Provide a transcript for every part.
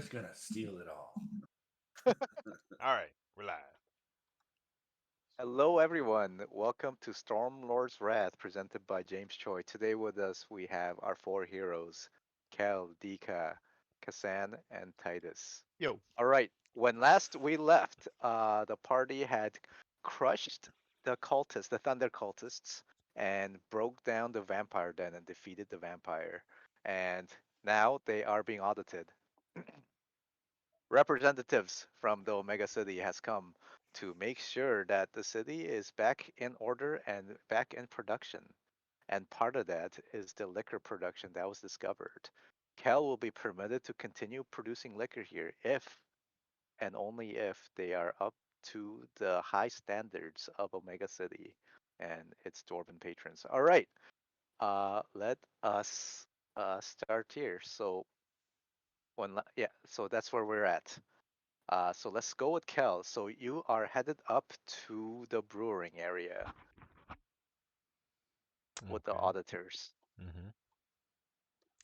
just gonna steal it all. All right, we're live. Hello, everyone. Welcome to Stormlord's Wrath, presented by James Choi. Today with us, we have our four heroes, Kel, Dika, Kasan, and Titus. Yo. All right. When last we left, the party had crushed the cultists, the Thunder cultists, and broke down the vampire den and defeated the vampire. And now they are being audited. Representatives from the Omega City has come to make sure that the city is back in order and back in production. And part of that is the liquor production that was discovered. Cal will be permitted to continue producing liquor here if and only if they are up to the high standards of Omega City and its dwarven patrons. All right, let us start here. So that's where we're at. So let's go with Kel. So you are headed up to the brewing area with the Okay. auditors. hmm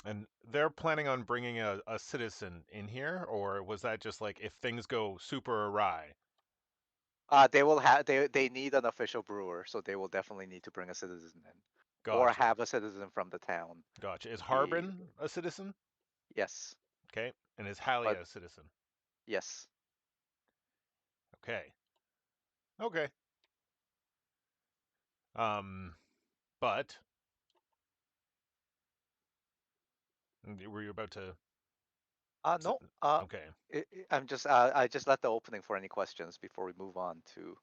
And they're planning on bringing a citizen in here, or was that just like if things go super awry? They will have they need an official brewer, so they will definitely need to bring a citizen in, or Gotcha. have a citizen from the town. Gotcha. Is Be Harbin a citizen? yes, Okay. And is Halia but a citizen? yes. Okay. Okay. Um, but were you about to? No. Okay. I just let the opening for any questions before we move on to.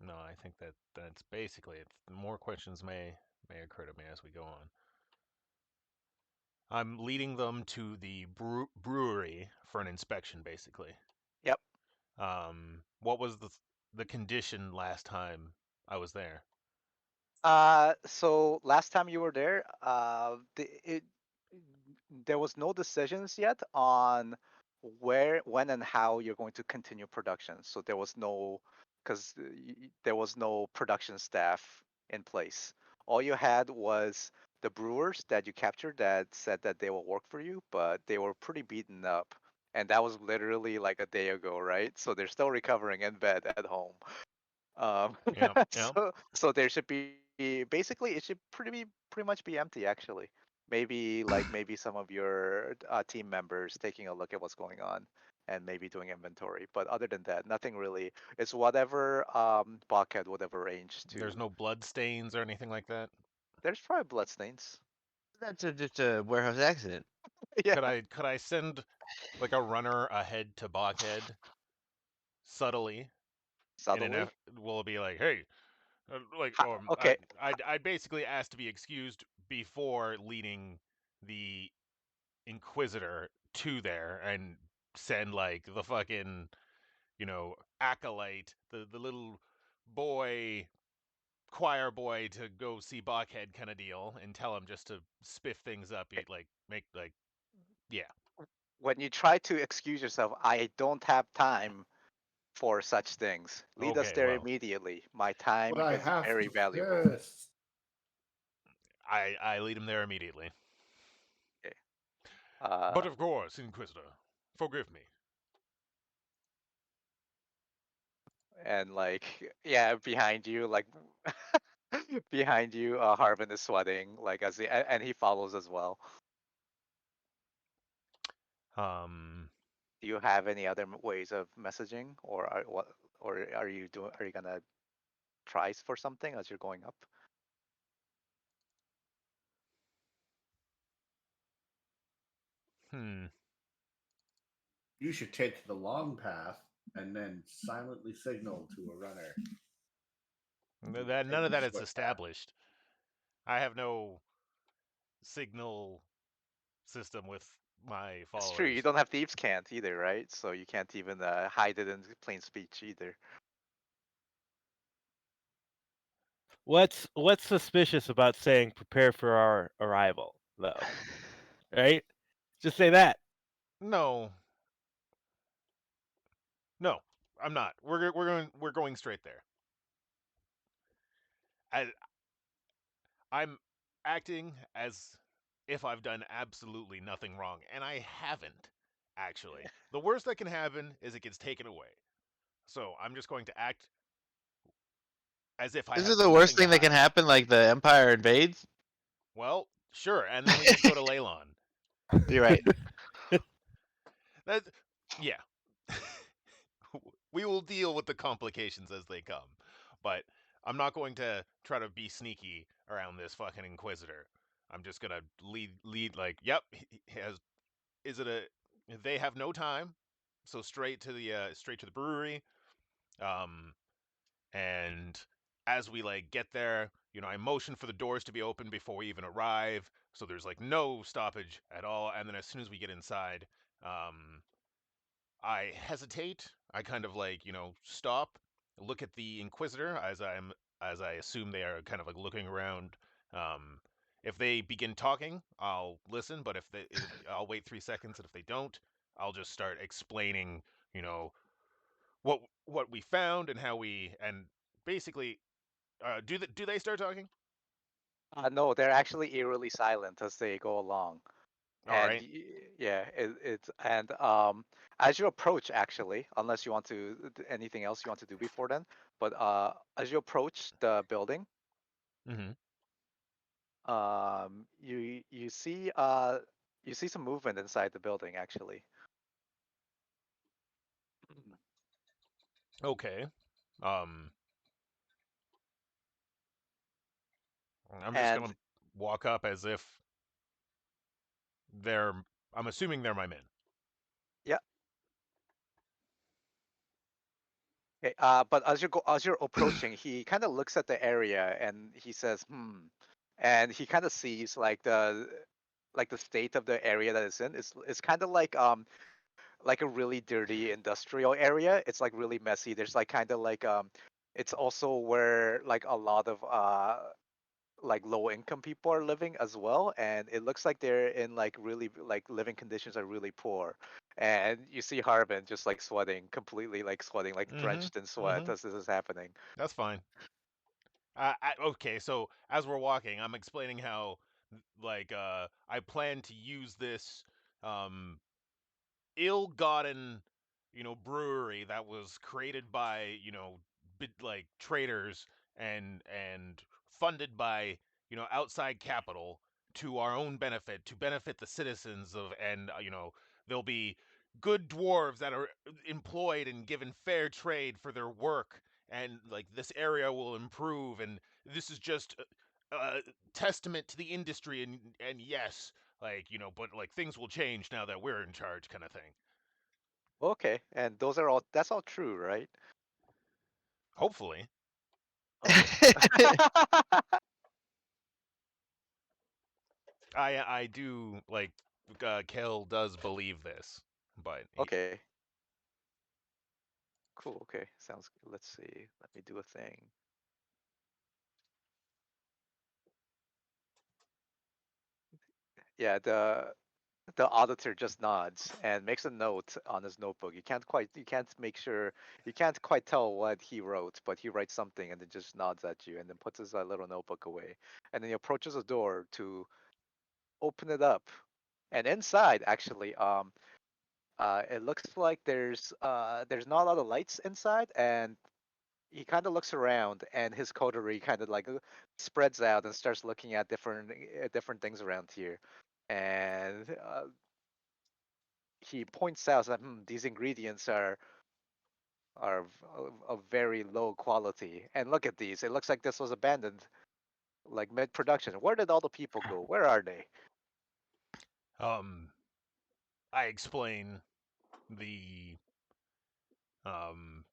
No, I think that's basically it. More questions may occur to me as we go on. I'm leading them to the brewery for an inspection, basically. Yep. What was the condition last time I was there? So last time you were there, there was no decisions yet on where, when, and how you're going to continue production. So there was no, because there was no production staff in place. All you had was the brewers that you captured that said that they will work for you, but they were pretty beaten up. And that was literally like a day ago, right? So they're still recovering in bed at home. Um, Yeah, yeah. so there should be basically it should pretty much be empty actually. Maybe some of your team members taking a look at what's going on and maybe doing inventory. But other than that, nothing really. It's whatever Bobcat would have arranged There's to. no blood stains or anything like that. There's probably bloodstains. Just a warehouse accident. Yeah, Could I send like a runner ahead to Blockhead subtly in an subtly. will be like, hey, Okay, I'd basically ask to be excused before leading the Inquisitor to there and send like the fucking acolyte, the little boy choir boy to go see Buckhead kind of deal and tell him just to spiff things up. okay. He'd like make like yeah. When you try to excuse yourself, I don't have time for such things. Lead us Okay, there well, immediately. My But time I is have very to valuable. first. I lead him there immediately. Okay. But Uh, of course, Inquisitor, forgive me. and like, yeah, behind you, like, behind you, Harvin is sweating, like, and he follows as well. Um, Do you have any other ways of messaging, or are you gonna try for something as you're going up? hmm. You should take the long path and then silently signal to a runner to That none take of the that is short path. established. I have no signal system with my It's true. You followers. don't have thieves' can't either, right? So you can't even hide it in plain speech either. What's suspicious about saying prepare for our arrival, though? Right? Just say that. No, no, I'm not. We're going straight there. I I'm acting as if I've done absolutely nothing wrong, and I haven't, actually. The worst that can happen is it gets taken away. So I'm just going to act as if I Is have it the worst nothing to thing that can hide. happen? Like the Empire invades? Well, sure, and then we just go to Leylon. You're right. That, yeah. We will deal with the complications as they come, but I'm not going to try to be sneaky around this fucking Inquisitor. I'm just gonna lead like, yep, he has. Is it a? They have no time, so straight to the brewery. Um, and as we like get there, I motion for the doors to be open before we even arrive, so there's like no stoppage at all. And then as soon as we get inside, um, I hesitate. I kind of like, stop, look at the Inquisitor as I assume they are kind of like looking around. Um, if they begin talking, I'll listen, but I'll wait 3 seconds, and if they don't, I'll just start explaining, you know, what we found and how we and basically do they start talking? No, they're actually eerily silent as they go along. All And right. yeah, it's and as you approach, actually, unless you want to anything else you want to do before then, but as you approach the building, Mm-hmm. you see some movement inside the building, actually. Okay. Um, I'm just And gonna walk up as if they're. I'm assuming they're my men. yeah, okay, but as you're approaching, he kind of looks at the area and he says, "Hmm," and he kind of sees like the state of the area that it's in. It's kind of like a really dirty industrial area. It's like really messy. There's like kind of like it's also where like a lot of like low income people are living as well, and it looks like they're in like really like living conditions are really poor. And you see Harbin just like sweating, completely like sweating, like drenched in Mm-hmm. sweat Mm-hmm. as this is happening. That's fine. Okay, so as we're walking, I'm explaining how, like, I plan to use this um ill-gotten, brewery that was created by, like traders and funded by, outside capital to our own benefit, to benefit the citizens of, and there'll be good dwarves that are employed and given fair trade for their work, and like this area will improve, and this is just a testament to the industry, and yes, like, but like things will change now that we're in charge, kind of thing. Okay, and that's all true, right? Hopefully. Okay. I do like, Kel does believe this, but Okay. Cool. Okay. Sounds good. Let's see. Let me do a thing. Yeah, the auditor just nods and makes a note on his notebook. You can't quite tell what he wrote, but he writes something and then just nods at you and then puts his little notebook away. And then he approaches the door to open it up. And inside, actually, it looks like there's not a lot of lights inside, and he kind of looks around, and his coterie kind of like spreads out and starts looking at different things around here. And he points out that these ingredients are of very low quality. And look at these. It looks like this was abandoned, like mid production. Where did all the people go? Where are they? um I explain the um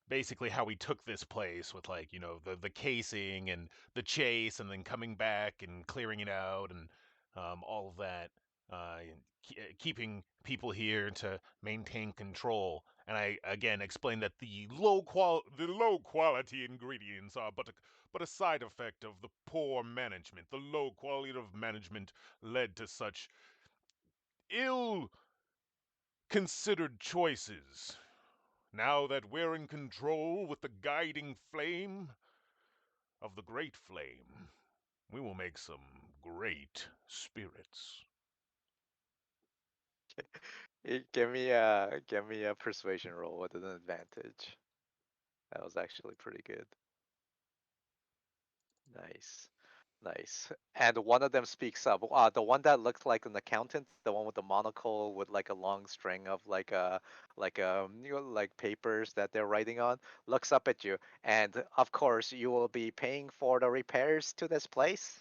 basically how we took this place with, like, the casing and the chase, and then coming back and clearing it out, and all of that, and keeping people here to maintain control. And I again explain that the low quality ingredients are but a side effect of the poor management. The low quality of management led to such ill considered choices. Now that we're in control with the guiding flame of the great flame, we will make some great spirits. Give me a persuasion roll with an advantage. That was actually pretty good. Nice. Nice. And one of them speaks up. The one that looked like an accountant, the one with the monocle with like a long string of like papers that they're writing on, looks up at you. And of course, you will be paying for the repairs to this place.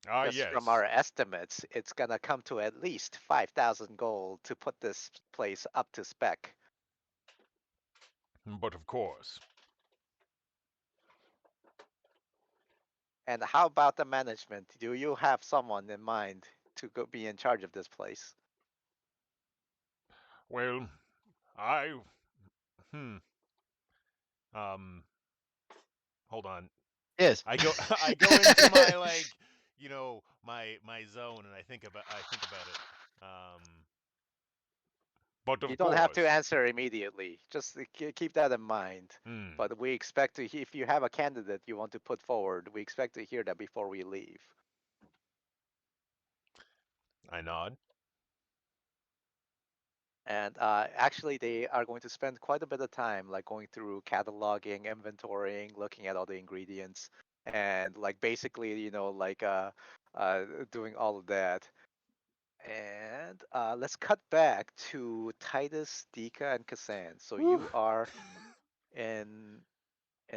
Ah, Just yes. from our estimates, it's gonna come to at least 5,000 gold to put this place up to spec. But of course. And how about the management? Do you have someone in mind to go be in charge of this place? Well, I. Hmm. Um. Hold on. Yes. I go. I go into my like, my zone, and I think about it. But You of don't have to course. answer immediately. Just keep that in mind. Hmm. But we expect to, if you have a candidate you want to put forward, we expect to hear that before we leave. I nod. And actually, they are going to spend quite a bit of time, like going through cataloging, inventorying, looking at all the ingredients, and like basically, doing all of that. And let's cut back to Titus, Dika, and Kassan. So you are in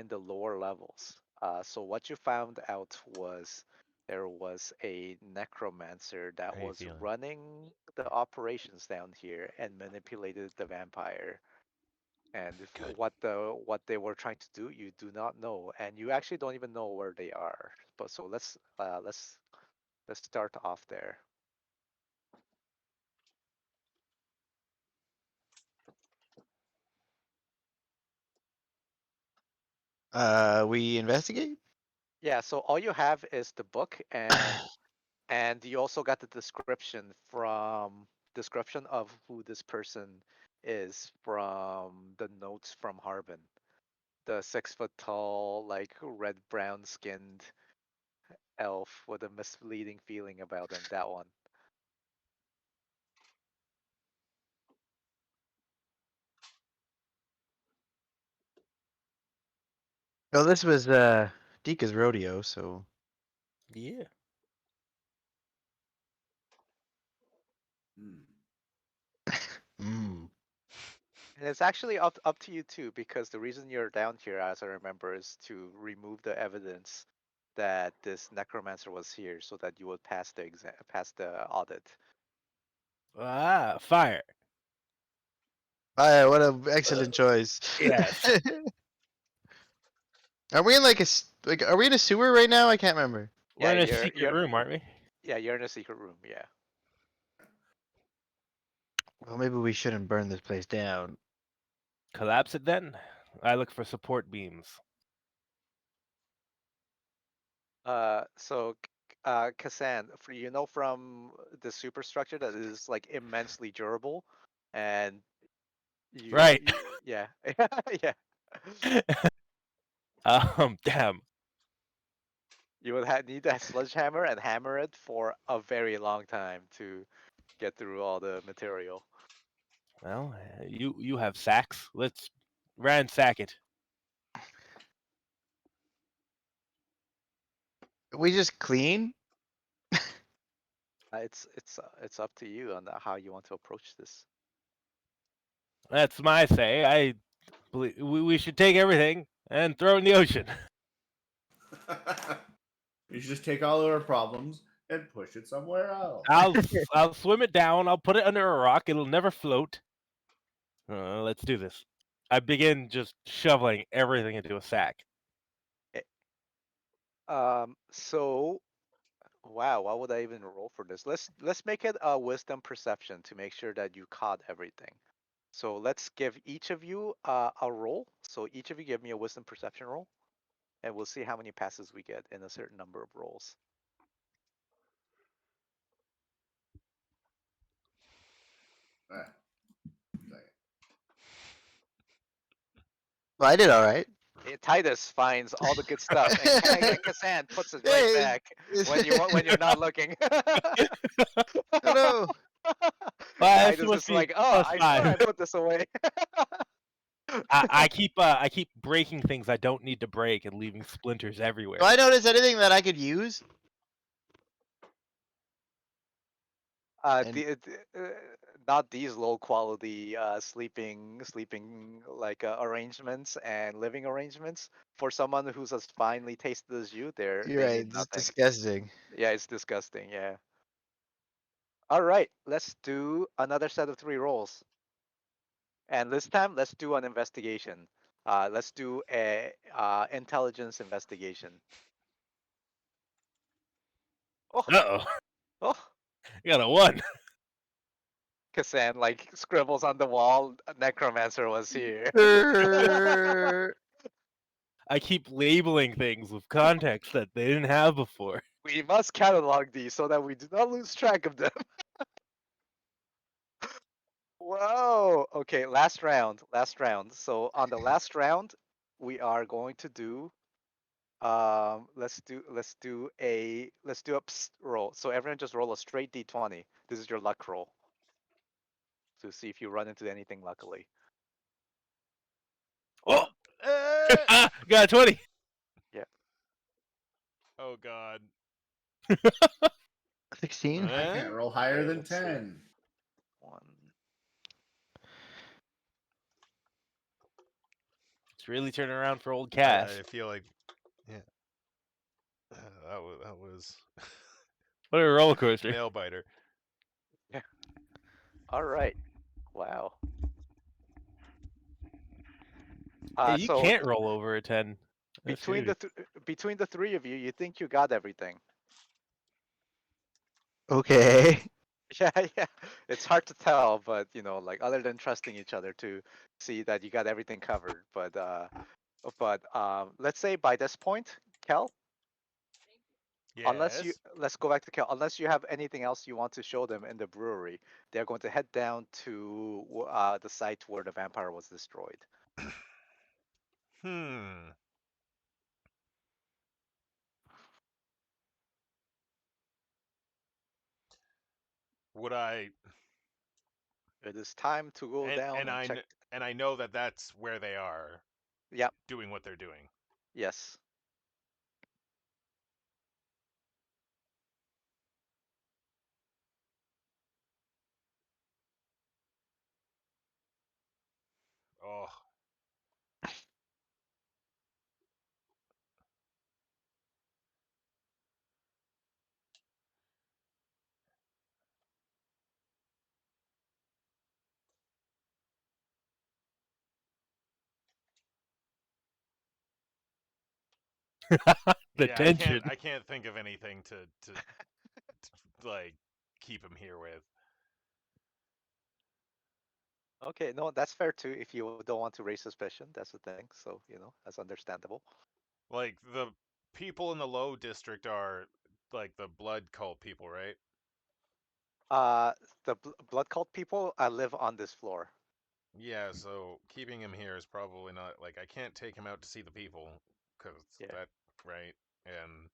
the lower levels. So what you found out was there was a necromancer that How you was feeling? running the operations down here and manipulated the vampire. And Good. what they were trying to do, you do not know, and you actually don't even know where they are. But so let's start off there. We investigate. Yeah, so all you have is the book, and you also got the description of who this person is from the notes from Harbin. The 6 foot tall, like red brown skinned elf with a misleading feeling about him. That one. Well, this was Dika's rodeo, so. Yeah. Hmm. Mm. And it's actually up to you too, because the reason you're down here, as I remember, is to remove the evidence that this necromancer was here, so that you would pass the pass the audit. Ah, fire. What an excellent choice. Yes. Are we in like are we in a sewer right now? I can't remember. We're Yeah, in a secret room, aren't we? you're in a secret room. Yeah. Well, maybe we shouldn't burn this place down. Collapse it then. I look for support beams. So, Kassan, from the superstructure that is like immensely durable, and Right. yeah, yeah, Damn. you would need that sledgehammer and hammer it for a very long time to get through all the material. Well, you have sacks. Let's ransack it. We just clean. It's up to you on how you want to approach this. That's my say. I believe we should take everything and throw it in the ocean. You should just take all of our problems and push it somewhere else. I'll swim it down. I'll put it under a rock. It'll never float. Let's do this. I begin just shoveling everything into a sack. So wow, why would I even roll for this? Let's make it a wisdom perception to make sure that you caught everything. So let's give each of you a roll. So each of you give me a wisdom perception roll, and we'll see how many passes we get in a certain number of rolls. Ah, second. Well, I did all right. Titus finds all the good stuff, and Kassan puts it right Hey, back when you're not looking. Oh no! Well, this Titus must is be like, oh, plus I swear I 5. put this away. I keep breaking things I don't need to break and leaving splinters everywhere. Do I notice anything that I could use? And- Not these low quality sleeping like arrangements and living arrangements for someone who's as finely tasted as you. You're They right. mean It's nothing. disgusting. Yeah, it's disgusting. Yeah. All right, let's do another set of 3 rolls, and this time let's do an investigation. Let's do a intelligence investigation. Oh, Uh-oh. oh. I got a 1. Kassan like scribbles on the wall. Necromancer was here. I keep labeling things with context that they didn't have before. We must catalog these so that we do not lose track of them. Whoa. Okay, last round. Last round. So on the last round, we are going to do let's do a roll. So everyone just roll a straight d20. This is your luck roll to see if you run into anything luckily. Oh, Eh! got a 20. Oh God. 16. I can't roll higher Okay, than let's see. 10. 1. It's really turning around for old Cass. I feel like, yeah, that was What a roller coaster. nail biter. All right. Wow. Hey, you So can't roll over a 10. That's between shitty. between the 3 of you, you think you got everything. Okay. Yeah, yeah. It's hard to tell, but like other than trusting each other to see that you got everything covered. But let's say by this point, Kel, unless you Yes. let's go back to Kel. Unless you have anything else you want to show them in the brewery, they're going to head down to the site where the vampire was destroyed. Hmm. Would I? It is time to go down and check. And I know that that's where they are. Yep. Doing what they're doing. Yes. Oh. The Yeah, tension. I can't think of anything to like keep him here with. Okay, no, that's fair too. If you don't want to raise suspicion, that's the thing. So that's understandable. Like the people in the low district are like the blood cult people, right? The blood cult people live on this floor. Yeah, so keeping him here is probably not like I can't take him out to see the people because Yeah. that right. And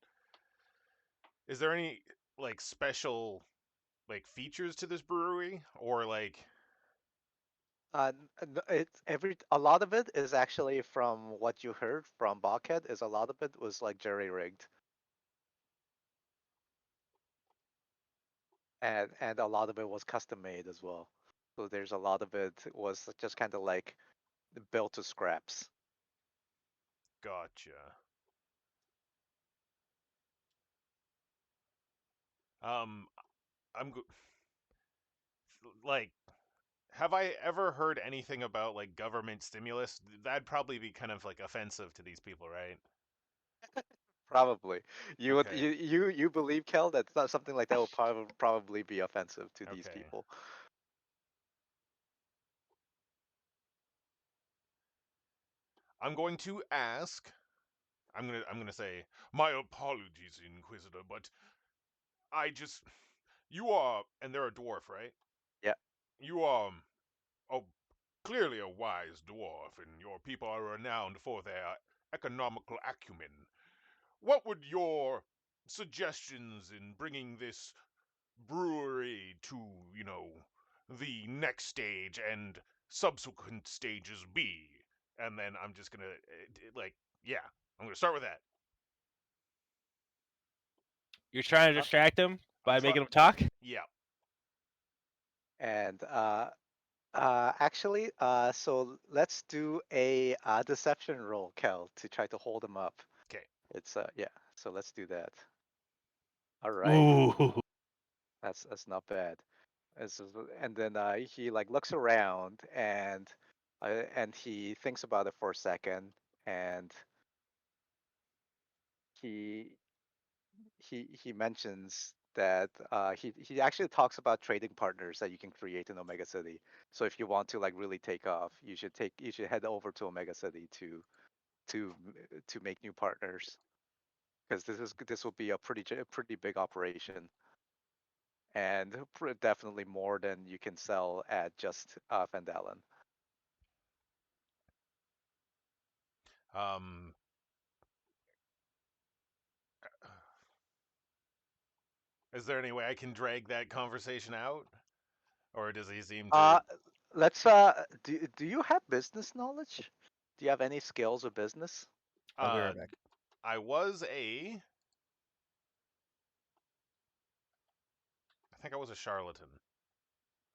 is there any like special like features to this brewery or like It's a lot of it is actually from what you heard from Bobcat. Is a lot of it was like jerry rigged, and a lot of it was custom made as well. So there's a lot of it was just kind of like built to scraps. gotcha? Um, I'm like, have I ever heard anything about like government stimulus? That'd probably be kind of like offensive to these people, right? Probably, you would Okay. you believe, Kel, that not something like that will probably be offensive to these Okay. people. I'm going to ask. I'm gonna say my apologies, Inquisitor, but I just you are and they're a dwarf, right? Yeah. You are oh clearly a wise dwarf, and your people are renowned for their economical acumen, what would your suggestions in bringing this brewery to, the next stage and subsequent stages be? And then I'm just gonna, yeah, I'm gonna start with that. You're trying to Uh, distract him by I'm try- making him talk. Yeah. And actually, so let's do a deception roll, Kel, to try to hold him up. Okay. It's yeah. So let's do that. All right, Ooh. that's not bad. And then he like looks around and he thinks about it for a second, and he he mentions that he actually talks about trading partners that you can create in Omega City. So if you want to like really take off, you should head over to Omega City to to make new partners, because this will be a pretty big operation, and definitely more than you can sell at just Vandalen. Um. Is there any way I can drag that conversation out, or does he seem Uh, to? let's do you have business knowledge? Do you have any skills of business? I'll be Uh, right back. I was a. I think I was a charlatan.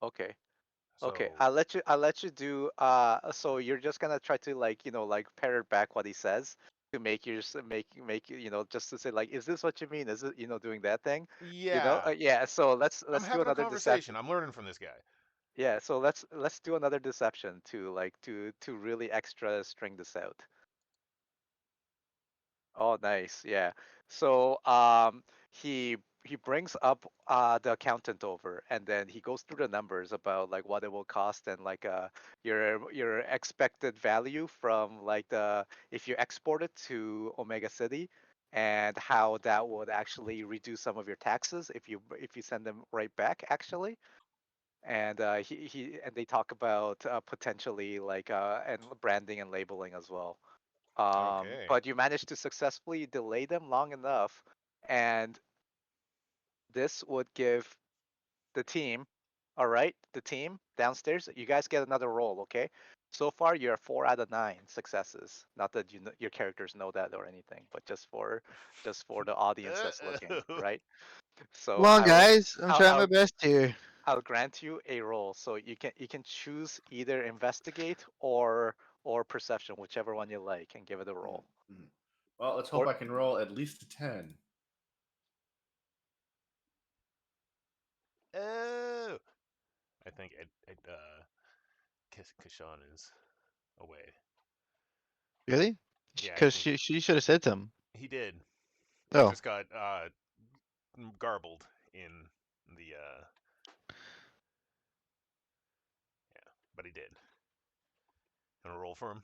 Okay. Okay, So I'll let you do so you're just gonna try to like, like parrot back what he says to make your make just to say like, is this what you mean? Is it, doing that thing? yeah, Yeah, so I'm let's do having a another conversation. deception. I'm learning from this guy. Yeah, so let's do another deception to like to really extra string this out. Oh, nice. Yeah. So he brings up the accountant over, and then he goes through the numbers about like what it will cost, and like your expected value from like the if you export it to Omega City, and how that would actually reduce some of your taxes if you send them right back actually. And he and they talk about potentially like and branding and labeling as well. Okay. But you managed to successfully delay them long enough, and this would give the team, all right, the team downstairs, you guys get another roll, okay? So far, you're 4 out of 9 successes. Not that your characters know that or anything, but just for the audience that's looking, right? Come So on, guys. I'm I'll trying my I'll best here. I'll grant you a roll. So you can choose either investigate or perception, whichever one you like, and give it a roll. Mhm. Well, let's hope Or I can roll at least a 10. Oh, I think Kashan is away. Really? Yeah, I Because think she should have said something. he did. He Oh, just got garbled in the yeah, but he did. Gonna roll for him.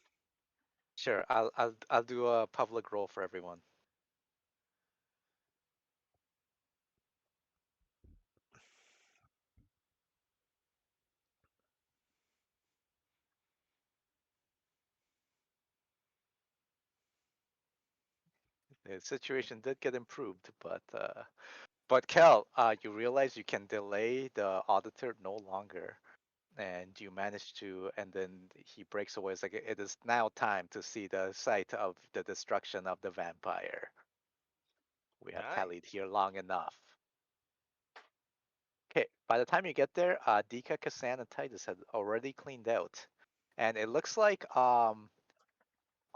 sure, I'll do a public roll for everyone. The situation did get improved, but Kel, you realize you can delay the auditor no longer, and you manage to, and then he breaks away. It's like it is now time to see the site of the destruction of the vampire. We have Nice. tallied here long enough. Okay, by the time you get there, Dika, Kassan, and Titus had already cleaned out, and it looks like a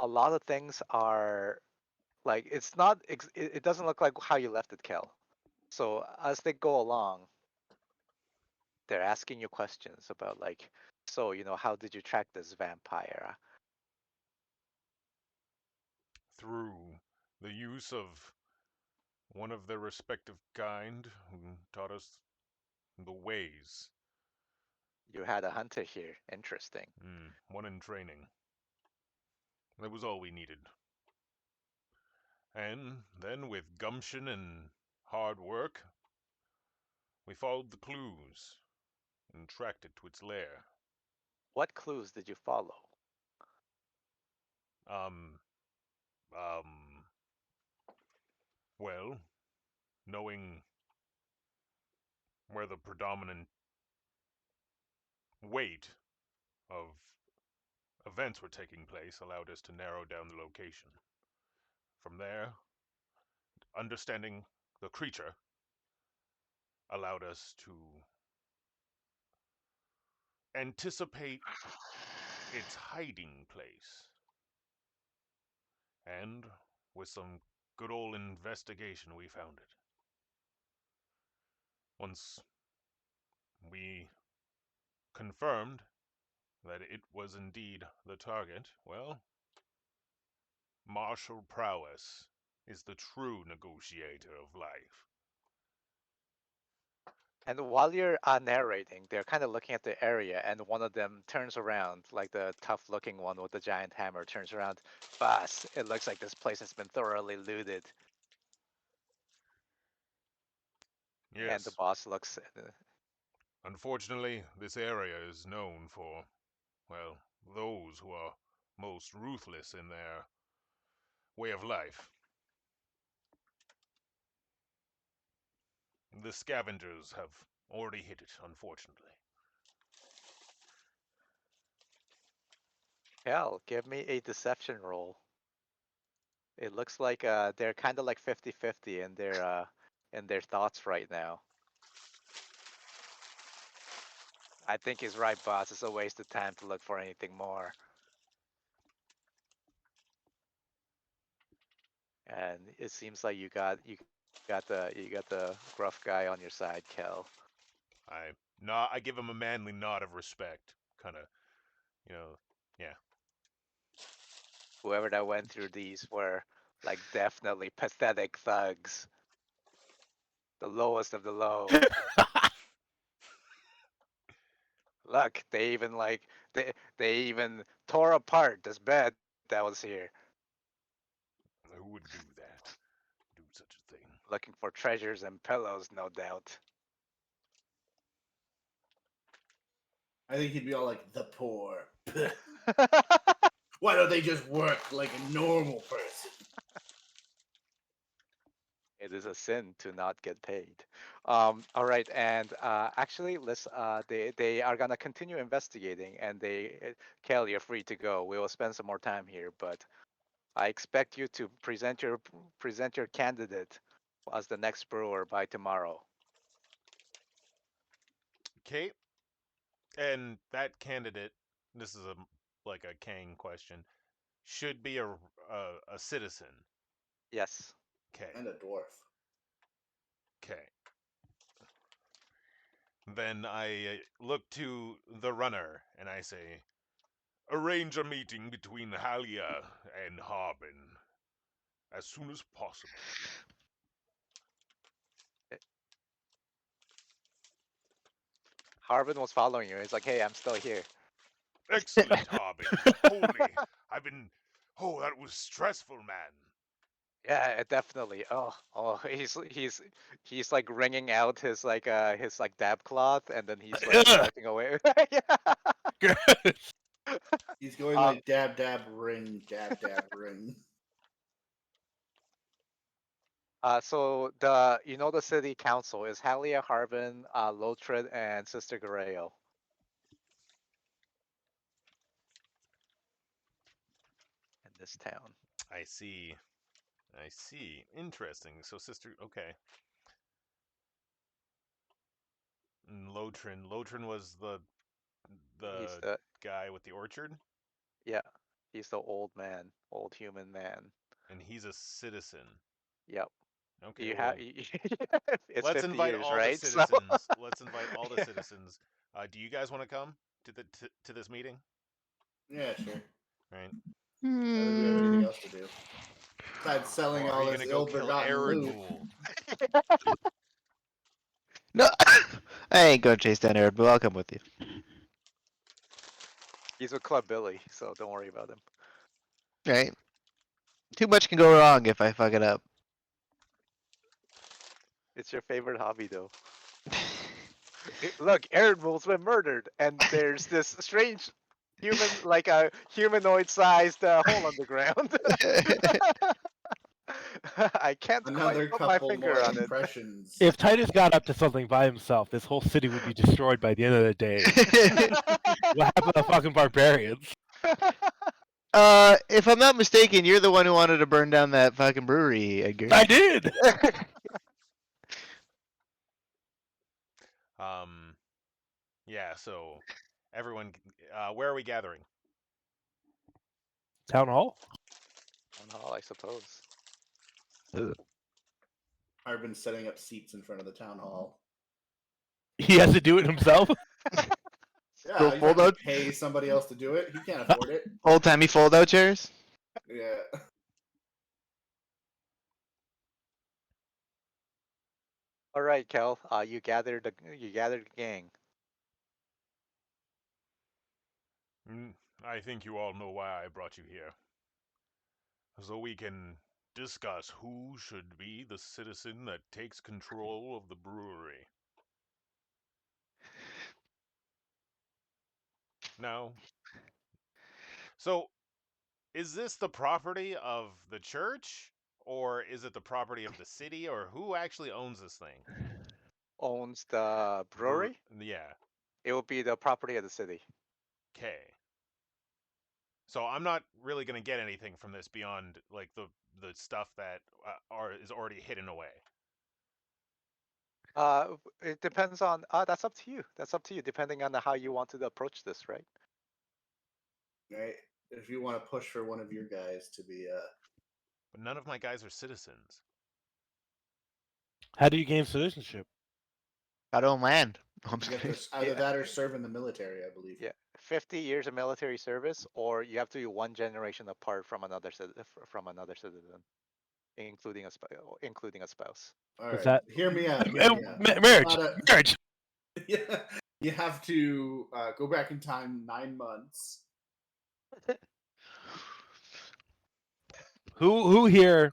lot of things are like it's not it doesn't look like how you left it, Kel. So as they go along, they're asking you questions about like, so how did you track this vampire? Through the use of one of their respective kind who taught us the ways. You had a hunter here. Interesting. One in training. That was all we needed. And then, with gumption and hard work, we followed the clues and tracked it to its lair. What clues did you follow? Um, Well, knowing where the predominant weight of events were taking place allowed us to narrow down the location. From there, understanding the creature allowed us to anticipate its hiding place. And with some good old investigation, we found it. Once we confirmed that it was indeed the target, well, martial prowess is the true negotiator of life. And while you're narrating, they're kind of looking at the area, and one of them turns around, like the tough-looking one with the giant hammer turns around. Boss, it looks like this place has been thoroughly looted. And the Yes, boss looks. unfortunately, this area is known for, well, those who are most ruthless in their way of life. The scavengers have already hit it, unfortunately. Hell, give me a deception roll. It looks like they're kind of like 50-50 in their thoughts right now. I think he's right, boss. It's a waste of time to look for anything more. And it seems like you got the gruff guy on your side, Kel. I give him a manly nod of respect, kind of, you know, yeah. Whoever that went through these were like definitely pathetic thugs. The lowest of the low. Look, they even they even tore apart this bed that was here, Who would do that? Do such a thing? looking for treasures and pillows, no doubt. I think he'd be all like, the poor. Why don't they just work like a normal person? It is a sin to not get paid. All right, and actually, let's. They are gonna continue investigating, and Kel, you're free to go. We will spend some more time here, but I expect you to present your candidate as the next brewer by tomorrow. Okay, and that candidate, this is like a Kang question, should be a citizen. Yes. Okay, And a dwarf. okay. Then I look to the runner and I say, arrange a meeting between Halia and Harbin as soon as possible. Harvin was following you. He's like, "Hey, I'm still here." Excellent, Harbin. Holy, I've been. Oh, that was stressful, man. Yeah, definitely. Oh, he's like wringing out his dab cloth, and then he's like Ugh. wiping away. Gross. He's going Um, like dab, dab, ring, dab, dab, ring. So the city council is Halia, Harbin, Lotred, and Sister Gareo in this town. I see. I see. Interesting. So, sister. Okay. Lotrin. Lotrin was He's the the guy with the orchard, Yeah, he's the old man, old human man. and he's a citizen. Yep. Okay, You have well, it's let's 50 invite years, all the right? So citizens. Let's invite all the citizens. Do you guys want to come to this meeting? Yeah, sure. Right. I don't think we have anything else to do. Besides selling Or are all you this gonna go kill ill-begotten loot. Eredmool? No, I ain't gonna chase down Eric, but I'll come with you. he's with Club Billy, so don't worry about him. Right? Too much can go wrong if I fuck it up. It's your favorite hobby, though. Look, Aaron Bull's been murdered, and there's this strange like a humanoid-sized hole on the ground. I can't Another quite put my couple finger more on it. impressions. If Titus got up to something by himself, this whole city would be destroyed by the end of the day. What happened to fucking barbarians? If I'm not mistaken, you're the one who wanted to burn down that fucking brewery, Edgar. I did. Yeah. So, everyone, where are we gathering? Town hall. Town hall, I suppose. I've been setting up seats in front of the town hall. He has to do it himself. Yeah, Little you have fold to out, pay somebody else to do it. He can't afford it. old timey fold out chairs. Yeah. All right, Kel. You gathered the gang. I think you all know why I brought you here. So we can discuss who should be the citizen that takes control of the brewery. No. So, is this the property of the church? Or is it the property of the city? Or who actually owns this thing? Owns the brewery. Yeah. It will be the property of the city. Okay. So I'm not really going to get anything from this beyond like the stuff that is already hidden away. It depends on. That's up to you. That's up to you, depending on how you want to approach this, right? Right. If you want to push for one of your guys to be But none of my guys are citizens. How do you gain citizenship? Got own land. I'm you just get kidding. this, either that or serve in the military, I believe. Yeah, 50 years of military service, or you have to be one generation apart from another citizen, including a spouse. All What's right. that? Hear me out. Hear me out. Marriage. Marriage. Yeah. You have to go back in time 9 months. Who here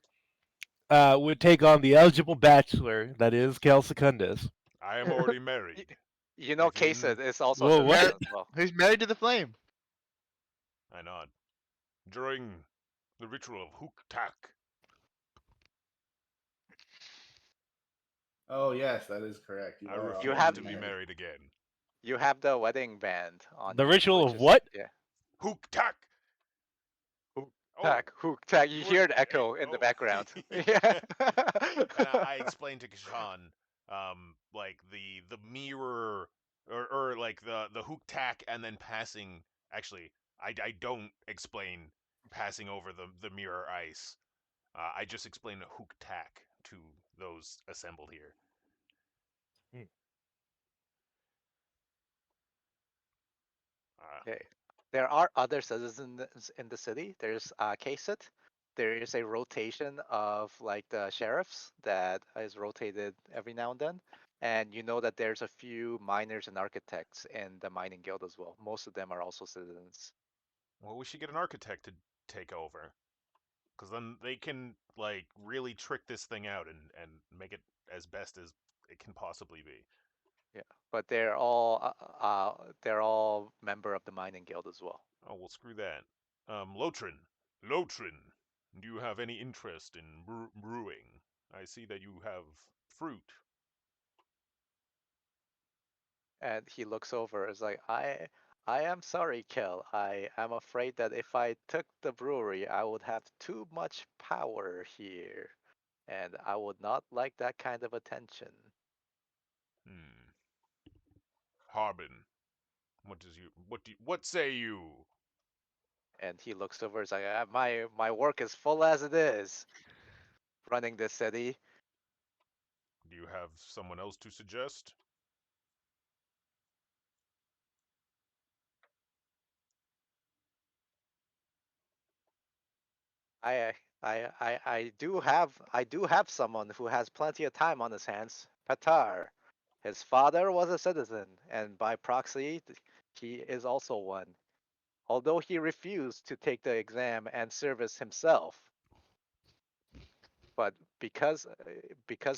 would take on the eligible bachelor that is Kel Secundus? I am already married. You know, Within- Kesa is also Whoa, a what? citizen as well. Who's married to the flame? I nod. During the ritual of Hook-Tak, Oh yes, that is correct. I are refuse have- to be married again. You have the wedding band on The you, ritual which of is- what? Yeah. Hook-Tak! Tack, hook, tack. You hear the Hey, echo in the oh. background. Yeah. And I explained to Kashan, like the mirror or like the Hook-Tak and then passing. Actually, I don't explain passing over the mirror ice. I just explain Hook-Tak to those assembled here. Okay. There are other citizens in the city. There's Kasit. There is a rotation of like the sheriffs that is rotated every now and then. And you know that there's a few miners and architects in the mining guild as well. Most of them are also citizens. Well, we should get an architect to take over, because then they can like really trick this thing out and make it as best as it can possibly be. Yeah, but they're all member of the mining guild as well. Oh, well, screw that. Lotrin, Lotrin, do you have any interest in brewing? I see that you have fruit. And he looks over. Is like, I am sorry, Kel. I am afraid that if I took the brewery, I would have too much power here, and I would not like that kind of attention. Harbin, what say you? And he looks over. Is like, my work is full as it is, running this city. Do you have someone else to suggest? I do have someone who has plenty of time on his hands. Patar. His father was a citizen, and by proxy, he is also one. Although he refused to take the exam and service himself. But because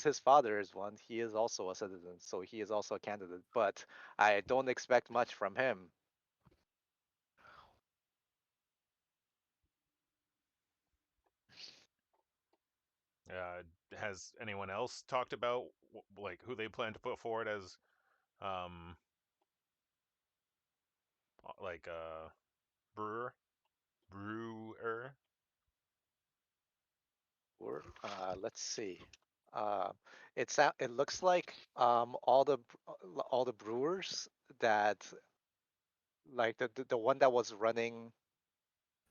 his father is one, he is also a citizen, so he is also a candidate. But I don't expect much from him. Has anyone else talked about like who they plan to put forward as um like brewer? Or let's see. Uh, it looks like all the brewers that like the one that was running.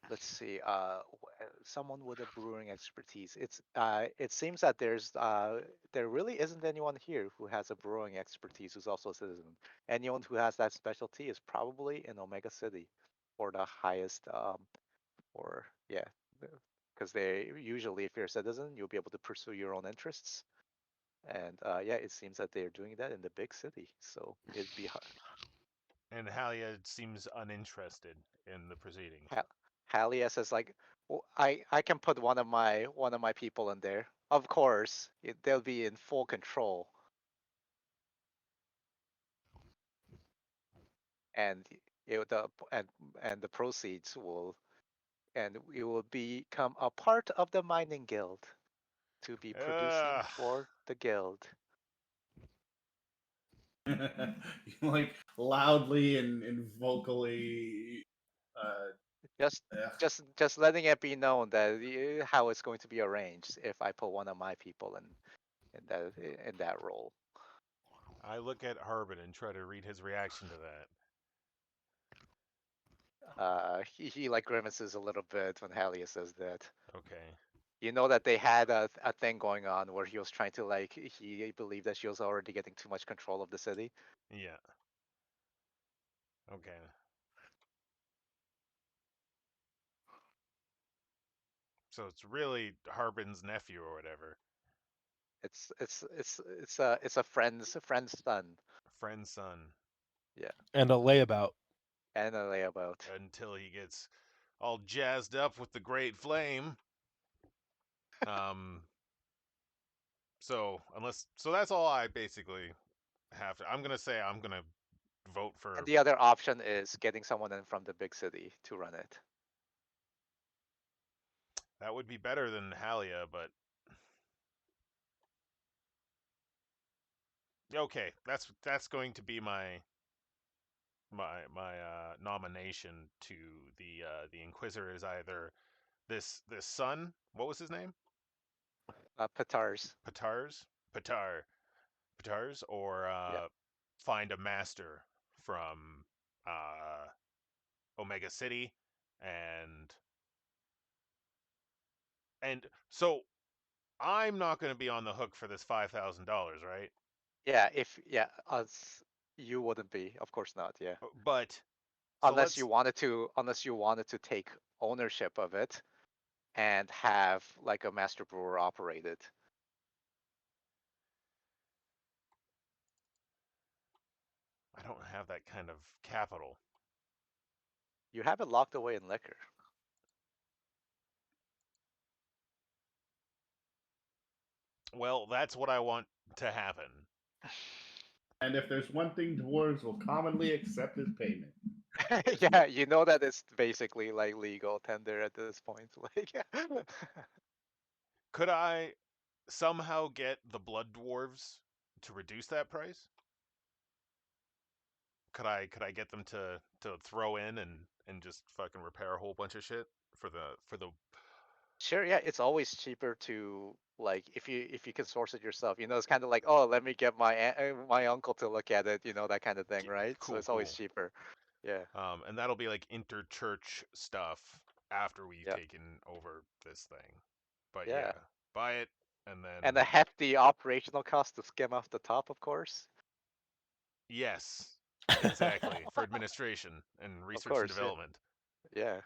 Let's see. Someone with a brewing expertise. It seems that there really isn't anyone here who has a brewing expertise who's also a citizen. Anyone who has that specialty is probably in Omega City, or the highest or yeah, because they usually, if you're a citizen, you'll be able to pursue your own interests. And yeah, it seems that they're doing that in the big city. So it'd be And Halia seems uninterested in the proceedings. Halia says like, well, I can put one of my people in there. Of course, they'll be in full control, and it, the and the proceeds will and it will become a part of the mining guild to be producing Ugh. for the guild. Like loudly and vocally. Just Ugh. just letting it be known that how it's going to be arranged if I put one of my people in that role. I look at Harbin and try to read his reaction to that. He like grimaces a little bit when Halia says that. Okay. You know that they had a thing going on where he was trying to like he believed that she was already getting too much control of the city. Yeah. Okay. So it's really Harbin's nephew or whatever. It's a friend's son. Friend's son. Yeah, And a layabout. and a layabout. Until he gets all jazzed up with the great flame. Um so that's all I basically have to. I'm gonna say I'm gonna vote And for. the other option is getting someone in from the big city to run it. That would be better than Halia, but okay, that's going to be my nomination to the Inquisitor is either this son. What was his name? Petars. Patars, Patar, Patars, or Yeah. find a master from uh, Omega City, and so I'm not going to be on the hook for this $5,000, right? Yeah, us you wouldn't be, of course not, yeah. But so let's. Unless you wanted to take ownership of it and have like a master brewer operate it. I don't have that kind of capital. You have it locked away in liquor. Well, that's what I want to happen. And if there's one thing dwarves will commonly accept as payment. Yeah, you know that it's basically like legal tender at this point. Like Could I somehow get the blood dwarves to reduce that price? Could I get them to throw in and just fucking repair a whole bunch of shit for the sure, yeah, it's always cheaper to like if you can source it yourself. You know, it's kind of like, oh, let me get my uncle to look at it, you know, that kind of thing, right? So cool it's always cool. cheaper. Yeah. And that'll be like interchurch stuff after we've Yeah. taken over this thing. But Yeah. yeah, buy it and And then a hefty operational cost to skim off the top, of course. yes, exactly for administration and Of research and course, yeah. development. Yeah.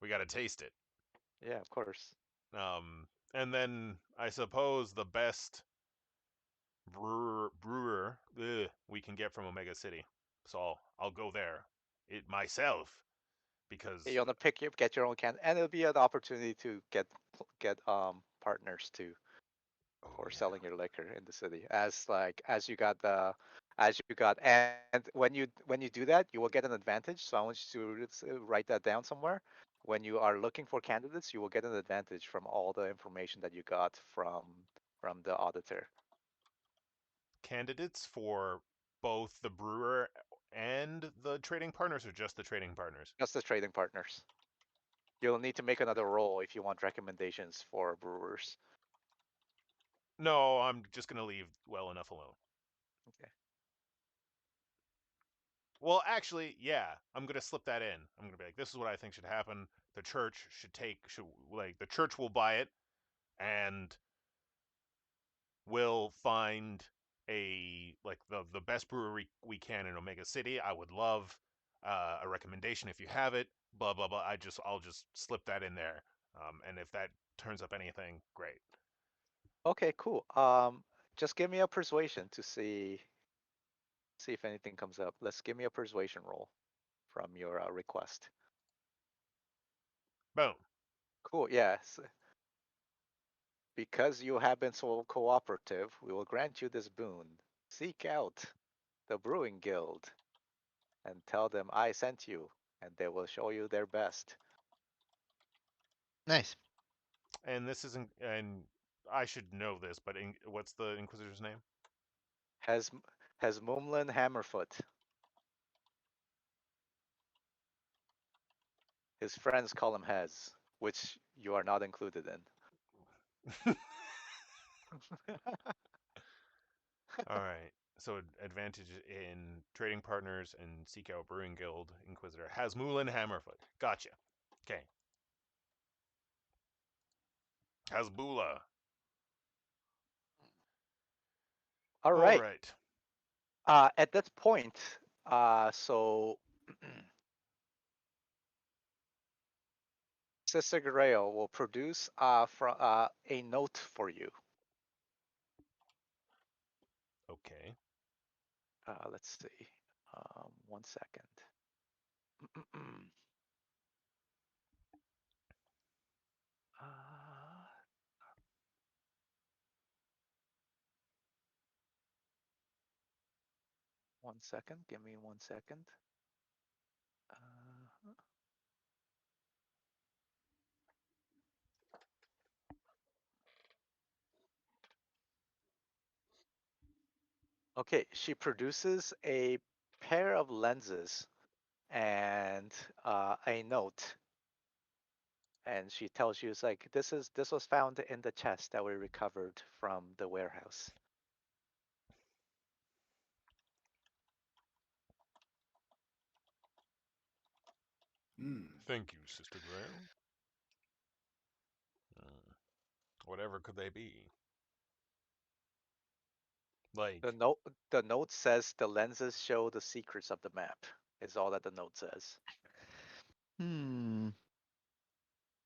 We got to taste it. Yeah, of course. And then I suppose the best brewer we can get from Omega City. So I'll go there it myself because You want to get your own can, and it'll be an opportunity to get partners too oh for yeah. selling your liquor in the city. As you got, and when you do that, you will get an advantage. So I want you to write that down somewhere. when you are looking for candidates, you will get an advantage from all the information that you got from the auditor. Candidates for both the brewer and the trading partners, or just the trading partners? Just the trading partners. You'll need to make another roll if you want recommendations for brewers. No, I'm just gonna leave well enough alone. Okay. Well, actually, yeah, I'm gonna slip that in. I'm gonna be like, this is what I think should happen. The church the church will buy it, and we'll find the best brewery we can in Omega City. I would love a recommendation if you have it. Blah blah blah. I'll just slip that in there. And if that turns up anything, great. Okay, cool. Just give me a persuasion to see if anything comes up. Let's give me a persuasion roll from your request. Boom. Cool. Yes. Because you have been so cooperative, we will grant you this boon. Seek out the Brewing Guild and tell them I sent you, and they will show you their best. Nice. And this isn't. And I should know this, but what's the Inquisitor's name? Has Mumlin Hammerfoot. His friends call him Hez, which you are not included in. All right. So advantage in trading partners and seek out Brewing Guild Inquisitor has Moulin Hammerfoot. Gotcha. Okay. Hasbula. All All right. right. At this point, so Sister Grail will produce a note for you. Okay. Let's see. 1 second. 1 second. Give me 1 second. Okay, she produces a pair of lenses and a note, and she tells you, it's like, this was found in the chest that we recovered from the warehouse. Thank you, Sister Grail. Whatever could they be? Like, The note says the lenses show the secrets of the map. Is all that the note says.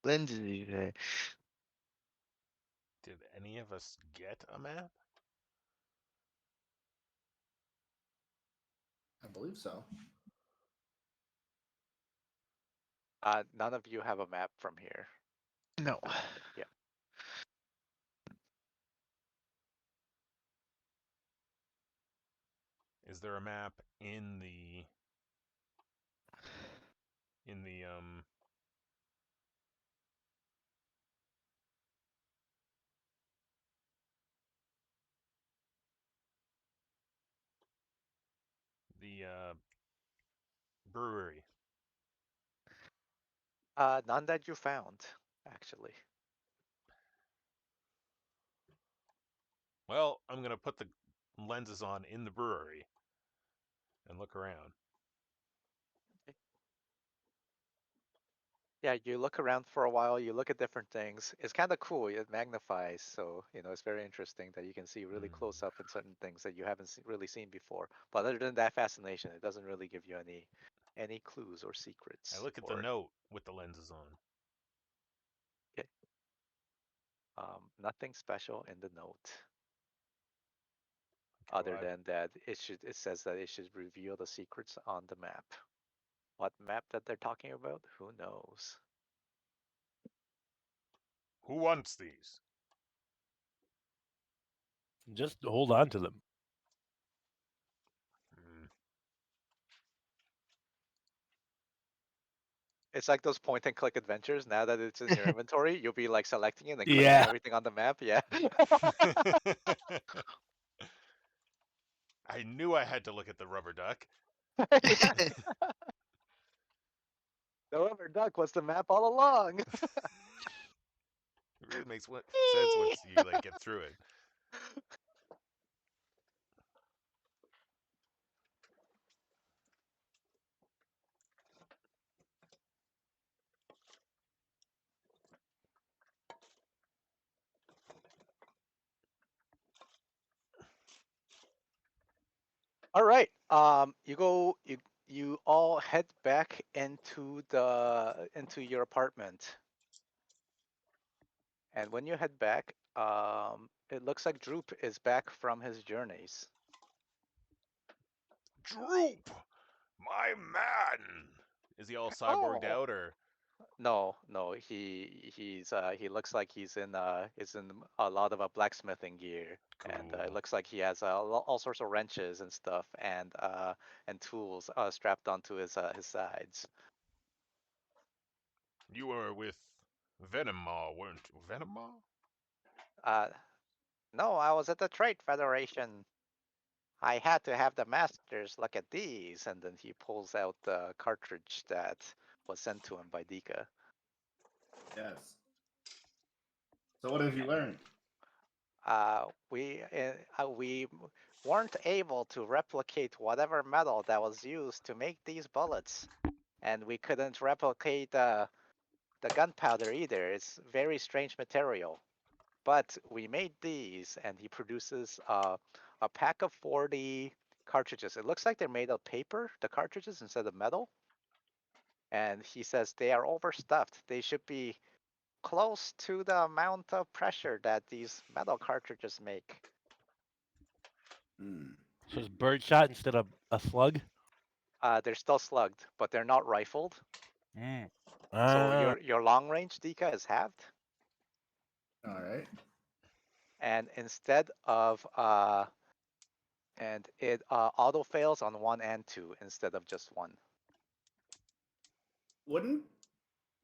Lenses, you say? did any of us get a map? I believe so. None of you have a map from here. No. Yeah. Is there a map in the brewery? None that you found, actually. Well, I'm gonna put the lenses on in the brewery and look around. Yeah, you look around for a while, you look at different things. It's kind of cool. It magnifies, so it's very interesting that you can see really close up in certain things that you haven't really seen before. But other than that fascination, it doesn't really give you any clues or secrets. I look at the note with the lenses on. Okay. Nothing special in the note. Other than that, it says that it should reveal the secrets on the map. What map that they're talking about? Who knows? Who wants these? Just hold on to them. It's like those point and click adventures. Now that it's in your inventory, you'll be like selecting it and clicking Yeah. everything on the map. Yeah. I knew I had to look at the rubber duck. Yeah. The rubber duck was the map all along. It really makes sense once you like get through it. All right. You all head back into your apartment. And when you head back, it looks like Droop is back from his journeys. Droop, my man. Is he all cyborged Oh. out or? No, he looks like he's in a lot of blacksmithing gear, and it Cool. looks like he has all sorts of wrenches and stuff and tools strapped onto his sides. You were with Venommaw, weren't you? Venommaw? Uh, no, I was at the Trade Federation. I had to have the masters look at these, and then he pulls out the cartridge that was sent to him by Dika. Yes. So what have you learned? We weren't able to replicate whatever metal that was used to make these bullets, and we couldn't replicate the gunpowder either. It's very strange material. But we made these, and he produces a pack of 40 cartridges. It looks like they're made of paper, the cartridges, instead of metal. And he says they are overstuffed. They should be close to the amount of pressure that these metal cartridges make. Hmm. So it's birdshot instead of a slug. They're still slugged, but they're not rifled. Mm. So your long range Dika is halved, All right. and instead of and it auto fails on 1 and 2 instead of just 1. Wouldn't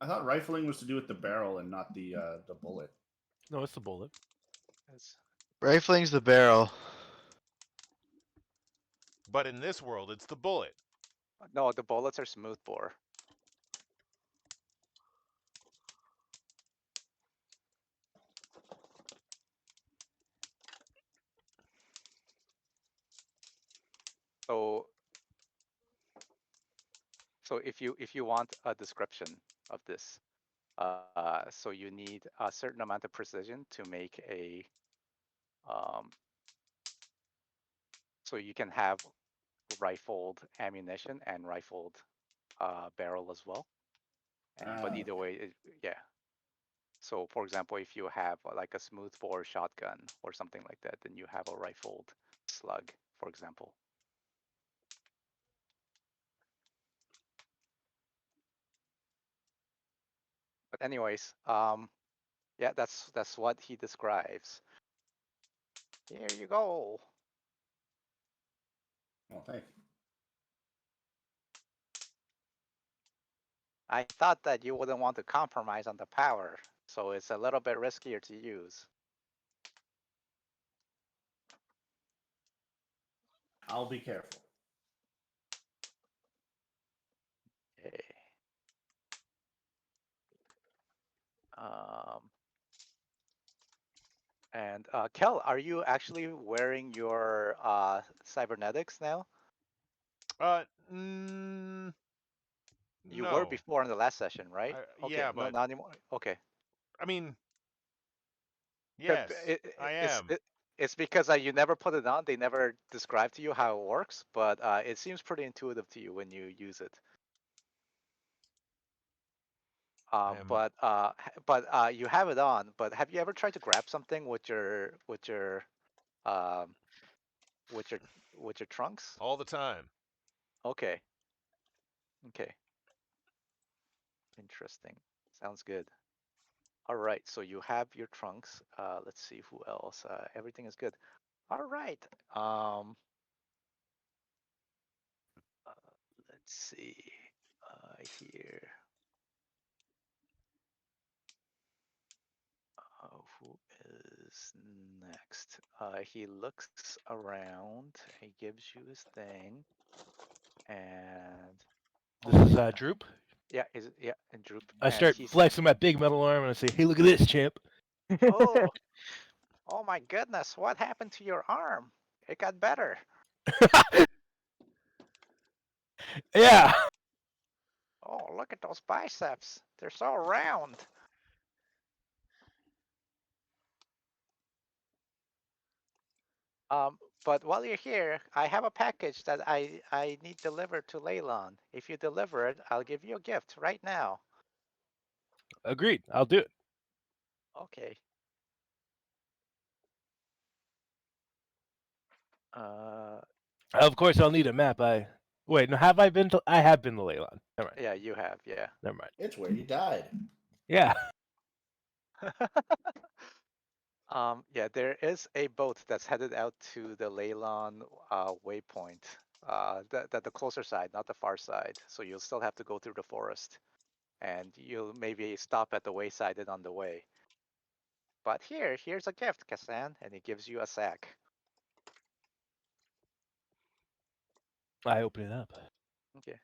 I thought rifling was to do with the barrel and not the bullet? No, it's a bullet. It's- Rifling's the barrel. But in this world, it's the bullet. No, the bullets are smoothbore. So if you want a description of this, so you need a certain amount of precision to make a so you can have rifled ammunition and rifled barrel as well. But either way, yeah. So for example, if you have like a smoothbore shotgun or something like that, then you have a rifled slug, for example. But anyways, yeah, that's what he describes. Here you go. Well, thank you. I thought that you wouldn't want to compromise on the power, so it's a little bit riskier to use. I'll be careful. Okay. Um, and Kel, are you actually wearing your cybernetics now? Mm, You were no. before in the last session, right? Okay, Yeah, no, but not anymore. Okay. I mean, Uh, yes, I It's am. it's because you never put it on. They never describe to you how it works, but it seems pretty intuitive to you when you use it. I am. But you have it on. But have you ever tried to grab something um with your with your trunks? All the time. Okay. Okay. Interesting. Sounds good. All right. So you have your trunks. Let's see who else. Everything is good. All right. Uh, let's see here. is next? He looks around. He gives you his thing, and This is Droop. yeah, and Droop. I and start he's flexing my big metal arm and I say, "Hey, look at this, champ." oh, oh my goodness! What happened to your arm? It got better. Yeah. Oh, look at those biceps. They're so round. But while you're here, I have a package that I need delivered to Leylon. If you deliver it, I'll give you a gift right now. Agreed. I'll do it. Okay. Of course, I'll need a map. Wait. No, have I been to? I have been to Leylon. Never mind. Yeah, you have. Yeah. Never mind. It's where you died. Yeah. Yeah, there is a boat that's headed out to the Leylon waypoint. The closer side, not the far side. So you'll still have to go through the forest, and you'll maybe stop at the wayside and on the way. But here's a gift, Kassan, and he gives you a sack. I open it up. Okay.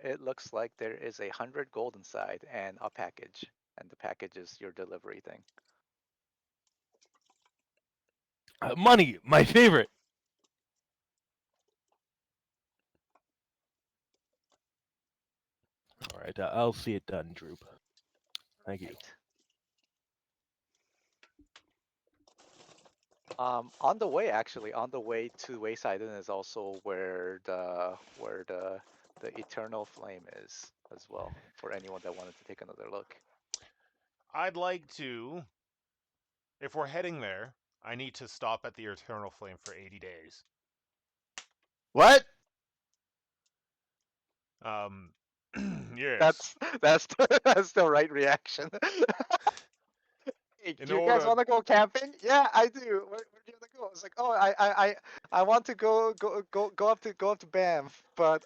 It looks like there is 100 gold inside and a package, and the package is your delivery thing. Money, my favorite. All right. I'll see it done, Droop. Thank you. On the way, actually, on the way to Wayside Inn is also where the eternal flame is as well. For anyone that wanted to take another look. I'd like to. If we're heading there, I need to stop at the Eternal Flame for 80 days. What? Yes. That's that's the right reaction. Hey, In do you guys order- want to go camping? Yeah, I do. Where do you want to go? It's like, oh, I want to go up to Banff, but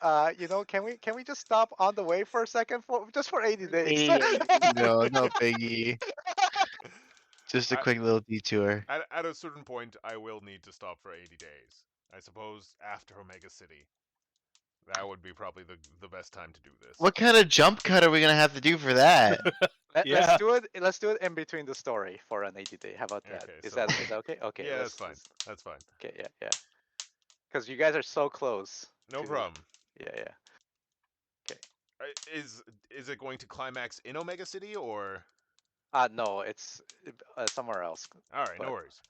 can we just stop on the way for a second for just for 80 days? No, Biggie. Just a I- quick little detour. At a certain point, I will need to stop for 80 days. I suppose after Omega City. That would be probably the best time to do this. What kind of jump cut are we gonna have to do for that? Yeah. Let's do it. Let's do it in between the story for an 80-day. How about that? Okay, Is so- that okay? Okay. Yeah, that's fine. That's fine. Okay. Yeah. Because you guys are so close. No to- problem. Yeah. Is it going to climax in Omega City or? No, it's somewhere else. All right, no But- worries.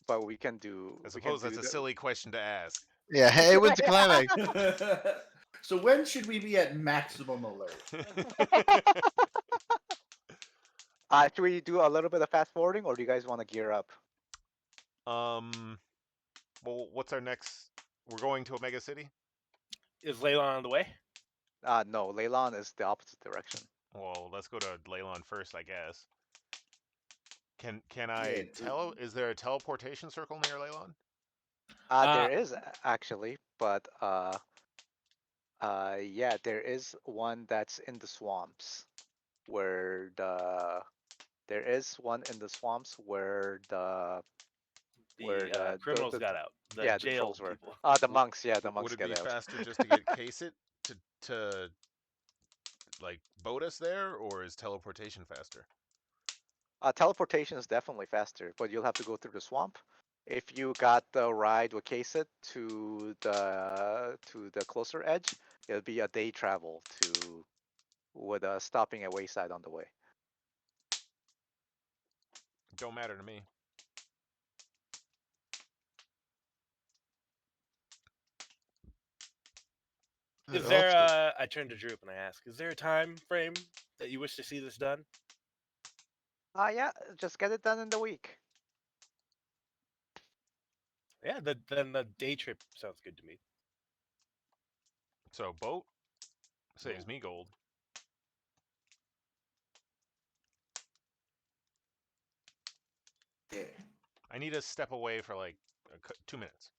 But we can do. I we suppose can that's do a the- silly question to ask. Yeah, hey, when's the climax? So when should we be at maximum alert? Should we do a little bit of fast forwarding, or do you guys want to gear up? Well, what's our next? We're going to Omega City. Is Leylon on the way? No, Leylon is the opposite direction. Well, let's go to Leylon first, I guess. Can I Yeah, tell? Is there a teleportation circle near Leylon? There is actually, but yeah, there is one that's in the swamps, where there is one in the swamps where the Criminals the- got out. The the jail trolls were. people. The monks, yeah, the monks Would it be get out. faster just to get case it to like boat us there, or is teleportation faster? Teleportation is definitely faster, but you'll have to go through the swamp. If you got the ride with Kaysit to the closer edge, it'll be a day travel with stopping at Wayside on the way. Don't matter to me. Is there I turn to Droop and I ask, is there a time frame that you wish to see this done? Yeah, just get it done in the week. Yeah, then the day trip sounds good to me. So boat saves me gold. Yeah. I need to step away for like 2 minutes.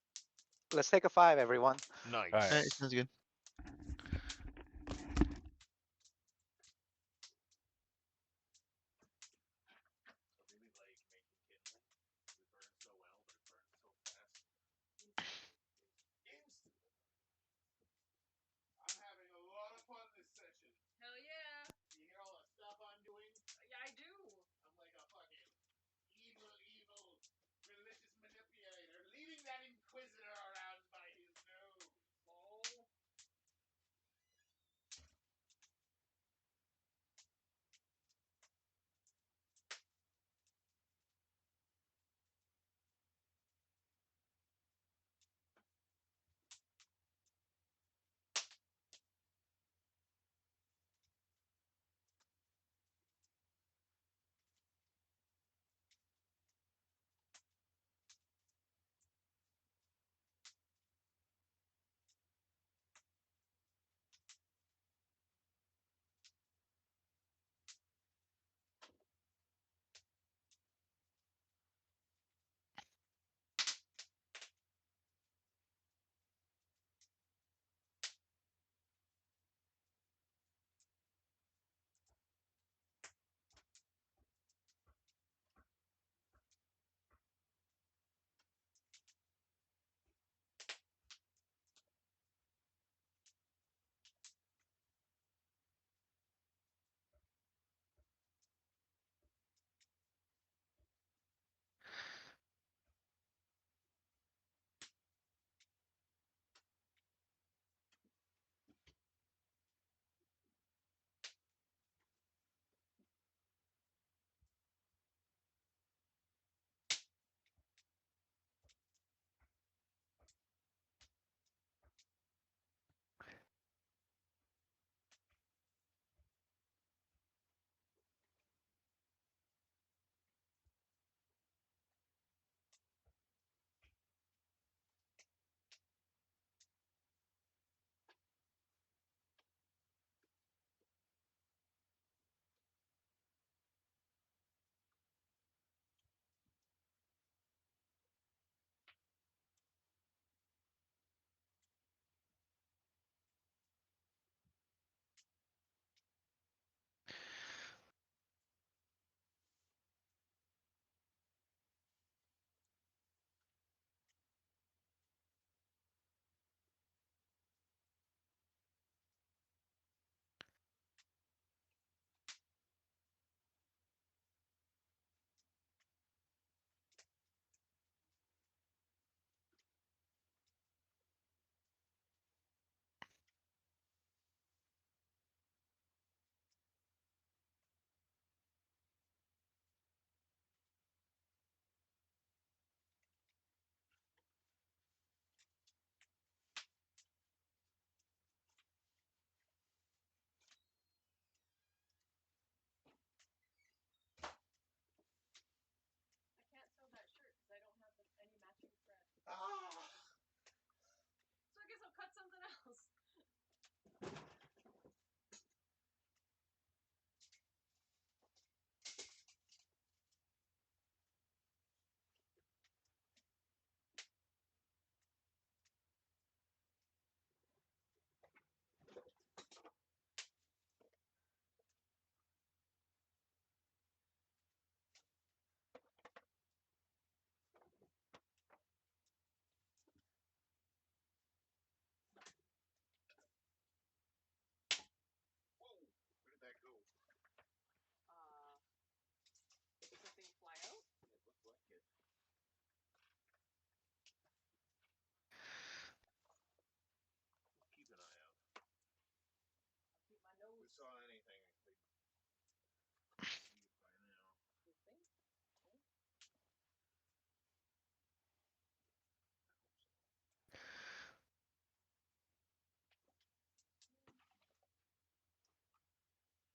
Let's take a 5, everyone. Nice. All right. Alright, sounds good.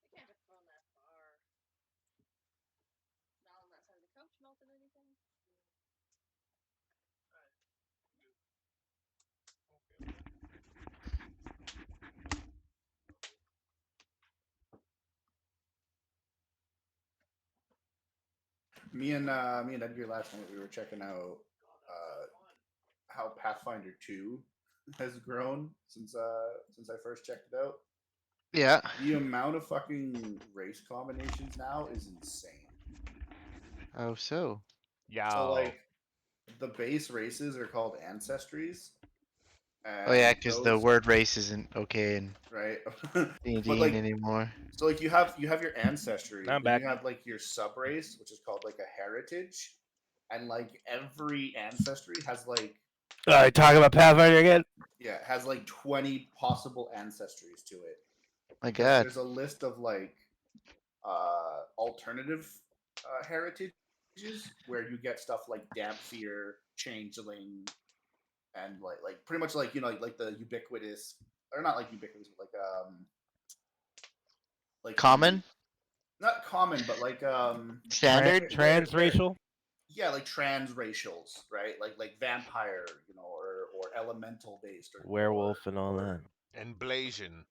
They can't have thrown that far. Not on that side of the couch melted anything. Me and Edgar last night we were checking out how Pathfinder 2 has grown since I first checked it out. Yeah. The amount of fucking race combinations now is insane. Oh, so. Yeah. So like the base races are called ancestries. Oh yeah, And because the those word race isn't okay in right. D&D But like anymore. so like you have your ancestry, I'm then back. you have like your sub race, which is called like a heritage, and like every ancestry has like Alright, talking about Pathfinder again. yeah, it has like 20 possible ancestries to it. My Because God. there's a list of like alternative heritages where you get stuff like damp fear, changeling, and like pretty much like like the ubiquitous or not like ubiquitous, but like the Common? not common, but like Standard? Transracial. yeah, like transracials, right? Like vampire, or elemental based or Werewolf and all that. And Blasian.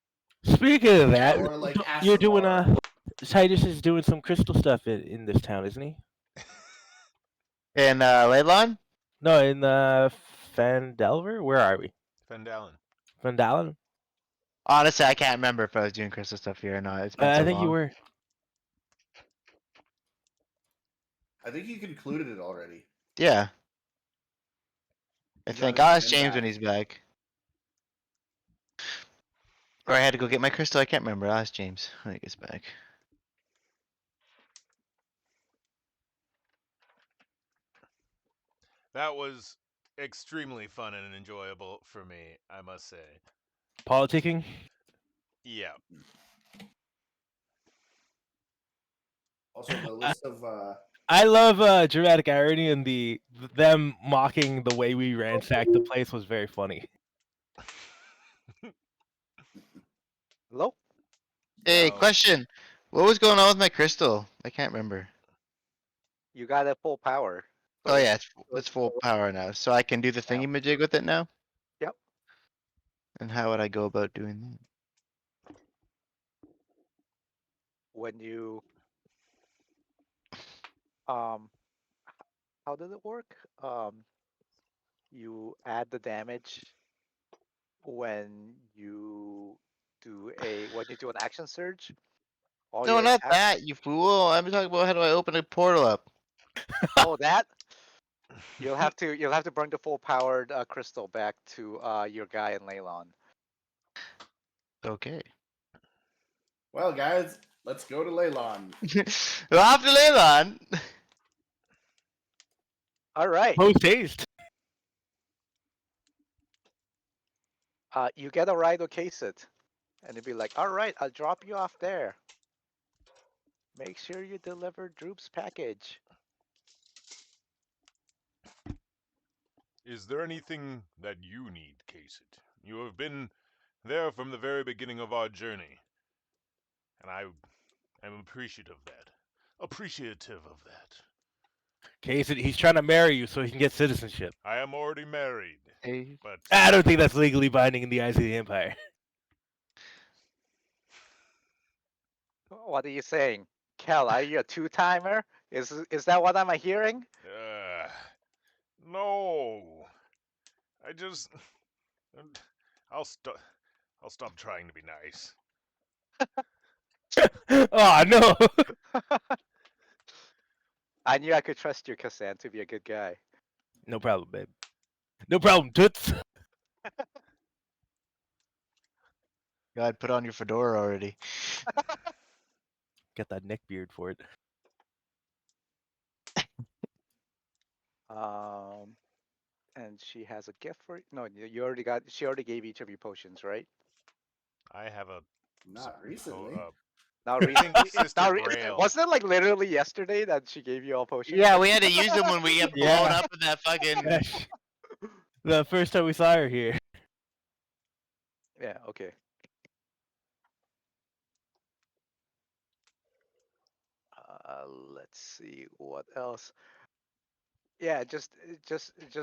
Speaking of yeah, that, or like you're doing Asimar. Titus is doing some crystal stuff in this town, isn't he? And Leylon? No, in Phandelver. Where are we? Phandalin. Phandalin. Honestly, I can't remember if I was doing crystal stuff here or not. It's been so I think you long. were. I think you concluded it already. Yeah. I You got think. his I'll ask gem James back. when he's back. Or I had to go get my crystal. I can't remember. I'll ask James when he gets back. That was extremely fun and enjoyable for me, I must say. Politicking. Yeah. Also, the list of I love dramatic irony and them mocking the way we ransacked the place was very funny. Hello? Hey, No. question. What was going on with my crystal? I can't remember. You got it full power. Oh yeah, So it's full power now. So I can do the Yeah. thingy-majig with it now? Yep. And how would I go about doing that? When you um how does it work? You add the damage when you when you do an action surge. All No, your not attack. that, you fool. I'm talking about how do I open a portal up? Oh, that you'll have to bring the full powered crystal back to your guy in Leylon. Okay. well, guys, let's go to Leylon. Well, after Leylon. All right. Post haste. You get a ride or case it, and it'd be like, all right, I'll drop you off there. Make sure you deliver Droop's package. Is there anything that you need, Kasich? You have been there from the very beginning of our journey. And I am appreciative of that. Appreciative of that. Case he's trying to marry you so he can get citizenship. I am already married, Hey. but I don't think that's legally binding in the eyes of the Empire. What are you saying? Kel, are you a two-timer? Is that what I'm hearing? no. I just I'll stop trying to be nice. Oh no. I knew I could trust you, Kassan, to be a good guy. No problem, babe. No problem, toots. God, put on your fedora already. Got that neck beard for it. And she has a gift for you. No, you already got. She already gave each of you potions, right? I have a Not recently. Now recently, Sister Grail. wasn't it like literally yesterday that she gave you all potions? Yeah, we had to use them when we got blown Yeah. up with that fucking. The first time we saw her here. Yeah. Okay. Let's see what else. Yeah, just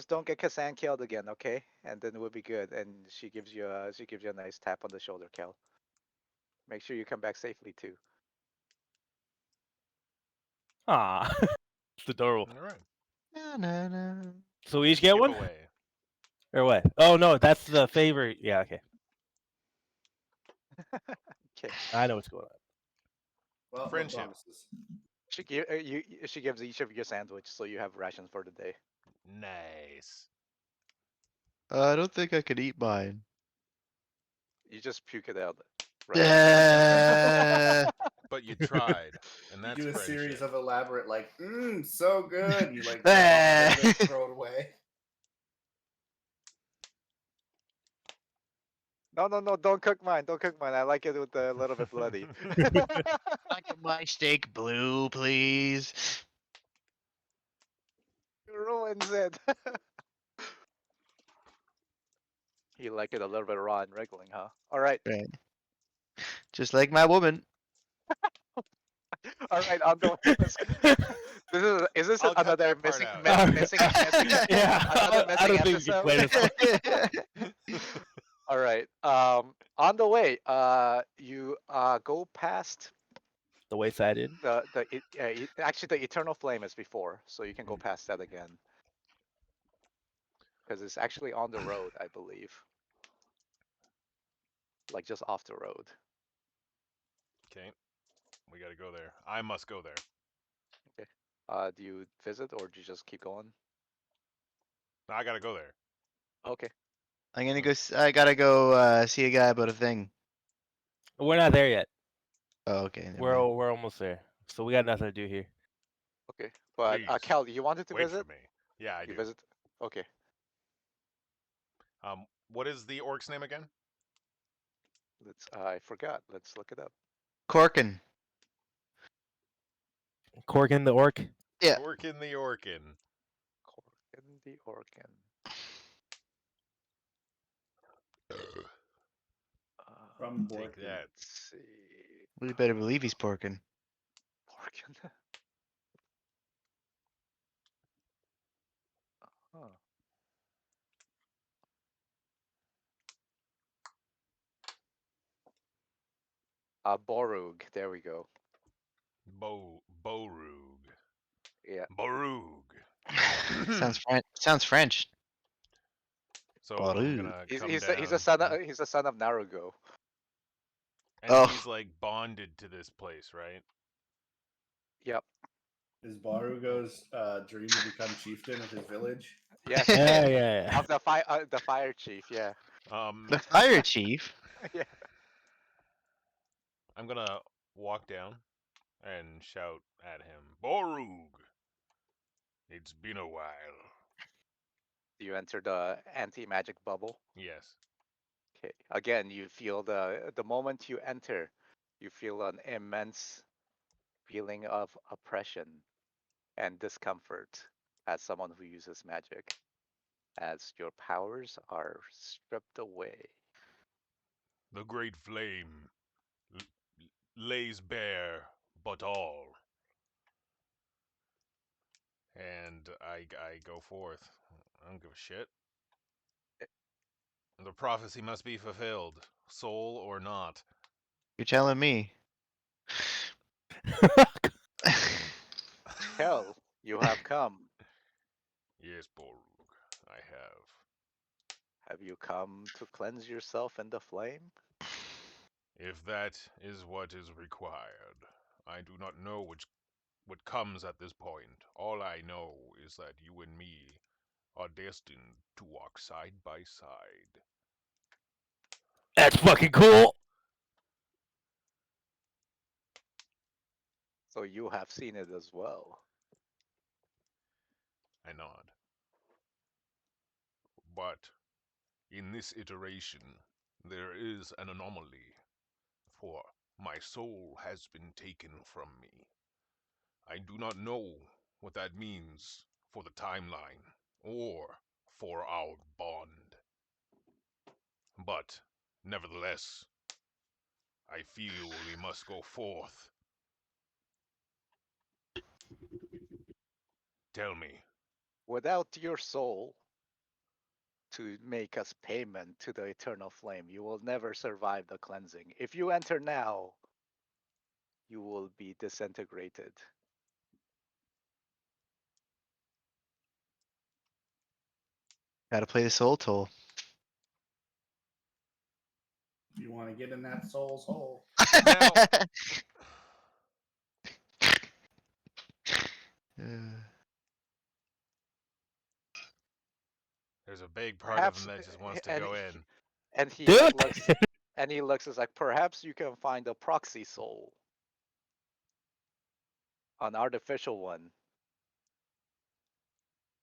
don't get Kassan killed again, okay? And then we'll be good. And she gives you a nice tap on the shoulder, Kel. Make sure you come back safely too. Aw. It's adorable. All right. Na, na, na. So we each get one? Giveaway. Or what? Oh no, that's the favorite. Yeah, okay. Okay. I know what's going on. Well, no Friendship. promises. She gives each of you a sandwich, so you have rations for the day. Nice. I don't think I could eat mine. You just puke it out. But you tried, and You that's do a friendship. series of elaborate, like, so good. You like get off of it and throw it away. No, don't cook mine. Don't cook mine. I like it with a little bit bloody. I get my steak blue, please. Ruins it. You like it a little bit raw and wriggling, huh? All right. Right. Just like my woman. All right, on the way. Is this I'll cut another that part missing, out. missing, Yeah, another I missing don't think we can play episode? this. All right. On the way, you go past The wayside inn. actually the eternal flame is before, so you can go past that again. Because it's actually on the road, I believe. Like just off the road. Okay. We gotta go there. I must go there. Okay. Do you visit or do you just keep going? I gotta go there. Okay. I'm gonna go. I gotta go see a guy about a thing. We're not there yet. Oh, okay. never We're mind. we're almost there. So we got nothing to do here. Okay. But Please, Cal, you wanted to Wait visit? for me. Yeah, I You do. visit? Okay. What is the orc's name again? I forgot. Let's look it up. Corkin. Corkin the orc. Yeah. Orkin the Orkin. Corkin the Orkin. From Take Borkin. that. Let's see. We better believe he's porking. Orkin. Huh. Borug. There we go. Borug. Yeah. Borug. Sounds French. So I'm Borug. gonna He's come he's down. the, he's a son of he's the son of Narugo. And Oh. he's like bonded to this place, right? Yep. Is Barugo's dream to become chieftain of his village? Yes. Yeah, yeah. Of the fire chief. Yeah. The fire chief. Yeah. I'm gonna walk down and shout at him, Borug! It's been a while. You enter the anti-magic bubble. Yes. Okay. Again, you feel the moment you enter, you feel an immense feeling of oppression and discomfort as someone who uses magic, as your powers are stripped away. The great flame lays bare but all. And I go forth. I don't give a shit. The prophecy must be fulfilled, soul or not. You're telling me. Hell, you have come. Yes, Borug, I have. Have you come to cleanse yourself in the flame? If that is what is required, I do not know what comes at this point. All I know is that you and me are destined to walk side by side. That's fucking cool. So you have seen it as well. I nod. But in this iteration, there is an anomaly. For my soul has been taken from me. I do not know what that means for the timeline or for our bond. But, nevertheless, I feel we must go forth. Tell me, Without your soul to make us payment to the eternal flame, you will never survive the cleansing. If you enter now, you will be disintegrated. Gotta play the soul toll. If you want to get in that soul's hole. Now- there's a big part of him Perhaps, that just wants to and go he, in. and he Do like it! looks, and he looks is like, perhaps you can find a proxy soul, an artificial one.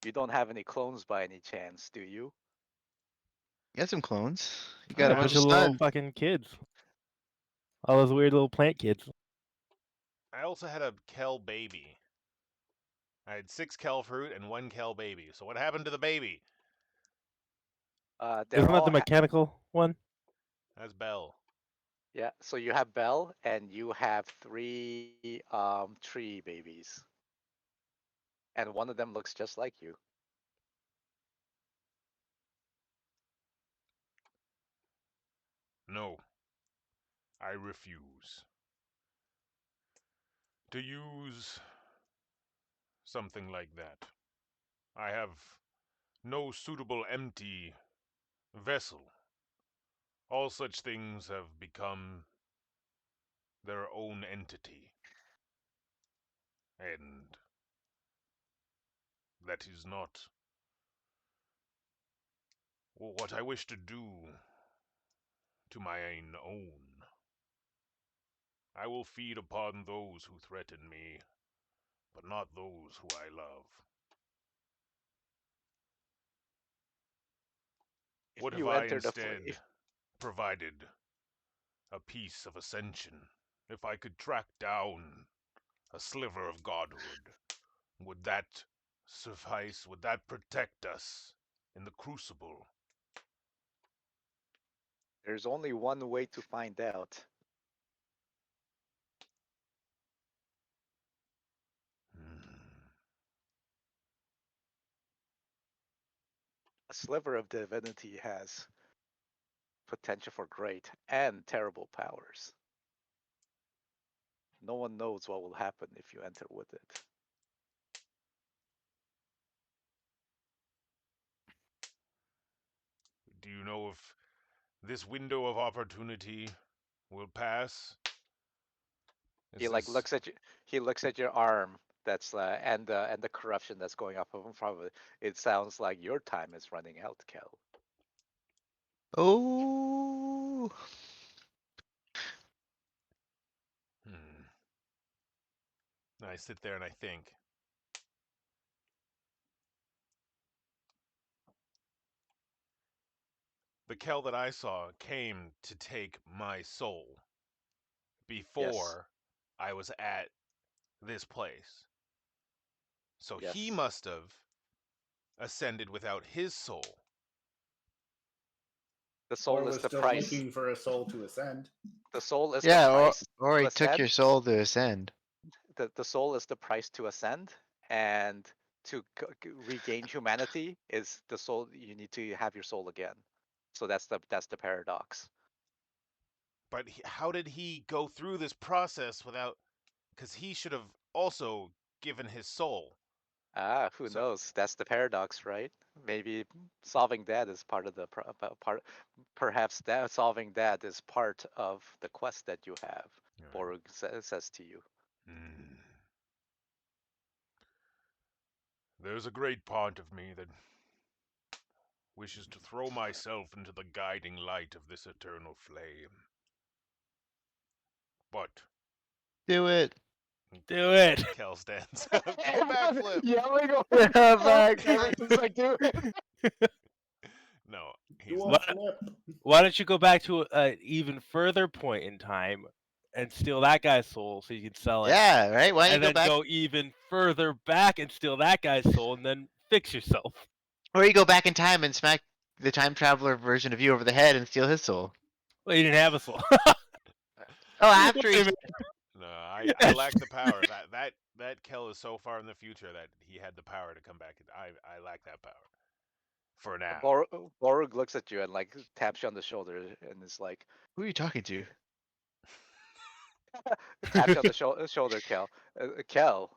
You don't have any clones by any chance, do you? You got some clones. You got a Yeah. bunch bunch of of little sun. fucking kids. All those weird little plant kids. I also had a Kel baby. I had 6 Kel fruit and 1 Kel baby. So what happened to the baby? They're Isn't that all the mechanical one? That's Belle. yeah. So you have Belle, and you have 3 tree babies, and one of them looks just like you. No, I refuse to use something like that. I have no suitable empty vessel. All such things have become their own entity. And that is not what I wish to do to mine own. I will feed upon those who threaten me, but not those who I love. If What if you I enter the instead provided a piece of ascension? If I could track down a sliver of godhood, would that suffice? Would that protect us in the crucible? there's only one way to find out. Hmm. A sliver of divinity has potential for great and terrible powers. No one knows what will happen if you enter with it. Do you know if this window of opportunity will pass? He Is like this... looks at you. He looks at your arm. That's and the corruption that's going up in front of it. It sounds like your time is running out, Kel. Oh. I sit there and I think. The Kel that I saw came to take my soul before I was at this place. So he Yes. must have ascended without his soul. The Or soul is was the still price. looking for a soul to ascend. The soul is the Yeah, price or to he took your ascend. soul to ascend. The soul is the price to ascend, and to regain humanity is the soul. You need to have your soul again. So that's the paradox. But how did he go through this process without... Because he should have also given his soul. Ah, who So- knows? That's the paradox, right? Maybe solving that is part of the part. Perhaps that solving that is part of the quest that you have. Borg says to you. Hmm. There's a great part of me that wishes to throw myself into the guiding light of this eternal flame. But Do it. Do it! Kel stands up. Do a backflip. Yelling Back. Everything's like, dude. No, he's Do a not. flip. Why don't you go back to an even further point in time and steal that guy's soul so you can sell it. Yeah, right. Why don't you And go then back? go even further back and steal that guy's soul, and then fix yourself. Or you go back in time and smack the time traveler version of you over the head and steal his soul. Well, you didn't have a soul. Oh, after Wait a he. minute. No, I lack the power. That Kel is so far in the future that he had the power to come back. I lack that power. For now. Borg looks at you and like taps you on the shoulder and is like, Who are you talking to? taps you on the shoulder, Kel. Kel,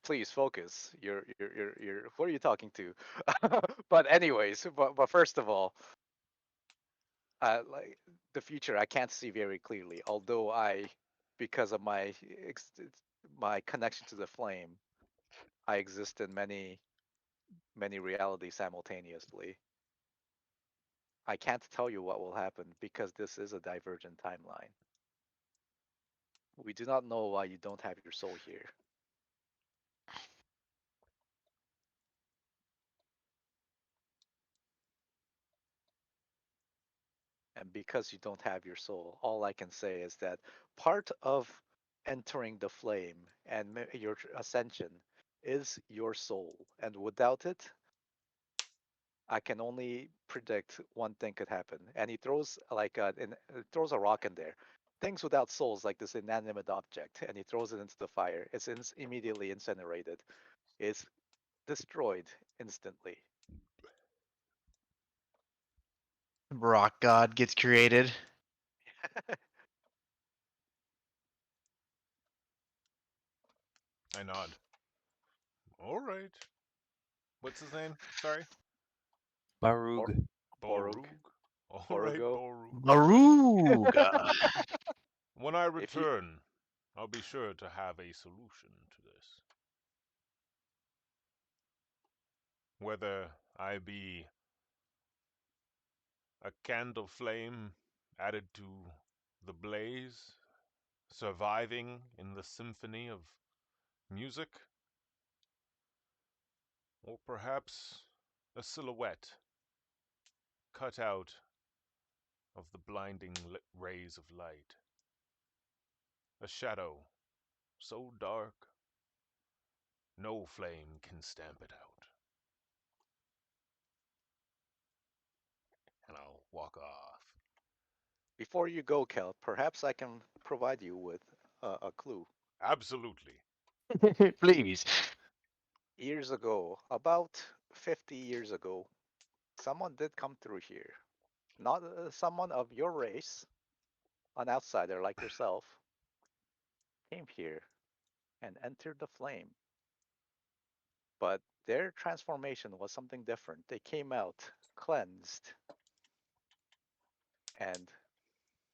please focus. You're. Who are you talking to? But anyways, but first of all, like the future, I can't see very clearly. Although because of my connection to the flame, I exist in many realities simultaneously. I can't tell you what will happen because this is a divergent timeline. We do not know why you don't have your soul here. And because you don't have your soul, all I can say is that part of entering the flame and your ascension is your soul. And without it, I can only predict one thing could happen. And he throws throws a rock in there. Things without souls, like this inanimate object, and he throws it into the fire. It's immediately incinerated. It's destroyed instantly. Rock God gets created. I nod. All right. What's his name? Sorry. Barug. Borug. Borug. All right, Borugo. Borug. Maruga. When I If you return, I'll be sure to have a solution to this. Whether I be a candle flame added to the blaze, surviving in the symphony of music, or perhaps a silhouette cut out of the blinding rays of light, a shadow so dark no flame can stamp it out. And I'll walk off. before you go, Kel, perhaps I can provide you with a clue. Absolutely. Please. Years ago, about 50 years ago, someone did come through here. Not someone of your race, an outsider like yourself, came here and entered the flame. But their transformation was something different. They came out cleansed and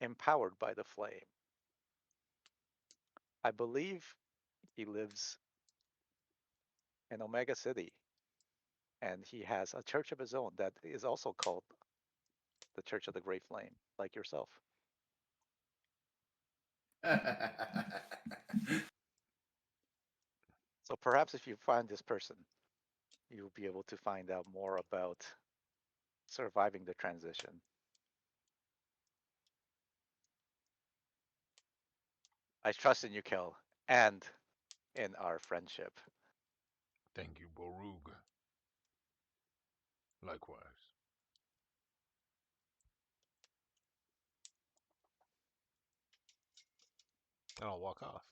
empowered by the flame. I believe he lives in Omega City, and he has a church of his own that is also called the Church of the Great Flame, like yourself. So perhaps if you find this person, you'll be able to find out more about surviving the transition. I trust in you, Kel, and in our friendship. Thank you, Borug. Likewise. And I'll walk off.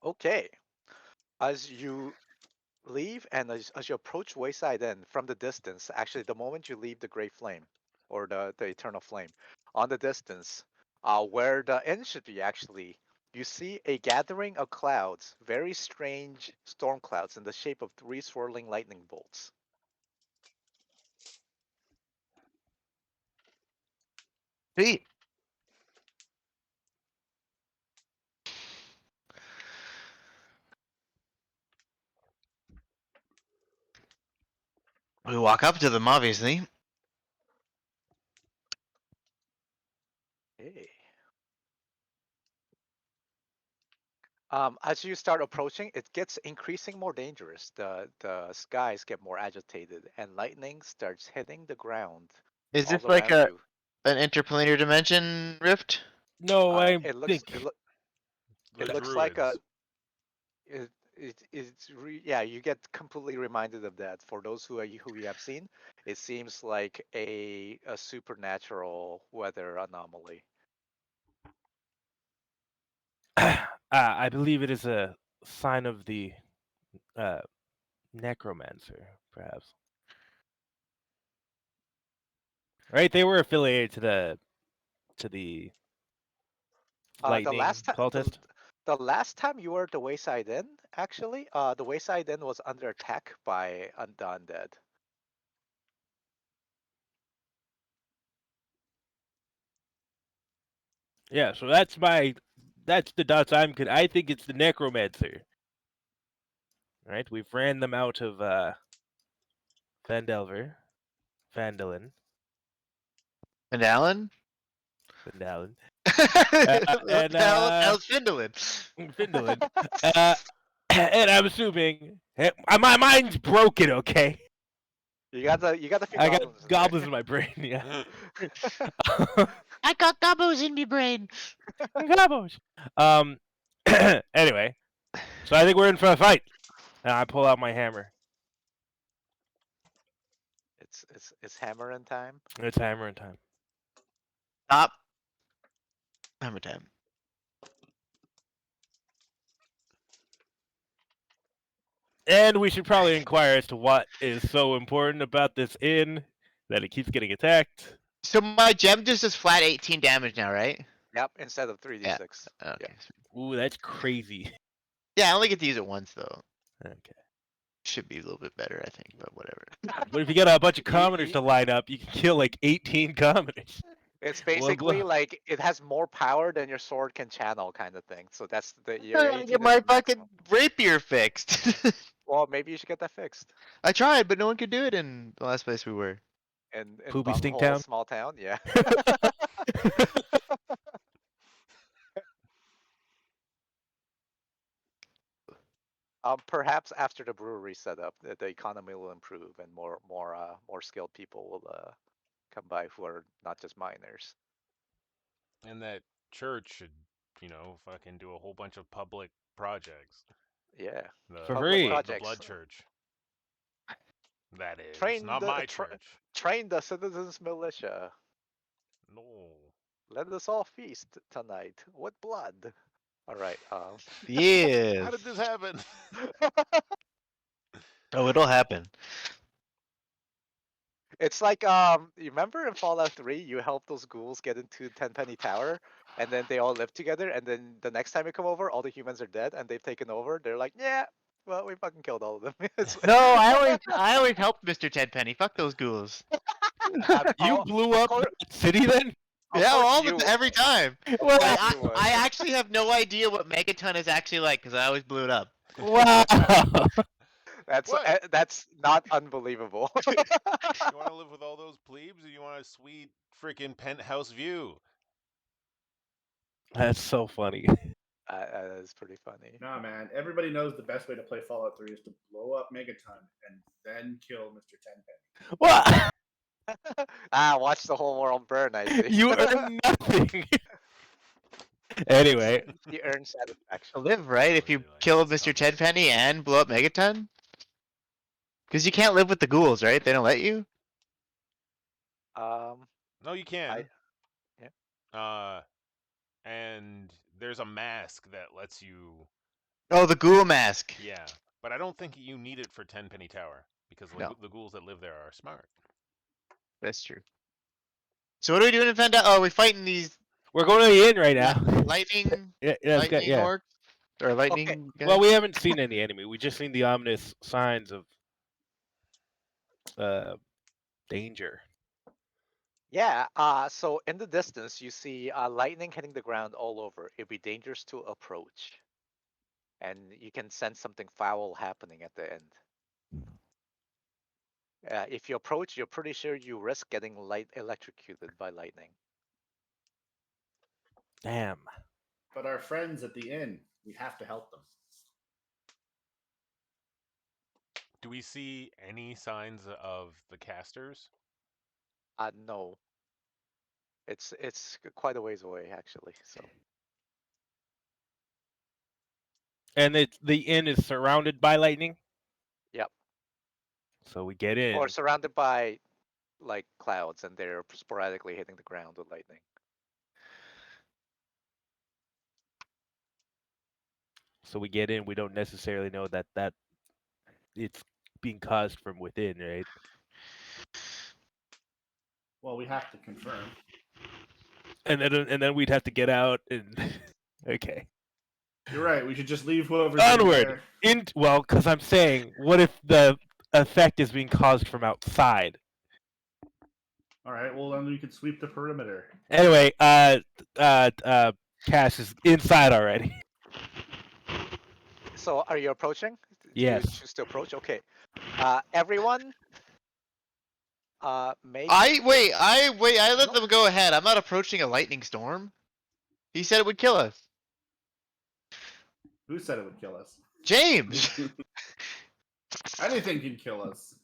Okay. As you leave and as you approach Wayside Inn from the distance, actually, the moment you leave the Great Flame or the Eternal Flame, on the distance, where the inn should be, actually, you see a gathering of clouds, very strange storm clouds in the shape of three swirling lightning bolts. Sweet. We walk up to them, obviously. Hey. As you start approaching, it gets increasing more dangerous. The skies get more agitated, and lightning starts hitting the ground Is all this like around you. an interplanar dimension rift? No, I It looks think The it looks like a druids. yeah, you get completely reminded of that. For those who you have seen, it seems like a supernatural weather anomaly. I believe it is a sign of the uh, necromancer, perhaps. Right? They were affiliated to the The lightning last time cultist. the last time you were at the Wayside Inn, actually, the Wayside Inn was under attack by the undead. Yeah, so that's the dots I think it's the necromancer. Right? We've ran them out of Phandelver, Phandalin, And Alan? Phandalin, What and the hell else Findolin? Phandalin. And I'm assuming my mind's broken. Okay, You got the few I got goblins in there. goblins in my brain. Yeah, I got gobos in me brain. goblins. Anyway, so I think we're in for a fight. And I pull out my hammer. It's hammering time. It's hammering time. Stop. Hammer time. And we should probably inquire as to what is so important about this inn that it keeps getting attacked. So my gem just does flat 18 damage now, right? Yep, instead of 3d6. Okay. Yep. Ooh, that's crazy. Yeah, I only get to use it once though. Okay. Should be a little bit better, I think, but whatever. But if you got a bunch of You- commoners you- to line up, you can kill like 18 commoners. It's One basically blow. like it has more power than your sword can channel, kind of thing. So that's the I your gotta 18 get is my the maximum. fucking rapier fixed. Well, maybe you should get that fixed. I tried, but no one could do it in the last place we were. In Poopy Stink Bunghole, Town? small town, yeah. Perhaps after the brewery set up, the economy will improve and more skilled people will come by who are not just miners. And that church should, fucking do a whole bunch of public projects. Yeah. The, For the free. blood, the Projects. blood church. That is Train not the my church. train the citizens militia. No. Let us all feast tonight with blood. All right. Yeah. How did this happen? Oh, it'll happen. It's like you remember in Fallout 3 you help those ghouls get into Tenpenny Tower and then they all live together and then the next time you come over all the humans are dead and they've taken over. They're like, "Yeah, well, we fucking killed all of them." No, I always helped Mr. Tenpenny. Fuck those ghouls. You blew up course- that city then? Yeah, course all you the every time. Wow. Like, course you would. I actually have no idea what Megaton is actually like because I always blew it up. Wow. That's not unbelievable. You want to live with all those plebes, or you want a sweet freaking penthouse view? That's so funny. That is pretty funny. Nah, man. Everybody knows the best way to play Fallout 3 is to blow up Megaton and then kill Mr. Tenpenny. What? Watch the whole world burn, I see. You earn nothing. Anyway, You earn satisfaction. To live, right? If you Really like kill that Mr. stuff. Tenpenny and blow up Megaton? Because you can't live with the ghouls, right? They don't let you? Um, No, you can. yeah. And there's a mask that lets you. Oh, the ghoul mask. Yeah, but I don't think you need it for Tenpenny Tower because No. the ghouls that live there are smart. That's true. So what are we doing in Fandel? Oh, we're fighting these we're going to the inn right now. lightning Yeah, let's lightning yeah. orcs? Or lightning guys? Well, we haven't seen any enemy. We just seen the ominous signs of danger. Yeah, so in the distance, you see lightning hitting the ground all over. It'd be dangerous to approach. And you can sense something foul happening at the end. If you approach, you're pretty sure you risk getting electrocuted by lightning. Damn. But our friends at the inn, We have to help them. Do we see any signs of the casters? No. It's quite a ways away actually. So And the inn is surrounded by lightning. Yep. So we get in. Or surrounded by like clouds, and they're sporadically hitting the ground with lightning. So we get in. We don't necessarily know that it's being caused from within, right? Well, we have to confirm. And then we'd have to get out and okay. You're right. We should just leave whoever's in Onward. there. Well, because I'm saying, what if the effect is being caused from outside? All right. Well, then we can sweep the perimeter. Anyway, Cash is inside already. So are you approaching? Do Yes. you choose to approach? Okay. Everyone. Make. I let Nope. them go ahead. I'm not approaching a lightning storm. He said it would kill us. Who said it would kill us? James. Anything can kill us.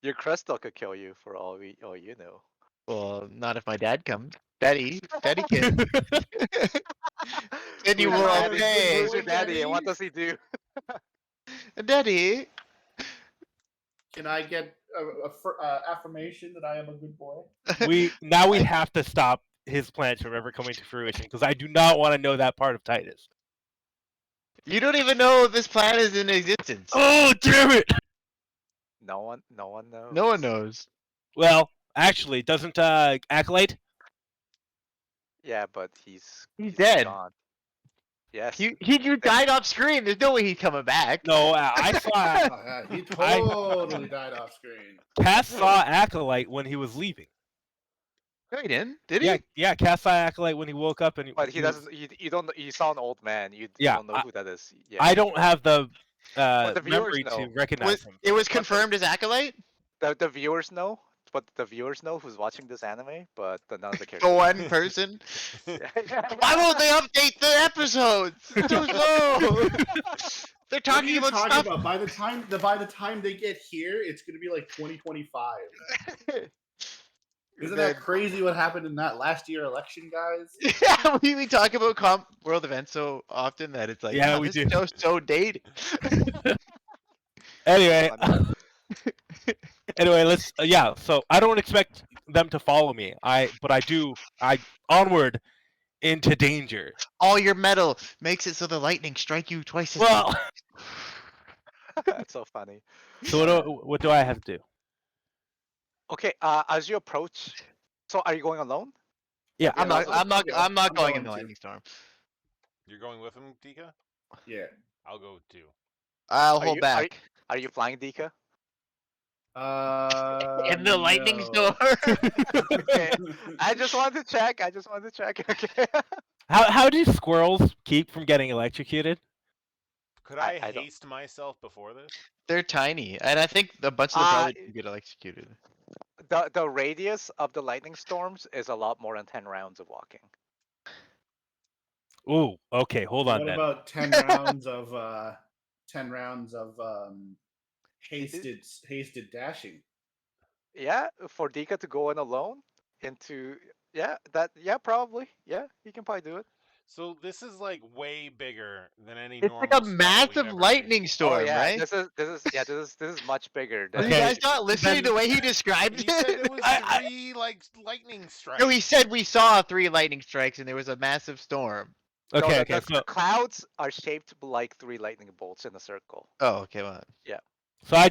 Your crystal could kill you for all you know. Well, not if my dad comes. Daddy kid. Then you Who's will your daddy? obey. Who's your daddy, and what does he do? Daddy. Can I get affirmation that I am a good boy? We have to stop his plans from ever coming to fruition because I do not want to know that part of Titus. You don't even know this plan is in existence. Oh, damn it! No one knows. No one knows. Well, actually, doesn't Acolyte? Yeah, but he's dead. gone. Yes. You died off screen. There's no way he's coming back. No, I saw. Oh, yeah, he totally died off screen. Cass saw Acolyte when he was leaving. No, he didn't. Did he? Yeah. Cass saw Acolyte when he woke up, and But he doesn't. You don't. You saw an old man. You Yeah, don't know who that is. Yeah. I don't have the But the viewers memory know. to recognize him. It was confirmed as Acolyte? The viewers know. But the viewers know who's watching this anime, but none of the The characters. one person? Why won't they update the episodes? It's so slow. They're What are talking you about talking stuff. about? By the time they get here, it's gonna be like 2025. Isn't that crazy? What happened in that last year election, guys? Yeah, we talk about world events so often that it's like, Yeah, oh, we this do. show's so dated. Anyway, Funny. anyway, let's. Yeah, so I don't expect them to follow me. But I do. I onward into danger. All your metal makes it so the lightning strike you twice as Well, That's so funny. so what do I have to do? Okay. As you approach, so are you going alone? Yeah, I'm Yeah, not I'm going going in the to. lightning storm. You're going with him, Tika? Yeah. I'll go too. I'll Are hold you- back. Are you flying, Dika? In the lightning no. storm. Okay. I just wanted to check. Okay. how do squirrels keep from getting electrocuted? Could I I don't- haste myself before this? They're tiny, and I think a bunch of them probably do get electrocuted. The radius of the lightning storms is a lot more than 10 rounds of walking. Ooh, okay, hold on What then. about 10 rounds of hasted dashing? Yeah, for Dika to go in alone into probably. Yeah, he can probably do it. So this is like way bigger than any It's normal like a storm we've massive ever lightning seen. storm, Oh yeah, right? this is much bigger Are than you Okay. guys not listening to the way he described He said it? it was I- three like lightning strikes. No, he said we saw 3 lightning strikes and there was a massive storm. No, Okay, the so clouds are shaped like 3 lightning bolts in a circle. Oh, okay, well.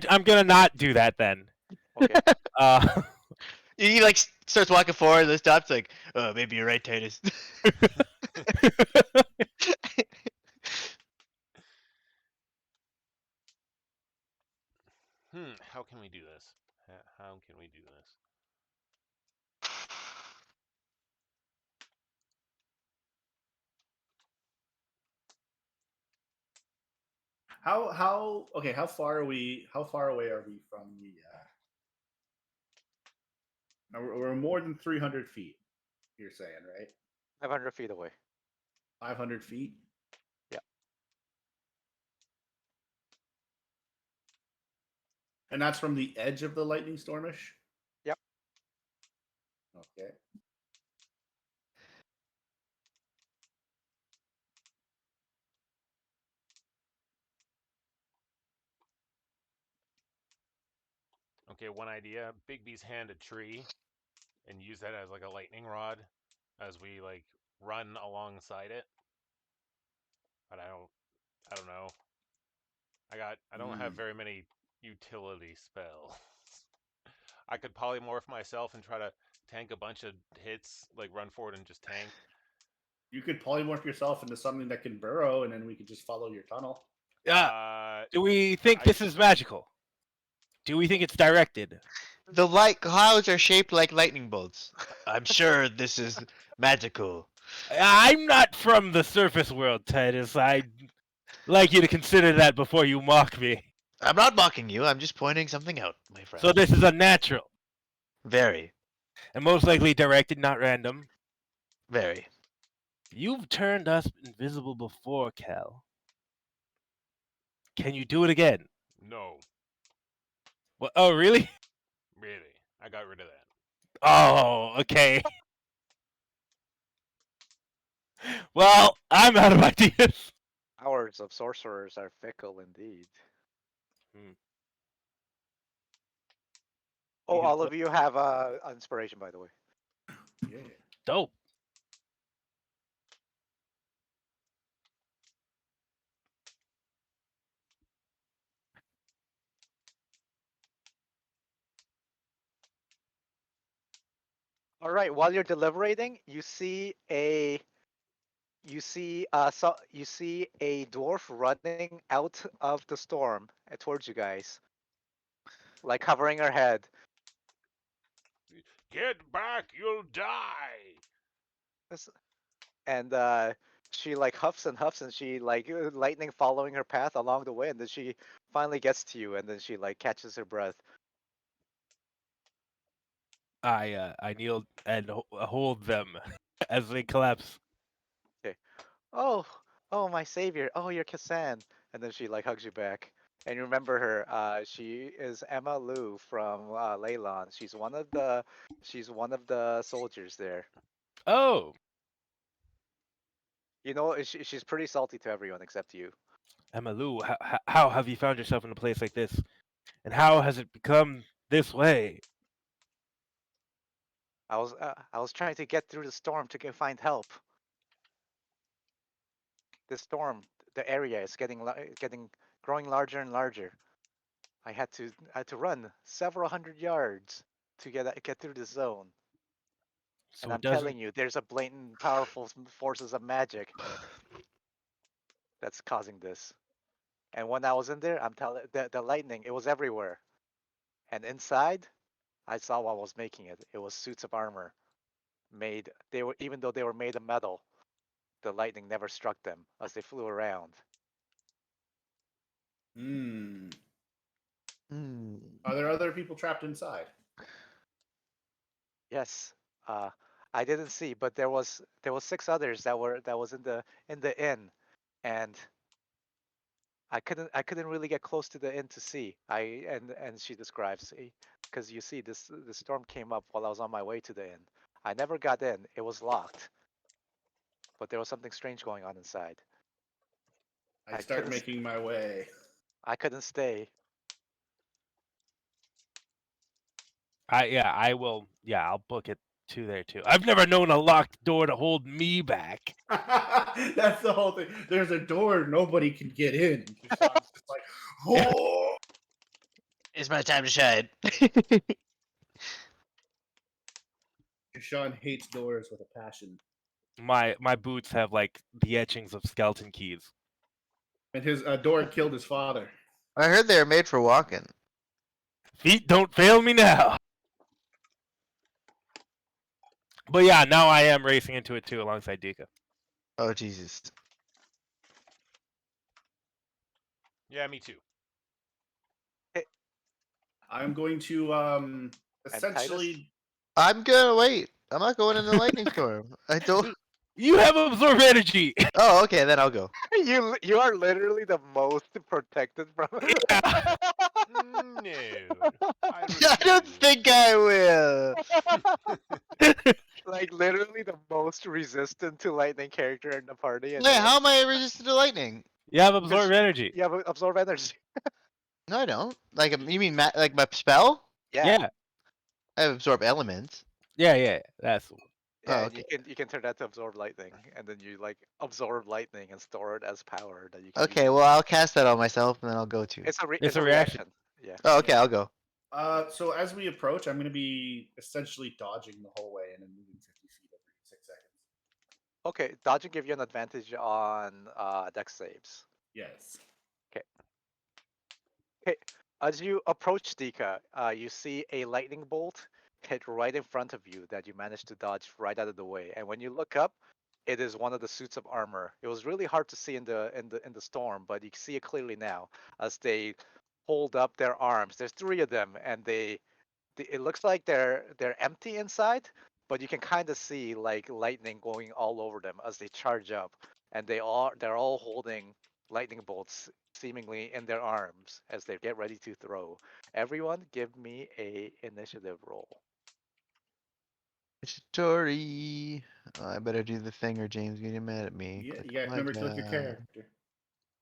I'm gonna not do that then. Okay. Uh, He like starts walking forward, and stops like, oh, maybe you're right, Titus. How can we do this? How can we do this? How far are we? How far away are we from the? Now we're more than 300 feet. You're saying, right? 500 feet away. 500 feet. Yeah. And that's from the edge of the lightning stormish? Yep. Okay. Okay, one idea. Bigby's hand a tree and use that as like a lightning rod as we like run alongside it. But I don't know. I don't have very many utility spells. I could polymorph myself and try to tank a bunch of hits, like run forward and just tank. You could polymorph yourself into something that can burrow, and then we could just follow your tunnel. Yeah. Do we think I- this is magical? Do we think it's directed? The light clouds are shaped like lightning bolts. I'm sure this is magical. I'm not from the surface world, Titus. I'd like you to consider that before you mock me. I'm not mocking you. I'm just pointing something out, my friend. So this is unnatural, Very, and most likely directed, not random. very. You've turned us invisible before, Cal. Can you do it again? No, What? Oh, really? really. I got rid of that. Oh, okay. Well, I'm out of ideas. Powers of sorcerers are fickle indeed. Hmm. Oh, You can all of you have inspiration, by the way. Yeah. Dope. All right. While you're deliberating, you see a dwarf running out of the storm towards you guys, like covering her head. Get back, you'll die. And she like huffs and huffs, and she like lightning following her path along the way, and then she finally gets to you, and then she like catches her breath. I kneel and hold them as they collapse. Oh, oh, my savior! Oh, you're Kassan. And then she like hugs you back, and you remember her. She is Emma Lou from Leylon. She's one of the soldiers there. Oh, You know, she's pretty salty to everyone except you. Emma Lou, how have you found yourself in a place like this? And how has it become this way? I was trying to get through the storm to find help. The storm, the area is growing larger and larger. I had to run several hundred yards to get through the zone. So And it I'm doesn't. telling you, there's a blatant, powerful forces of magic that's causing this. And when I was in there, I'm telling the lightning, it was everywhere. And inside, I saw what was making it. It was suits of armor made. They were even though they were made of metal, the lightning never struck them as they flew around. Hmm. Hmm. Are there other people trapped inside? Yes, I didn't see, but there was 6 others that was in the inn, and I couldn't really get close to the inn to see. And she describes, because you see the storm came up while I was on my way to the inn. I never got in. It was locked, but there was something strange going on inside. I I start couldn't making my way. I couldn't stay. I will. Yeah, I'll book it to there too. I've never known a locked door to hold me back. That's the whole thing. There's a door nobody can get in. Sean's just like, oh. It's my time to shine. Sean hates doors with a passion. My boots have like the etchings of skeleton keys. And his door killed his father. I heard they were made for walking. Feet don't fail me now. But yeah, now I am racing into it too alongside Dika. Oh Jesus! Yeah, me too. I'm going to essentially. I'm gonna wait. I'm not going in the lightning storm. I don't. You have absorb energy. Oh, okay, then I'll go. You are literally the most protected from. No. I I don't refuse. think I will. Like literally the most resistant to lightning character in the party, and Wait, you're like, how am I resistant to lightning? You have Because absorb energy. you have absorb energy. No, I don't. Like, you mean like my spell? Yeah, I have absorb elements. Yeah. That's the one. Oh, yeah, and okay. you can turn that to absorb lightning, and then you like absorb lightning and store it as power that you can Okay, use. well, I'll cast that on myself, and then I'll go to. It's It's a a reaction. reaction. Yeah. Oh, okay, Yeah. I'll go. So as we approach, I'm going to be essentially dodging the whole way and then moving 50 feet every 6 seconds. Okay, dodging give you an advantage on dex saves. Yes. Okay, as you approach Dika, you see a lightning bolt hit right in front of you that you managed to dodge right out of the way. And when you look up, it is one of the suits of armor. It was really hard to see in the storm, but you can see it clearly now as they hold up their arms. There's three of them, and it looks like they're empty inside, but you can kind of see like lightning going all over them as they charge up, and they're all holding lightning bolts seemingly in their arms as they get ready to throw. Everyone, give me a initiative roll. Story. Oh, I better do the thing or James getting mad at me. Yeah, Click you got to my remember to click your gun. character.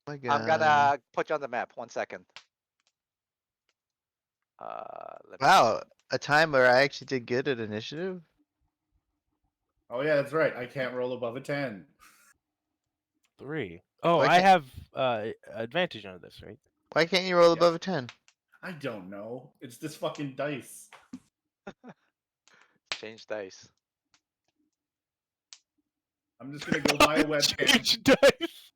My I'm gun. gonna put you on the map. 1 second. Let me Wow, a time where I actually did good at initiative? Oh yeah, that's right. I can't roll above a 10. 3. Oh, Why I can't, have advantage on this, right? why can't you roll Yes. above a 10? I don't know. It's this fucking dice. change dice. I'm just gonna go buy a webcam. Change dice.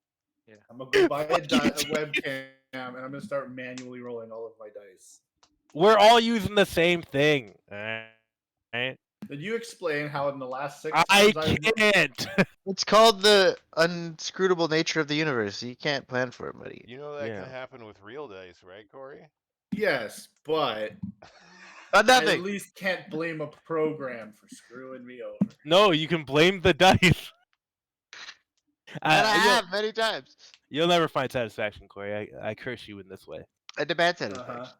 I'm gonna go buy a Fuck you, webcam, and I'm gonna start manually rolling all of my dice. We're all using the same thing. Alright? Then you explain how in the last 6 I times I've can't. It's called the unscrutable nature of the universe. You can't plan for it, buddy. You know that Yeah. can happen with real dice, right, Corey? yes, but Oh, I nothing. at least can't blame a program for screwing me over. No, you can blame the dice. And I You'll, have many times. you'll never find satisfaction, Corey. I curse you in this way. I demand Uh huh. satisfaction.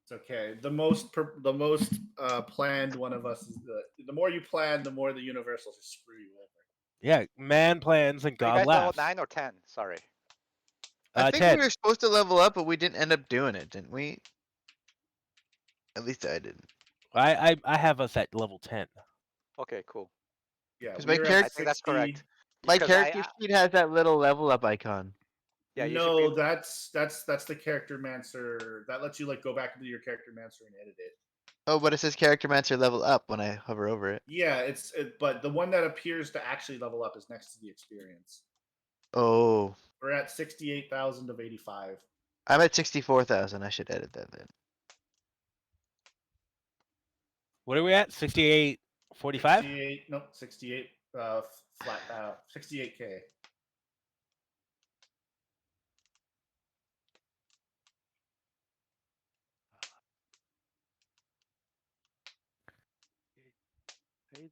It's okay. The most planned one of us is the more you plan, the more the universe will just screw you over. Yeah, man plans and So you God guys level laughs. 9 or 10? Sorry. I think 10. we were supposed to level up, but we didn't end up doing it, didn't we? At least I didn't. I have us at level 10. Okay, cool. Yeah, 'Cause we my were character- I at think that's 60. correct. My Because character sheet has that little level up icon. Yeah, you should be. No, that's the character mancer. That lets you like go back into your character mancer and edit it. Oh, but it says character mancer level up when I hover over it. Yeah, but the one that appears to actually level up is next to the experience. Oh, We're at 68,000 of 85. I'm at 64,000. I should edit that then. What are we at? 68, 45? 68, nope, 68 flat 68K.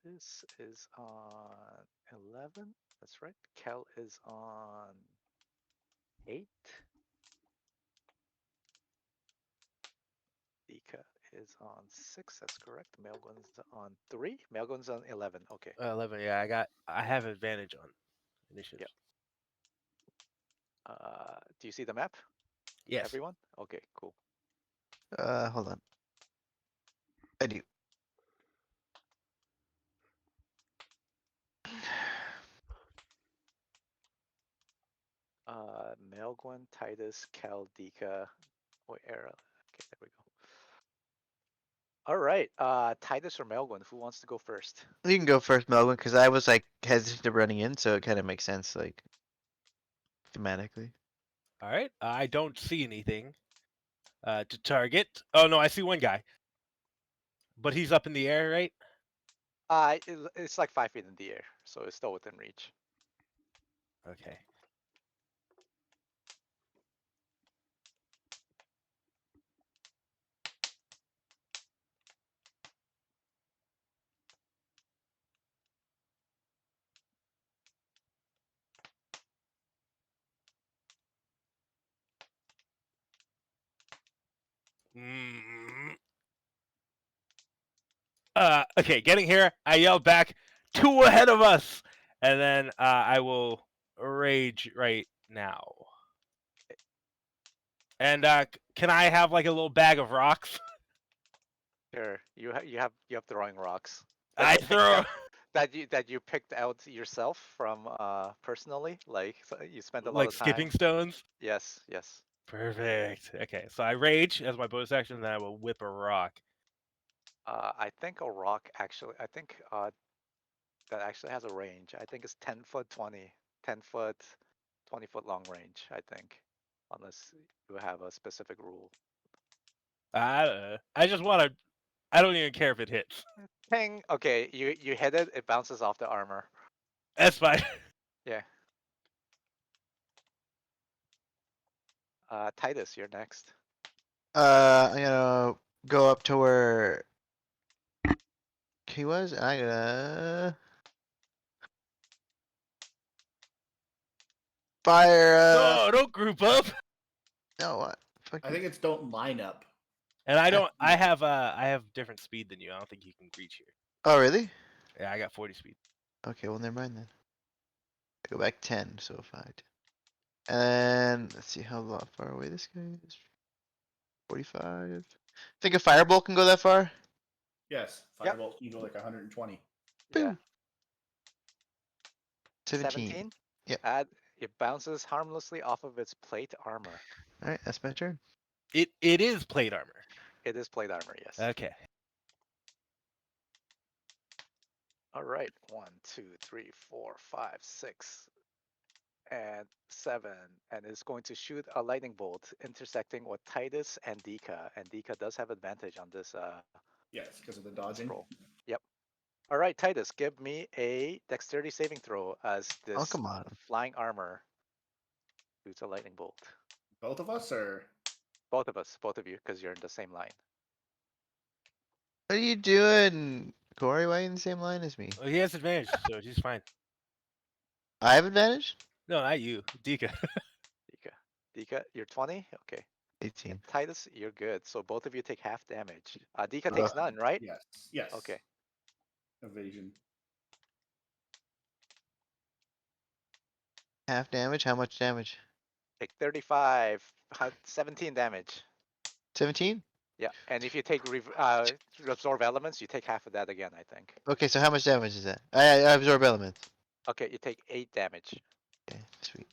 This is on 11. That's right. Kel is on 8. Dika is on 6. That's correct. Melgun's on 3. Melgun's on 11. Okay. 11. Yeah, I have advantage on initiatives. Do you see the map? Yes. Everyone? Okay, cool. Hold on. I do. Melgun, Titus, Kel, Dika. Wait, Era. Okay, there we go. All right. Titus or Melgun, who wants to go first? You can go first, Melvin, because I was like hesitant to running in, so it kind of makes sense, like thematically. All right. I don't see anything to target. Oh, no, I see one guy. But he's up in the air, right? It's like 5 feet in the air, so it's still within reach. Okay. Okay, getting here, I yell back, 2 ahead of us! And then I will rage right now. And can I have like a little bag of rocks? Sure. You have throwing rocks. I you picked throw. out- that you picked out yourself from personally. Like you spent a lot Like of time. skipping stones? Yes. Yes. Perfect. Okay, so I rage as my bonus action, and then I will whip a rock. I think a rock actually. I think that actually has a range. I think it's 10 foot 20, 10 foot, 20-foot long range. I think, unless you have a specific rule. I just want to. I don't even care if it hits. Ping. Okay, you hit it. It bounces off the armor. That's fine. Yeah. Titus, you're next. I'm gonna go up to where he was. And I'm gonna fire. No, don't group up. No, what? Fuck I you. think it's don't line up. And I don't. I have different speed than you. I don't think you can reach here. Oh, really? Yeah, I got 40 speed. Okay, well, never mind then. I go back 10, so 5. And let's see how far away this guy is. 45. Think a firebolt can go that far? Yes, Yep. firebolt can go like 120. Yeah. Boom. 17. Yep. It bounces harmlessly off of its plate armor. Alright, that's my turn. It is plate armor. It is plate armor, yes. Okay. All right. 1, 2, 3, 4, 5, 6, and 7. And it's going to shoot a lightning bolt intersecting with Titus and Dika. And Dika does have advantage on this Yes, because of the dodging. roll. Yep. All right, Titus, give me a dexterity saving throw as Oh, this come on. flying armor shoots a lightning bolt. Both of us, or Both of you, because you're in the same line. What are you doing? Corey, why are you in the same line as me? Well, he has advantage, so he's fine. I have advantage? No, not you, Dika. Dika, you're 20? Okay. 18. Titus, you're good. So both of you take half damage. Dika takes none, right? yes, yes. Okay. Evasion. Half damage? How much damage? Take 35, 17 damage. 17? Yeah, and if you take absorb elements, you take half of that again, I think. Okay, so how much damage is that? I absorb elements. Okay, you take 8 damage. Okay, sweet.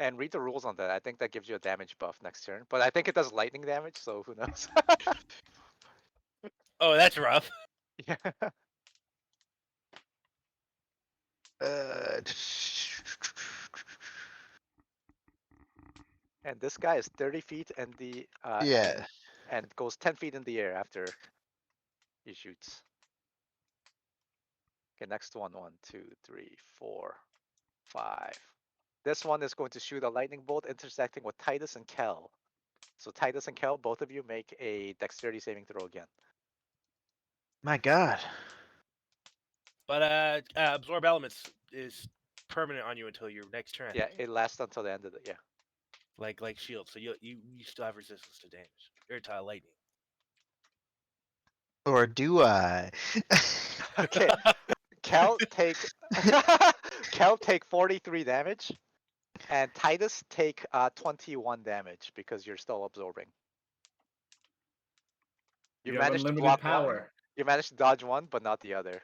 And read the rules on that. I think that gives you a damage buff next turn. But I think it does lightning damage, so who knows? Oh, that's rough. Yeah. Uh, And this guy is 30 feet and the yeah. and goes 10 feet in the air after he shoots. Okay, next one. 1, 2, 3, 4, 5. This one is going to shoot a lightning bolt intersecting with Titus and Kel. So Titus and Kel, both of you make a dexterity saving throw again. My god. But absorb elements is permanent on you until your next turn. Yeah, it lasts until the end of the Like shield, so you still have resistance to damage or to lightning. Or do I? Okay. Kel take Kel take 43 damage, and Titus take 21 damage because you're still absorbing. You You have managed to unlimited block power. one. You managed to dodge one, but not the other.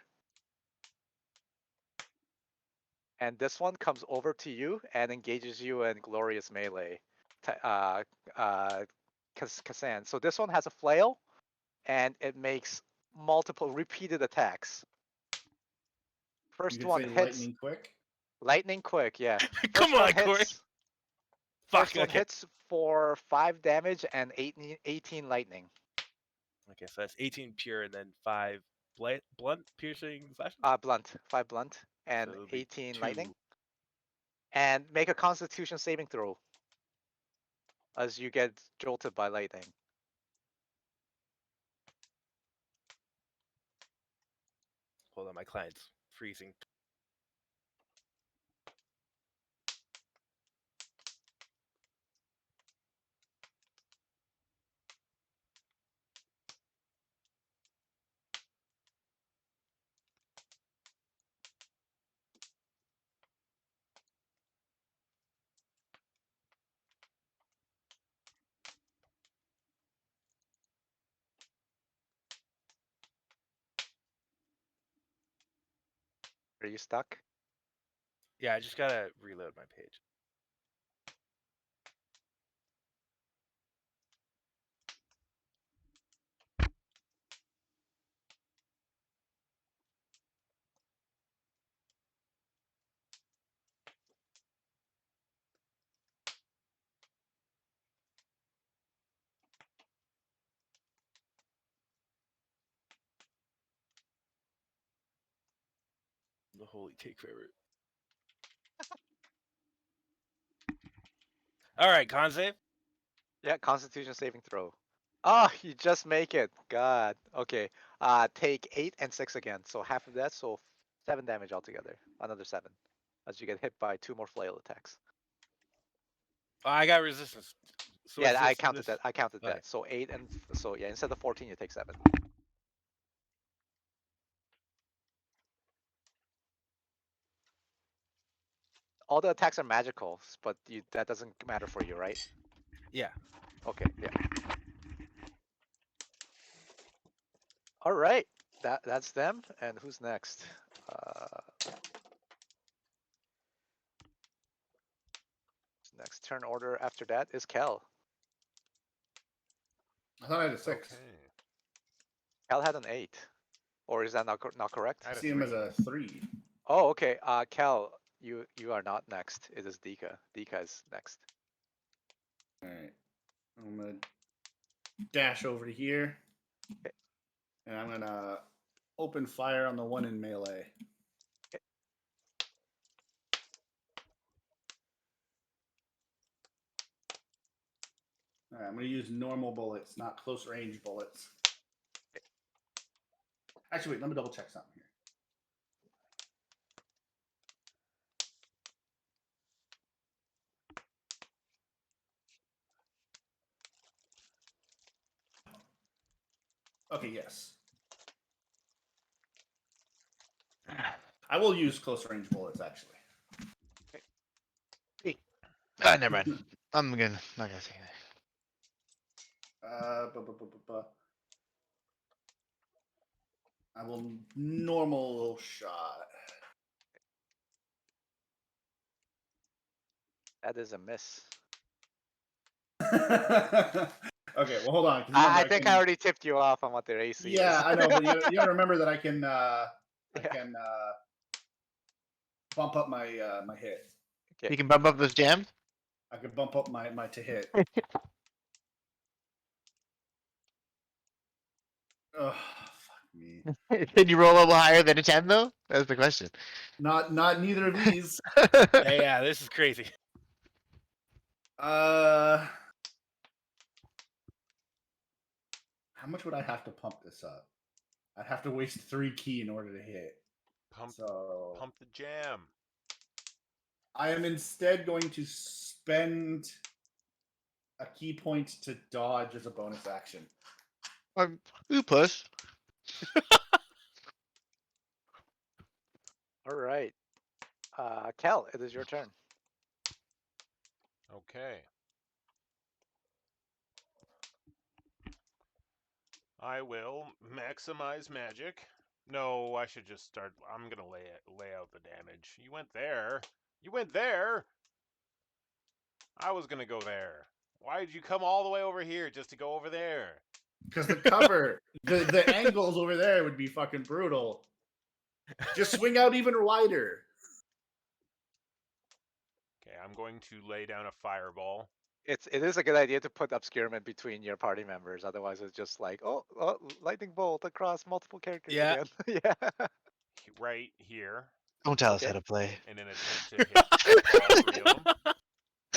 And this one comes over to you and engages you in glorious melee. Kassan. So this one has a flail, and it makes multiple repeated attacks. You First could one say hits lightning quick. lightning quick, yeah. Come First one on, Corey. hits. Fuck. First one Okay. hits for 5 damage and 18 lightning. Okay, so that's 18 pure and then 5 blunt piercing slashing. Blunt, 5 blunt and So it'll be 18 2. lightning. And make a Constitution saving throw as you get jolted by lightning. Hold on, my client's freezing. Are you stuck? Yeah, I just gotta reload my page. The holy take favorite. All right, con save. Yeah, Constitution saving throw. Oh, you just make it. God. Okay. Take 8 and 6 again. So half of that, so 7 damage altogether. Another 7. As you get hit by 2 more flail attacks. Oh, I got resistance. So Yeah, is I this, counted this... that. I counted Okay. that. So 8 and so yeah, instead of 14, you take 7. All the attacks are magical, but that doesn't matter for you, right? Yeah. Okay, yeah. All right, that's them. And who's next? Next turn order after that is Kel. I thought I had a 6. Okay. Kel had an 8, or is that not correct? I I had a see him as 3. a 3. Oh, okay. Kel, you are not next. It is Dika. Dika is next. All right. I'm gonna dash over to here, Okay. and I'm gonna open fire on the one in melee. Okay. All right, I'm gonna use normal bullets, not close range bullets. Actually, wait. Let me double check something here. Okay, yes. I will use close range bullets, actually. Ah, never mind. I'm gonna not gonna say anything. I will normal shot. That is a miss. Okay, well, hold on. 'Cause remember, I think I already tipped you off on what their AC is. Yeah, I know, but you gotta remember that I can Yeah. bump up my my hit. Okay. You can bump up those jams. I can bump up my to hit. Oh, fuck me. Can you roll a little higher than a 10 though? That's the question. Not neither of these. Yeah, this is crazy. How much would I have to pump this up? I'd have to waste 3 key in order to hit. Pump So the jam. I am instead going to spend a key point to dodge as a bonus action. Ooh, push. All right. Kel, it is your turn. Okay. I will maximize magic. No, I should just start. I'm gonna lay out the damage. You went there. You went there. I was gonna go there. Why did you come all the way over here just to go over there? Because the cover, the angles over there would be fucking brutal. Just swing out even wider. Okay, I'm going to lay down a fireball. It is a good idea to put obscurement between your party members. Otherwise, it's just like, oh, lightning bolt across multiple characters Yeah. again. Yeah. Right here Don't tell us Okay. how to play. in an attempt to hit all 3 of them.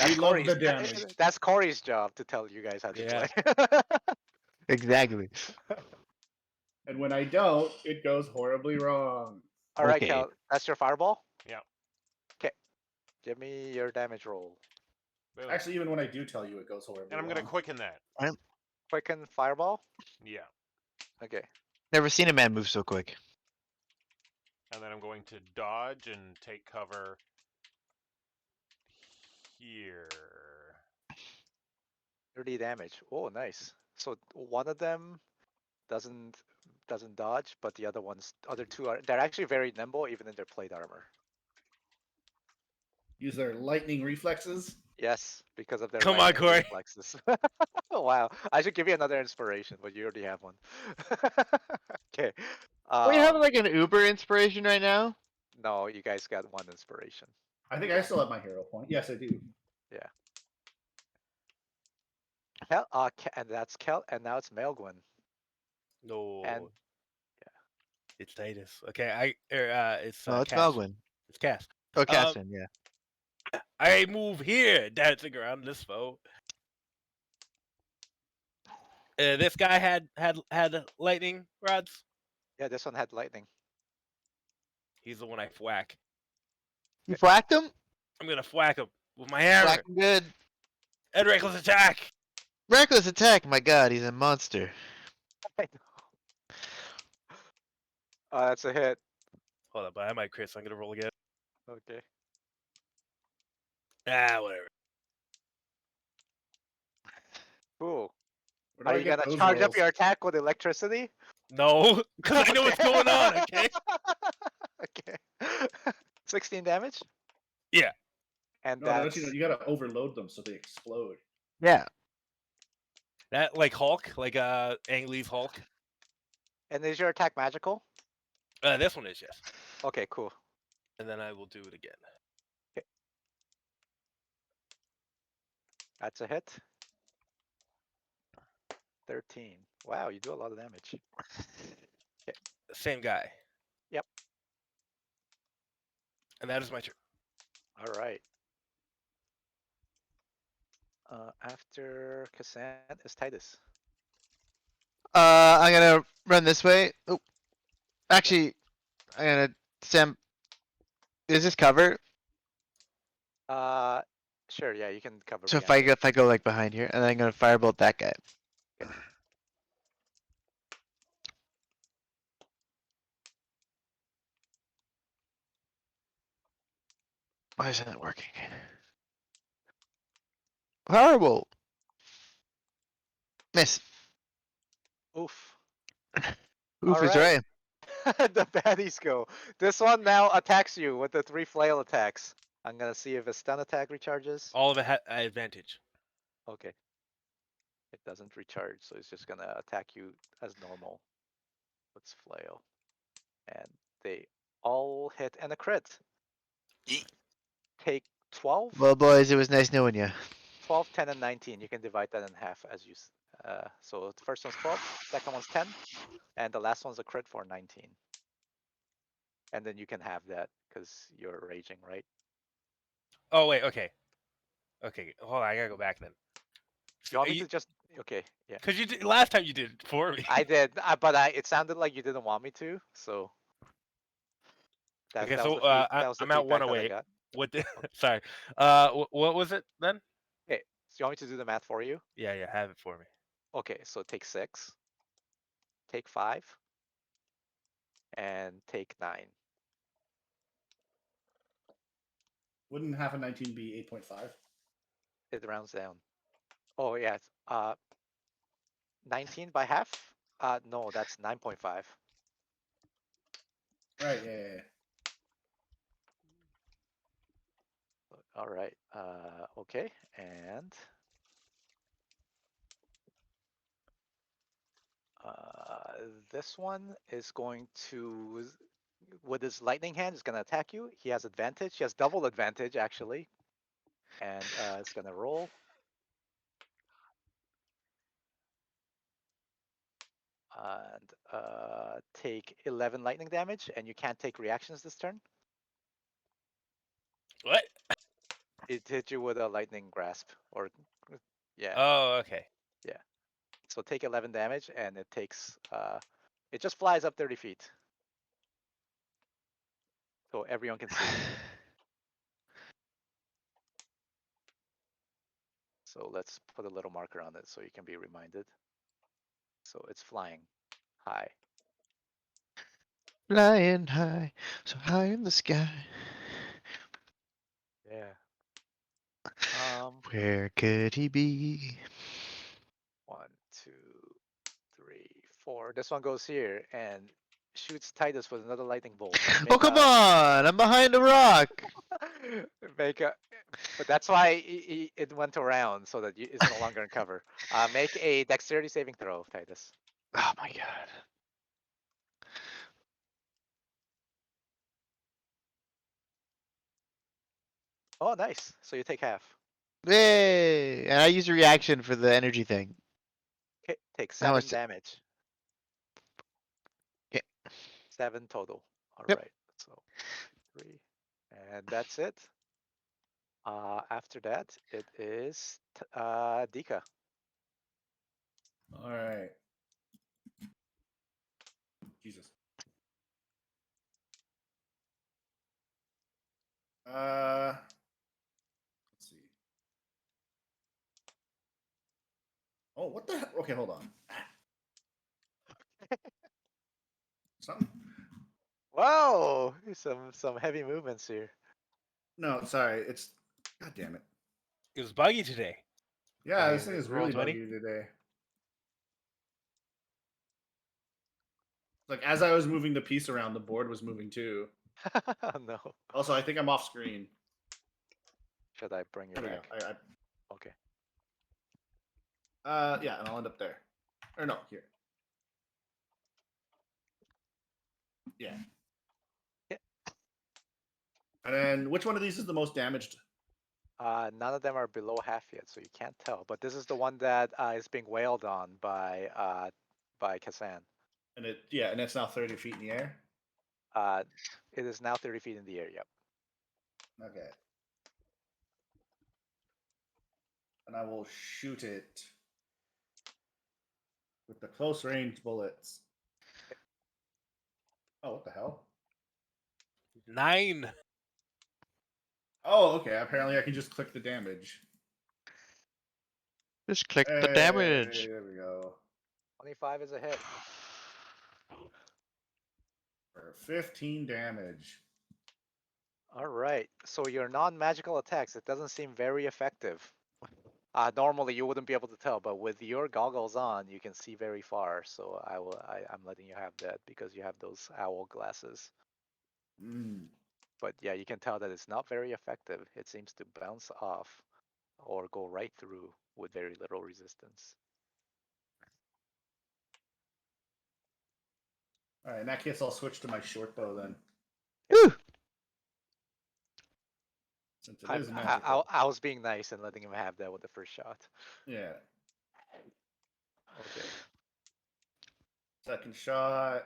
We love the damage. That's Corey's job to tell you guys how to Yeah. play. Exactly. And when I don't, it goes horribly wrong. All right, Okay. Cal, that's your fireball? Yeah. Okay. Give me your damage roll. Boom. Actually, even when I do tell you, it goes horribly And I'm wrong. gonna quicken that. Quicken fireball? Yeah. Okay. Never seen a man move so quick. And then I'm going to dodge and take cover here. 30 damage. Oh, nice. So one of them doesn't doesn't dodge, but the other two they're actually very nimble even in their plate armor. Use their lightning reflexes. Yes, because of their Come on, lightning Corey. reflexes. Wow, I should give you another inspiration, but you already have one. Okay. We have like an Uber inspiration right now. No, you guys got one inspiration. I think I still have my hero point. Yes, I do. Yeah. And that's Kel, and now it's Melgwin. No, And it's Titus. Okay, it's No, it's Cass. Melgwin. It's Cass. Oh, Casson, yeah. I move here, dancing around this foe. This guy had lightning rods. yeah, this one had lightning. He's the one I whack. You whacked him? I'm gonna whack him with my hammer. Whack him good. And reckless attack. Reckless attack. My God, he's a monster. I know. That's a hit. Hold up, but I might crit, so I'm gonna roll again. Okay. Whatever. Cool. Where do Are I you get gonna those charge up rolls? your attack with electricity? No, because I know what's going on. Okay. Okay. 16 damage? Yeah. And No, that's you gotta overload them so they explode. Yeah. That like Hulk, like Ang Lee's Hulk. and is your attack magical? This one is, yes. Okay, cool. And then I will do it again. That's a hit. 13. Wow, you do a lot of damage. Same guy. Yep. And that is my turn. All right. After Kassan is Titus. I'm gonna run this way. Oh, actually, I'm gonna stand. Is this cover? Sure, yeah, you can cover So behind it. if I go like behind here, and then I'm gonna firebolt that guy. Why isn't it working? Firebolt. Miss. Oof. Oof is Alright. right. The baddies go. This one now attacks you with the 3 flail attacks. I'm gonna see if a stun attack recharges. All of it had advantage. Okay. It doesn't recharge, so it's just gonna attack you as normal. Let's flail. And they all hit and a crit. Take 12, Well, boys, it was nice knowing you. 12, 10, and 19. You can divide that in half as you. So the first one's 12, second one's 10, and the last one's a crit for 19. And then you can have that because you're raging, right? Oh wait, okay. Okay, hold on, I gotta go back then. You want me to just? Okay, yeah. Because you did last time you did it for me. I did, but it sounded like you didn't want me to, so. Okay, That so was the that was the I'm at feedback that I 108. got. What the? Sorry. What was it then? Okay, so you want me to do the math for you? Yeah, have it for me. Okay, so take 6, take 5, and take 9. Wouldn't half a 19 be 8.5? It rounds down. Oh yeah, 19 by half? No, that's 9.5. Right, yeah. All right. Okay, and this one is going to, with his lightning hand, is going to attack you. He has advantage. He has double advantage actually, and it's going to roll. And take 11 lightning damage, and you can't take reactions this turn. What? It hit you with a lightning grasp, or yeah. Oh, okay. Yeah. So take 11 damage, and it takes it just flies up 30 feet, so everyone can see. So let's put a little marker on it so you can be reminded. So it's flying high. Flying high, so high in the sky. Yeah. Where could he be? 1, 2, 3, 4. This one goes here and shoots Titus with another lightning bolt. Oh, Make come a- on! I'm behind a rock! make a. But that's why it went around so that it's no longer in cover. Make a dexterity saving throw, Titus. Oh my god. Oh, nice. So you take half. Yay! And I use a reaction for the energy thing. Okay, take How 7 much- damage. Yeah. 7 total. All Yep. right. So 3, and that's it. After that, it is Dika. All right. Jesus. Let's see. Oh, what the hell? Okay, hold on. Something? Whoa, some heavy movements here. No, sorry. It's. God damn it. It was buggy today. Yeah, Oh, this yeah, thing is roll really 20? buggy today. Like as I was moving the piece around, the board was moving too. No. Also, I think I'm off screen. Should I bring you There we go. back? Okay. Yeah, and I'll end up there. Or no, here. Yeah. Yeah. And then which one of these is the most damaged? None of them are below half yet, so you can't tell. But this is the one that is being wailed on by Kassan. And it's now 30 feet in the air. It is now 30 feet in the air. Yep. Okay. And I will shoot it with the close range bullets. Oh, what the hell? 9. Oh, okay. Apparently I can just click the damage. Just click the Hey, damage. there we go. 25 is a hit. For 15 damage. All right. So your non-magical attacks, it doesn't seem very effective. Normally you wouldn't be able to tell, but with your goggles on, you can see very far. So I'm letting you have that because you have those owl glasses. Mm. But yeah, you can tell that it's not very effective. It seems to bounce off or go right through with very little resistance. All right, in that case, I'll switch to my short bow then. Woo! Since it is I, magical. I was being nice and letting him have that with the first shot. Yeah. Okay. Second shot.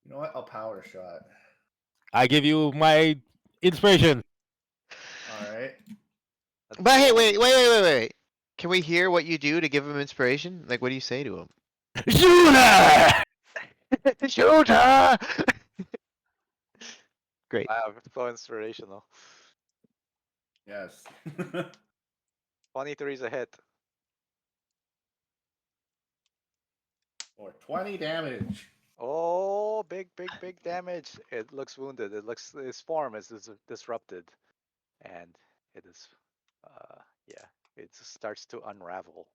You know what? I'll power shot. I give you my inspiration. All right. But hey, wait. Can we hear what you do to give him inspiration? Like, what do you say to him? Shooter! Shooter! Great. Wow, so inspirational. Yes. 23 is a hit. Or 20 damage. Oh, big damage. It looks wounded. It looks his form is disrupted, and it is, yeah, it starts to unravel.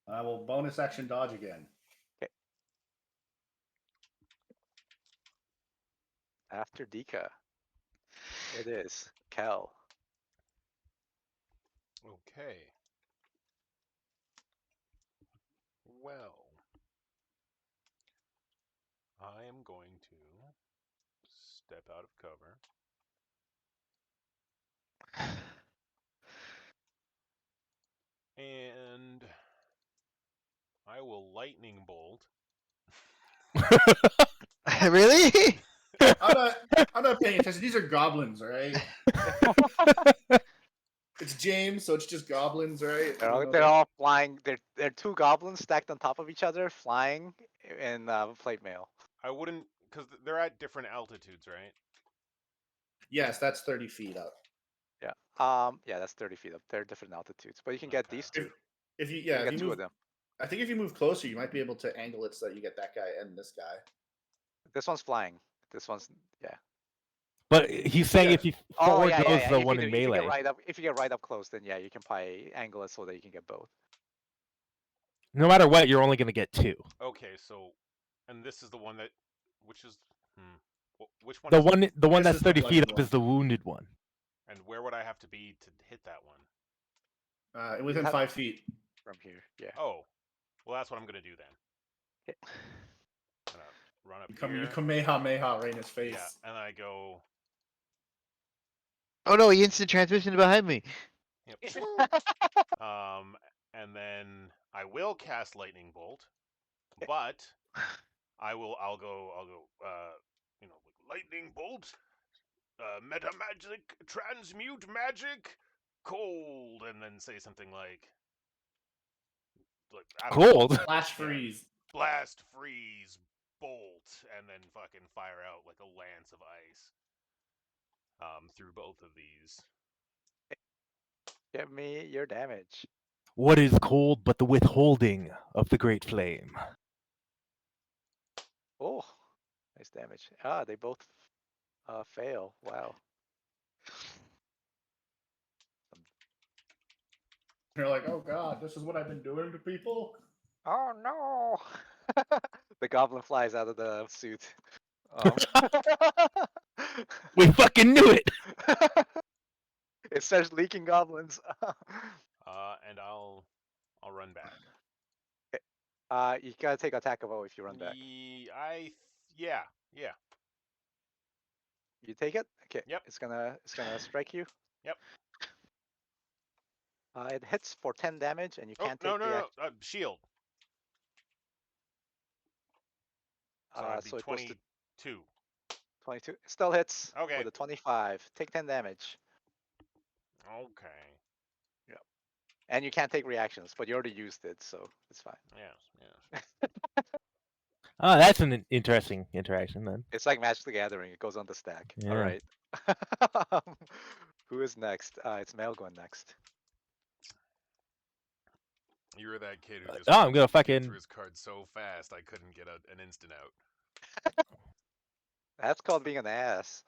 I will bonus action dodge again. Okay. After Dika, it is Kel. Okay. Well, I am going to step out of cover. And I will lightning bolt. Really? I'm not paying attention. These are goblins, all right? It's James, so it's just goblins, right? They're all flying. They're two goblins stacked on top of each other, flying in plate mail. I wouldn't, because they're at different altitudes, right? Yes, that's 30 feet up. Yeah. Yeah, that's 30 feet up. They're different altitudes, but you can get Okay. these two. If you You can if get you two move, of them. I think if you move closer, you might be able to angle it so that you get that guy and this guy. This one's flying. This one's, yeah. But he's saying if you Oh forward yeah, goes yeah, yeah. the If one you, in if you melee. get right up, if you get right up close, then yeah, you can probably angle it so that you can get both. No matter what, you're only gonna get 2. Okay, so, and this is the one that, which is, which one The is, one This that's is the 30 feet blended up is one. the wounded one. and where would I have to be to hit that one? Within have- 5 feet. From here, yeah. Oh, well, that's what I'm gonna do then. Okay. I'm gonna run up You here. Kamehameha right in his face. Yeah, and I go. Oh no, he instant transmission behind me. And then I will cast lightning bolt, but I'll go, lightning bolt, meta magic, transmute magic, cold, and then say something like I don't know, Cold. Flash freeze. blast, freeze, bolt, and then fucking fire out like a lance of ice through both of these. Give me your damage. What is cold but the withholding of the great flame? Oh, nice damage. Ah, they both fail. Wow. You're like, oh god, this is what I've been doing to people. Oh no! The goblin flies out of the suit. We fucking knew it. It starts leaking goblins. And I'll run back. You gotta take attack of O if you run back. Yeah. You take it? Okay. Yep. It's gonna strike you. Yep. It hits for 10 damage, and you Oh, can't no, take the shield. So it'd be so it goes to 22. 22. It still hits Okay. for the 25. Take 10 damage, Okay. and you can't take reactions, but you already used it, so it's fine. Yes. Oh, that's an interesting interaction then. It's like Magic the Gathering. It goes on the stack. Yeah. All right. Who is next? It's Mel going next. You were that kid who just I'm gonna get fucking. through his cards so fast I couldn't get an instant out. That's called being an ass.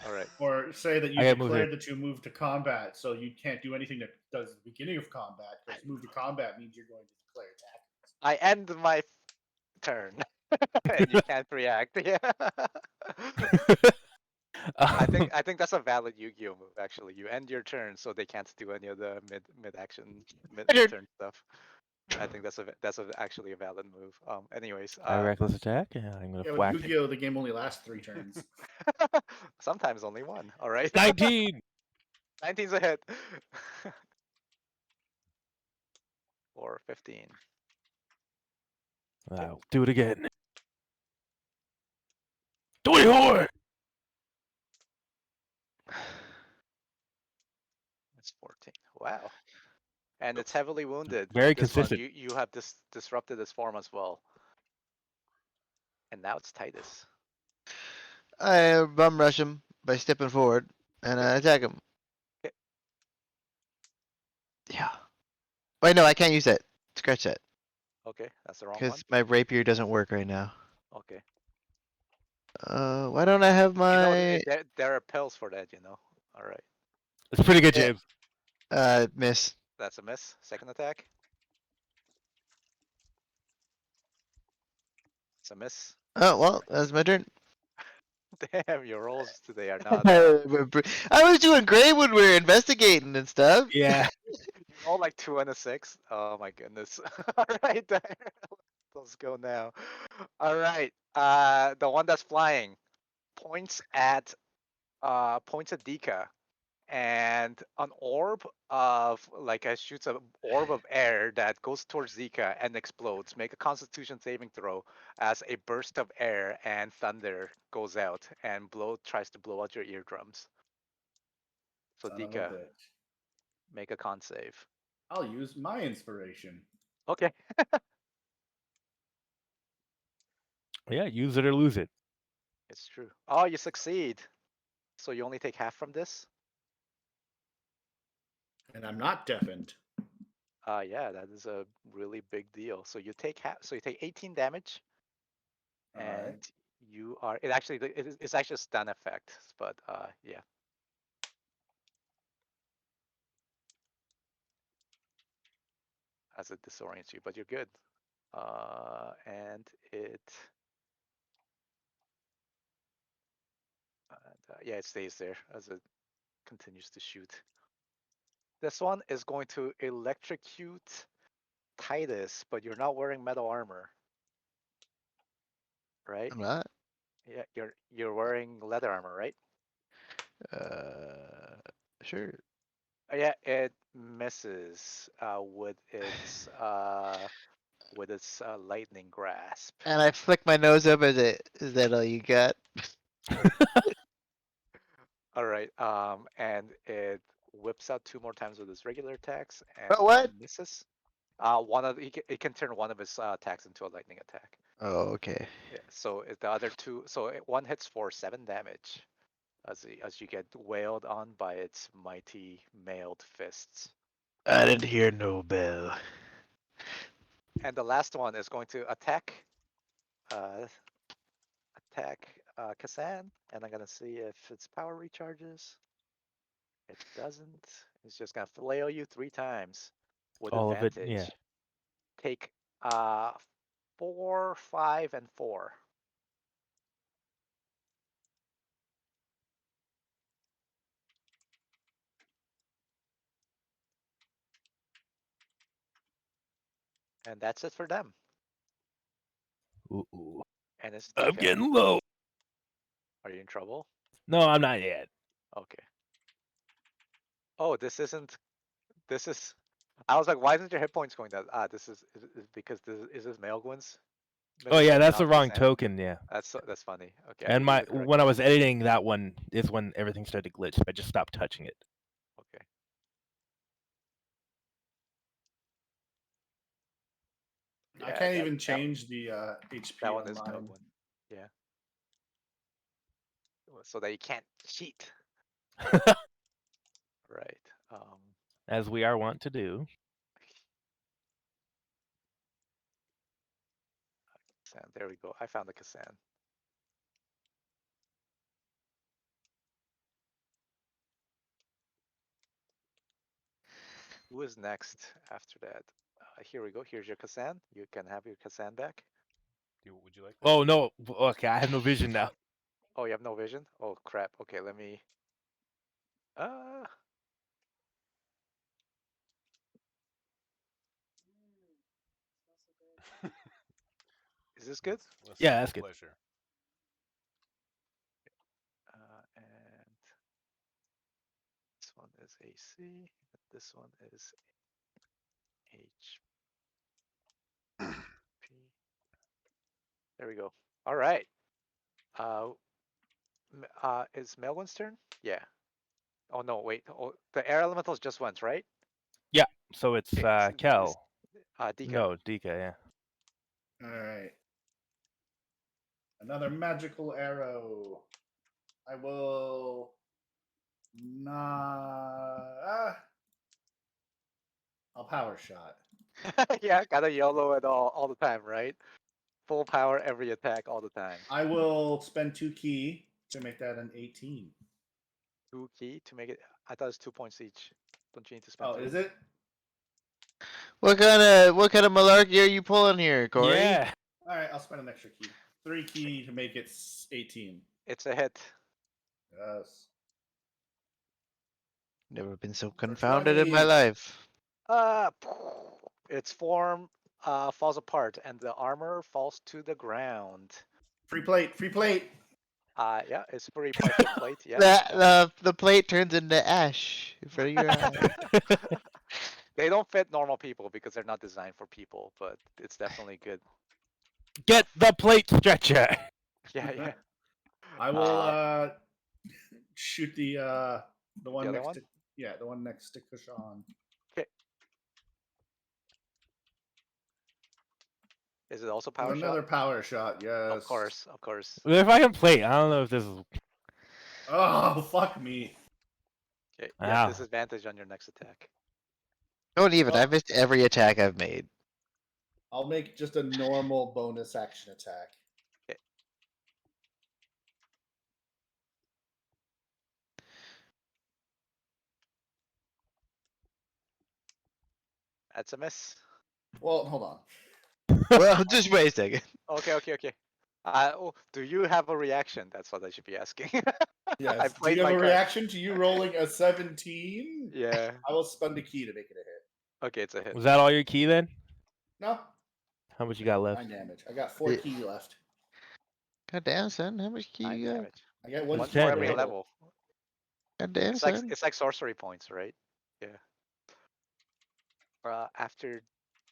All right. Or say that you I gotta move declared that you move to combat, so you can't do anything that does the beginning of combat, because move to combat means you're going to declare attack. I end my turn, and you can't react. Yeah. I think that's a valid Yu-Gi-Oh move. Actually, you end your turn so they can't do any of the mid-action mid-turn stuff. I think that's actually a valid move. Anyways, I reckless attack. Yeah, I'm gonna Yeah, whack with it. Yu-Gi-Oh, the game only lasts 3 turns. sometimes only one. All right. 19. 19's a hit. Or 15. I'll do it again. 24. It's 14. Wow. And it's heavily wounded. Very This one, consistent. you have disrupted its form as well. And now it's Titus. I bum rush him by stepping forward and I attack him. Okay. Yeah. Wait, no, I can't use that. Scratch that. Okay, that's the wrong one. Because my rapier doesn't work right now. Okay. Why don't I have You know, my there are pills for that, you know. All right. It's pretty good, Yeah. James. Miss? That's a miss. Second attack. It's a miss. Oh well, that's my turn. Damn, your rolls today are not. I was doing great when we were investigating and stuff. Yeah. You roll like 2 and a 6. Oh my goodness. All right, let's go now. All right. The one that's flying points at Dika, and an orb of shoots an orb of air that goes towards Zika and explodes. Make a Constitution saving throw as a burst of air and thunder goes out and tries to blow out your eardrums. So Son of a Dika, bitch. make a con save. I'll use my inspiration. Okay. Yeah, use it or lose it. It's true. Oh, you succeed. So you only take half from this? And I'm not deafened. Yeah, that is a really big deal. So you take half. So you take 18 damage, and Alright. You are. It actually. It's actually a stun effect, but yeah. As it disorients you, but you're good. And it. Yeah, it stays there as it continues to shoot. This one is going to electrocute Titus, but you're not wearing metal armor, right? I'm not. Yeah, you're wearing leather armor, right? Sure. Yeah, it misses with its lightning grasp. And I flick my nose up as it. Is that all you got? All right. And it whips out 2 more times with its regular attacks and But what? misses. It can turn one of its attacks into a lightning attack. Oh, okay. Yeah. So the other 2, so one hits for 7 damage as you get wailed on by its mighty mailed fists. I didn't hear no bell. And the last one is going to attack Kasan, and I'm gonna see if its power recharges. It doesn't. It's just gonna flail you 3 times with All of it, advantage. yeah. Take 4, 5, and 4. And that's it for them. Ooh. And it's I'm DK. getting low. Are you in trouble? No, I'm not yet. Okay. Oh, this isn't. This is. I was like, why isn't your hit points going down? This is because this is Mailguin's. Oh yeah, that's not the wrong Kasan. token. Yeah. That's funny. Okay. I And can use the correct when I one. was editing that one is when everything started to glitch. I just stopped touching it. Okay. I Yeah, can't even change the HP that one is on mine. Mailguin. Yeah. So that you can't cheat. Right. As we are wont to do. Kasan. There we go. I found the Kasan. Who is next after that? Here we go. Here's your Kasan. You can have your Kasan back. Would you like that? Oh no. Okay, I have no vision now. Oh, you have no vision? Oh crap. Okay, let me. Uh, is this good? Let's Yeah, see that's with good. pleasure. And this one is AC. This one is HP. There we go. All right. Is Melwin's turn? Yeah. Oh no, wait. Oh, the air elementals just went, right? Yeah. So it's It's Kel. Dika. No, Dika. Yeah. All right. Another magical arrow. I will not. I'll power shot. Yeah, gotta YOLO it all the time, right? Full power every attack all the time. I will spend 2 key to make that an 18. 2 key to make it. I thought it's 2 points each. Don't you need to spend Oh, 2? is it? What kind of malarkey are you pulling here, Corey? Yeah. All right, I'll spend an extra key. 3 key to make it 18. It's a hit. Yes. Never been so For confounded in my 20. life. Its form falls apart and the armor falls to the ground. Free plate. Free plate. Yeah, it's pretty partial plate. Yeah. The plate turns into ash in front of your eye. They don't fit normal people because they're not designed for people, but it's definitely good. Get the plate stretcher. Yeah, yeah. I will shoot the one other next one? to the one next to Kushan. Okay. Is it also With power another shot? power shot, yes. Of course, of course. If I can plate, I don't know if this is. Oh, fuck me. Okay. Yeah, Wow. disadvantage on your next attack. Don't even. Well- I missed every attack I've made. I'll make just a normal bonus action attack. Okay. That's a miss. Well, hold on. Well, just wait a second. Okay. Do you have a reaction? That's what I should be asking. Yes. I Do played you have my a card. reaction to you rolling a 17? Yeah. I will spend a key to make it a hit. Okay, it's a hit. Was that all your key then? No. How much you got left? 9 damage. I got 4 Yeah. key left. God damn, son. How much key 9 you got? damage. I got One one It's for 10, every right? level. God damn, It's son. like sorcery points, right? Yeah. After,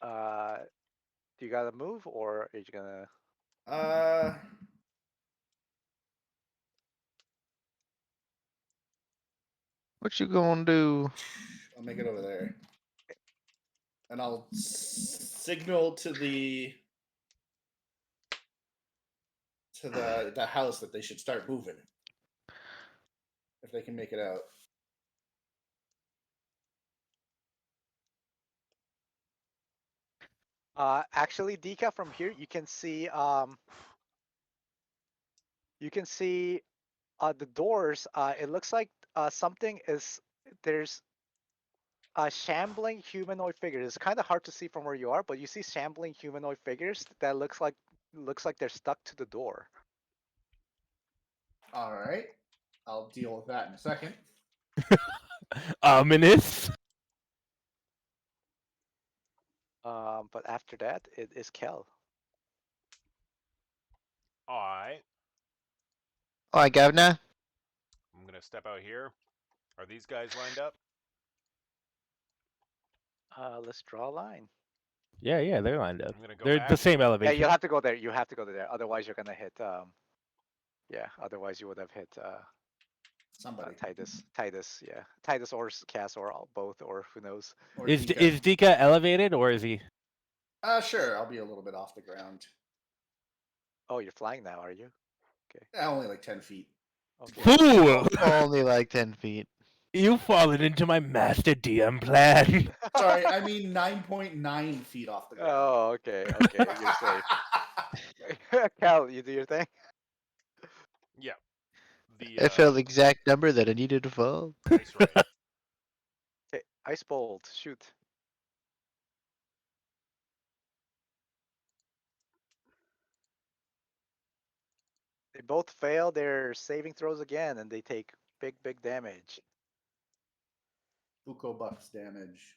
do you gotta move or are you gonna? Uh, What you gonna do? I'll make it over there, and I'll signal to the house that they should start moving if they can make it out. Actually, Dika, from here you can see the doors. It looks like something is there's shambling humanoid figures. It's kind of hard to see from where you are, but you see shambling humanoid figures that looks like they're stuck to the door. All right, I'll deal with that in a second. Ominous. But after that, it is Kel. Alright. Alright, Governor. I'm gonna step out here. Are these guys lined up? Let's draw a line. Yeah, they're lined up. I'm gonna go They're back. the same Yeah, elevation. you'll have to go there. You have to go there. Otherwise, you're gonna hit. Yeah. Otherwise, you would have hit Somebody. Titus. Yeah, Titus or Cass or both, or who knows. Or Is Dika. Dika elevated or is he? Sure, I'll be a little bit off the ground. Oh, you're flying now, are you? Only like 10 feet. Okay. Fool! Only like 10 feet. You've fallen into my master DM plan. Sorry, I mean 9.9 feet off the ground. Oh, okay. You're safe. Cal, you do your thing. Yeah. The I felt the exact number that I needed to fall. ice ray. Okay, ice bolt, shoot. They both fail their saving throws again, and they take big damage. Uko bucks damage.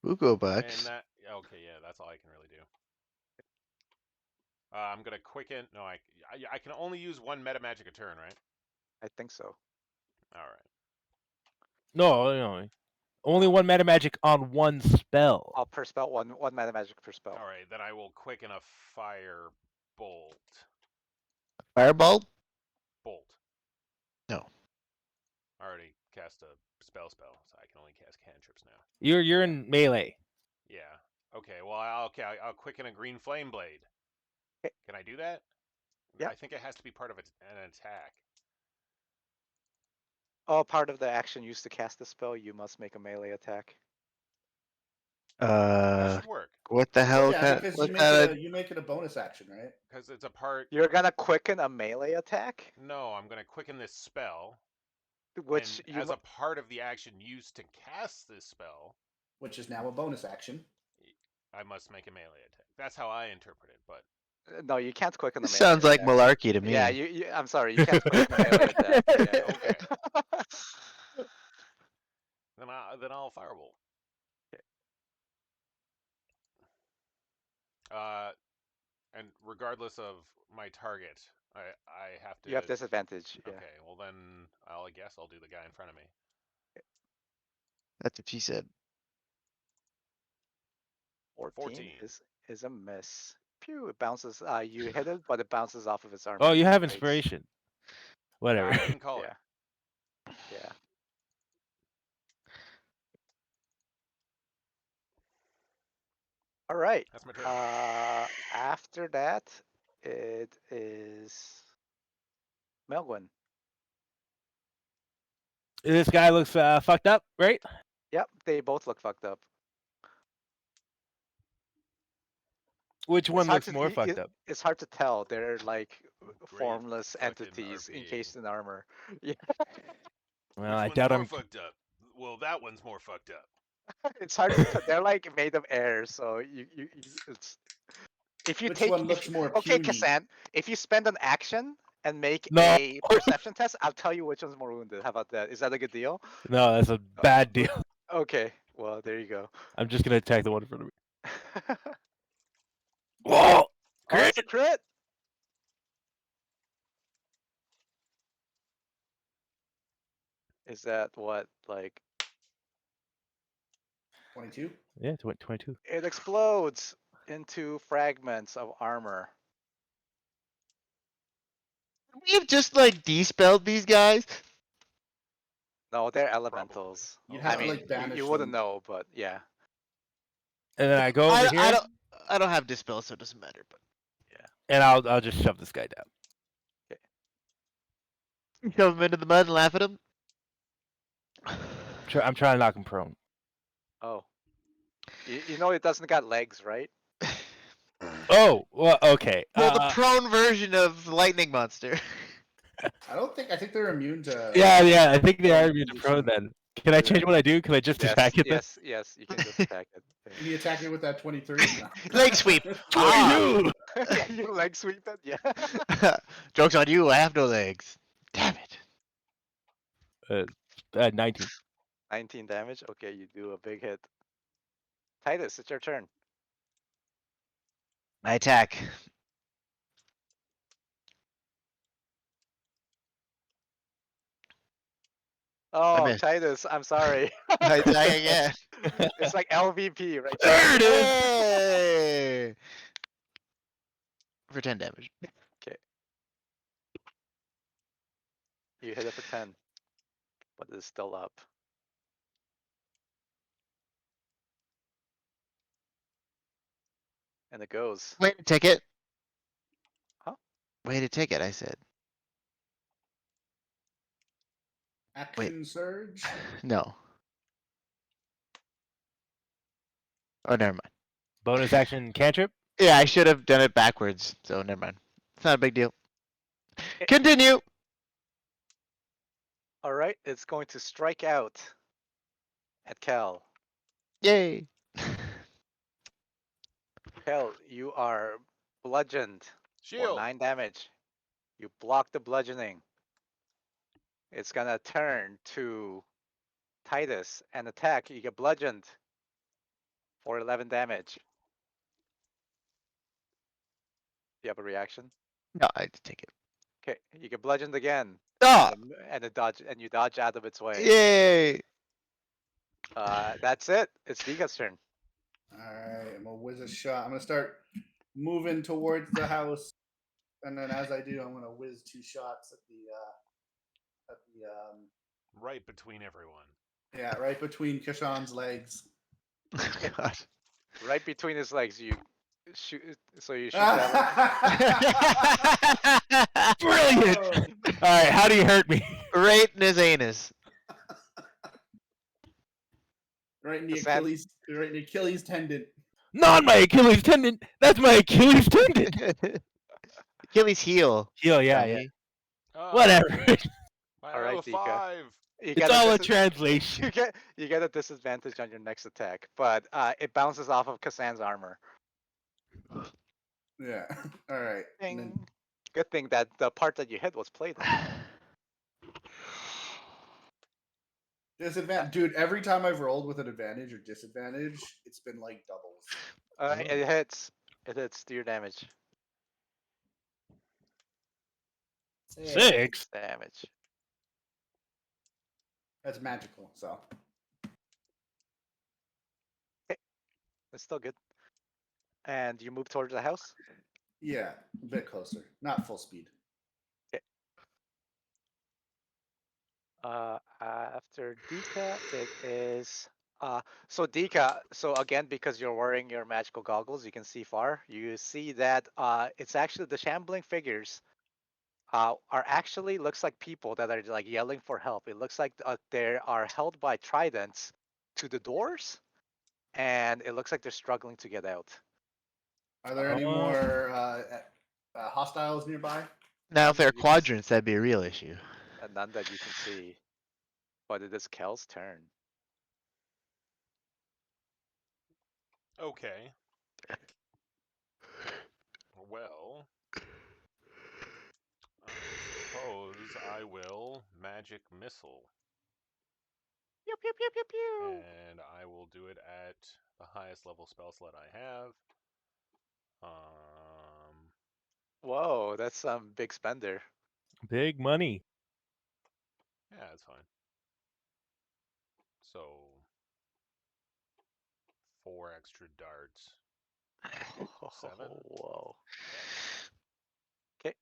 Ugo bucks. And that. Okay, yeah, that's all I can really do. I'm gonna quicken. No, I can only use one meta magic a turn, right? I think so. All right. No. Only one meta magic on one spell. Oh, per spell, one mana magic per spell. All right, then I will quicken a fire bolt. Fireball? Bolt. No. I already cast a spell, so I can only cast cantrips now. You're in melee. Yeah. Okay. Well, I'll quicken a green flame blade. Okay. Can I do that? Yeah. I think it has to be part of an attack. Oh, part of the action used to cast the spell, you must make a melee attack. That should work What the hell? Yeah, because you make it a bonus action, right? because it's a part. You're gonna quicken a melee attack, No, I'm gonna quicken this spell, which and as a part of the action used to cast this spell, Which is now a bonus action. I must make a melee attack. That's how I interpret it, but no, you can't quicken a This melee sounds like attack. malarkey to me. Yeah, I'm sorry, you can't quicken a melee attack. Yeah. okay. Then I'll firebolt. And regardless of my target, I have to. You have disadvantage. Yeah. Okay, well then I guess I'll do the guy in front of me. That's what she said. 14 is a miss. Pew! It bounces. You hit it, but it bounces off of its armor. Oh, you have Right? inspiration. Whatever. I didn't call it. Yeah. All right. That's my turn. After that, it is Melwin. This guy looks fucked up, right? Yep, they both look fucked up. Which one hard looks to- more it- fucked up? It's hard to tell. They're like formless fucking entities RP. encased in armor. Yeah. Well, Which I one's doubt more I'm. fucked up? Well, that one's more fucked up. It's hard to. They're like made of air, so it's if you Which take. one looks more Okay, puny? Kasan, if you spend an action and make No. a perception test, I'll tell you which one's more wounded. How about that? Is that a good deal? No, that's a bad deal. Okay, well there you go. I'm just gonna attack the one in front of me. Oh, Whoa! that's a crit. Is that what like 22. Yeah, it's 22. it explodes into fragments of armor? We've just like despelled these guys. No, they're elementals. You'd I have to mean, like banish you wouldn't them. know, but yeah. And then I go over here, I don't have dispel, so it doesn't matter. But and I'll just shove this guy down. shove him into the mud and laugh at him. I'm trying to knock him prone. Oh, you know it doesn't got legs, right? Oh, well, okay. Well, the prone version of lightning monster. I think they're immune to. yeah, I think they prone are immune to prone condition. then. Can I change what I do? Can I just attack it then? Yes, you can just attack it. Can you attack me with that 23? No. Leg sweep. Ah! Yeah, you leg sweep it, yeah. Joke's on you. I have no legs. Damn it. 19. 19 damage. Okay, you do a big hit. Titus, it's your turn. I attack. Oh, missed. Titus, I'm sorry. I attack again. It's like LVP right There it is! Hey! For 10 damage. You hit it for 10, but it's still up. And it goes. Way to take it. Huh? Way to take it, I said. Action surge. No. Oh, never mind. Bonus action cantrip. Yeah, I should have done it backwards, so never mind. It's not a big deal. Continue. All right, it's going to strike out at Cal. Yay. Cal, you are bludgeoned for Shield. 9 damage. You block the bludgeoning. It's gonna turn to Titus and attack. You get bludgeoned for 11 damage. Do you have a reaction? No, I just take it. Okay, you get bludgeoned again, Oh, and you dodge out of its way. yay. That's it. It's Dika's turn. Alright, I'm gonna whiz a shot. I'm gonna start moving towards the house, and then as I do, I'm gonna whiz 2 shots at the Right between everyone. yeah, right between Kishan's legs. Oh, God. Right between his legs, you shoot. So you shoot that one. Brilliant! Alright, how do you hurt me? Right in his anus. Right in the Sad. Achilles tendon. Not my Achilles tendon! That's my Achilles tendon! Achilles heel. Heel, yeah. Johnny. Whatever. All right, Dika. 5. You It's get all a dis- translation. you get a disadvantage on your next attack, but it bounces off of Kasan's armor. Yeah. Alright. And then Ding. Good thing that the part that you hit was played. disadvantage, dude. Every time I've rolled with an advantage or disadvantage, it's been like doubles. It hits. It hits. Do your damage. 6? Damage. That's magical. So It's still good. And you move towards the house. yeah, a bit closer. Not full speed. After Dika, it is. So Dika, so again, because you're wearing your magical goggles, you can see far. You see that it's actually the shambling figures are actually looks like people that are like yelling for help. It looks like they are held by tridents to the doors, and it looks like they're struggling to get out. Are there any more hostiles nearby? Now, if they're You can s- quadrants, that'd be a real issue. None that you can see. But it is Kel's turn. Okay. Well, I suppose I will magic missile, Pew pew pew pew pew. and I will do it at the highest level spell slot I have. Whoa, that's some big spender. Big money. Yeah, that's fine. So 4 extra darts. 7? Whoa. Okay.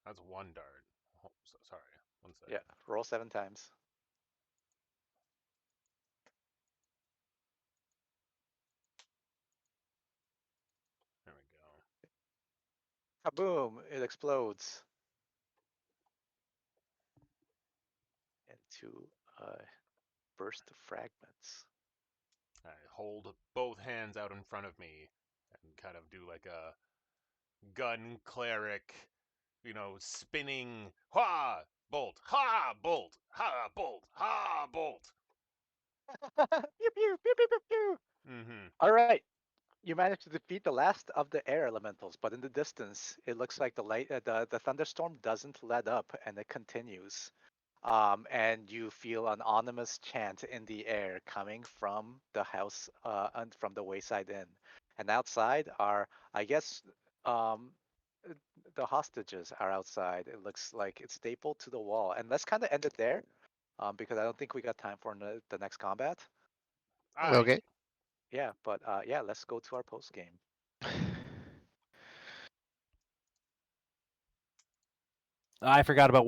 That's 1 dart. Oh, sorry, 1 sec. Yeah. Roll 7 times. There we go. Kaboom! It explodes into a burst of fragments. I hold both hands out in front of me and kind of do like a gun cleric, spinning bolt, bolt. Pew pew pew pew pew pew. Mm-hmm. All right. You managed to defeat the last of the air elementals, but in the distance, it looks like the thunderstorm doesn't let up, and it continues. And you feel an ominous chant in the air coming from the house, and from the Wayside Inn. And outside are, I guess, um, uh, the hostages are outside. It looks like it's stapled to the wall. And let's kind of end it there, because I don't think we got time for the next combat. Okay. Yeah, but yeah, let's go to our post game. I forgot about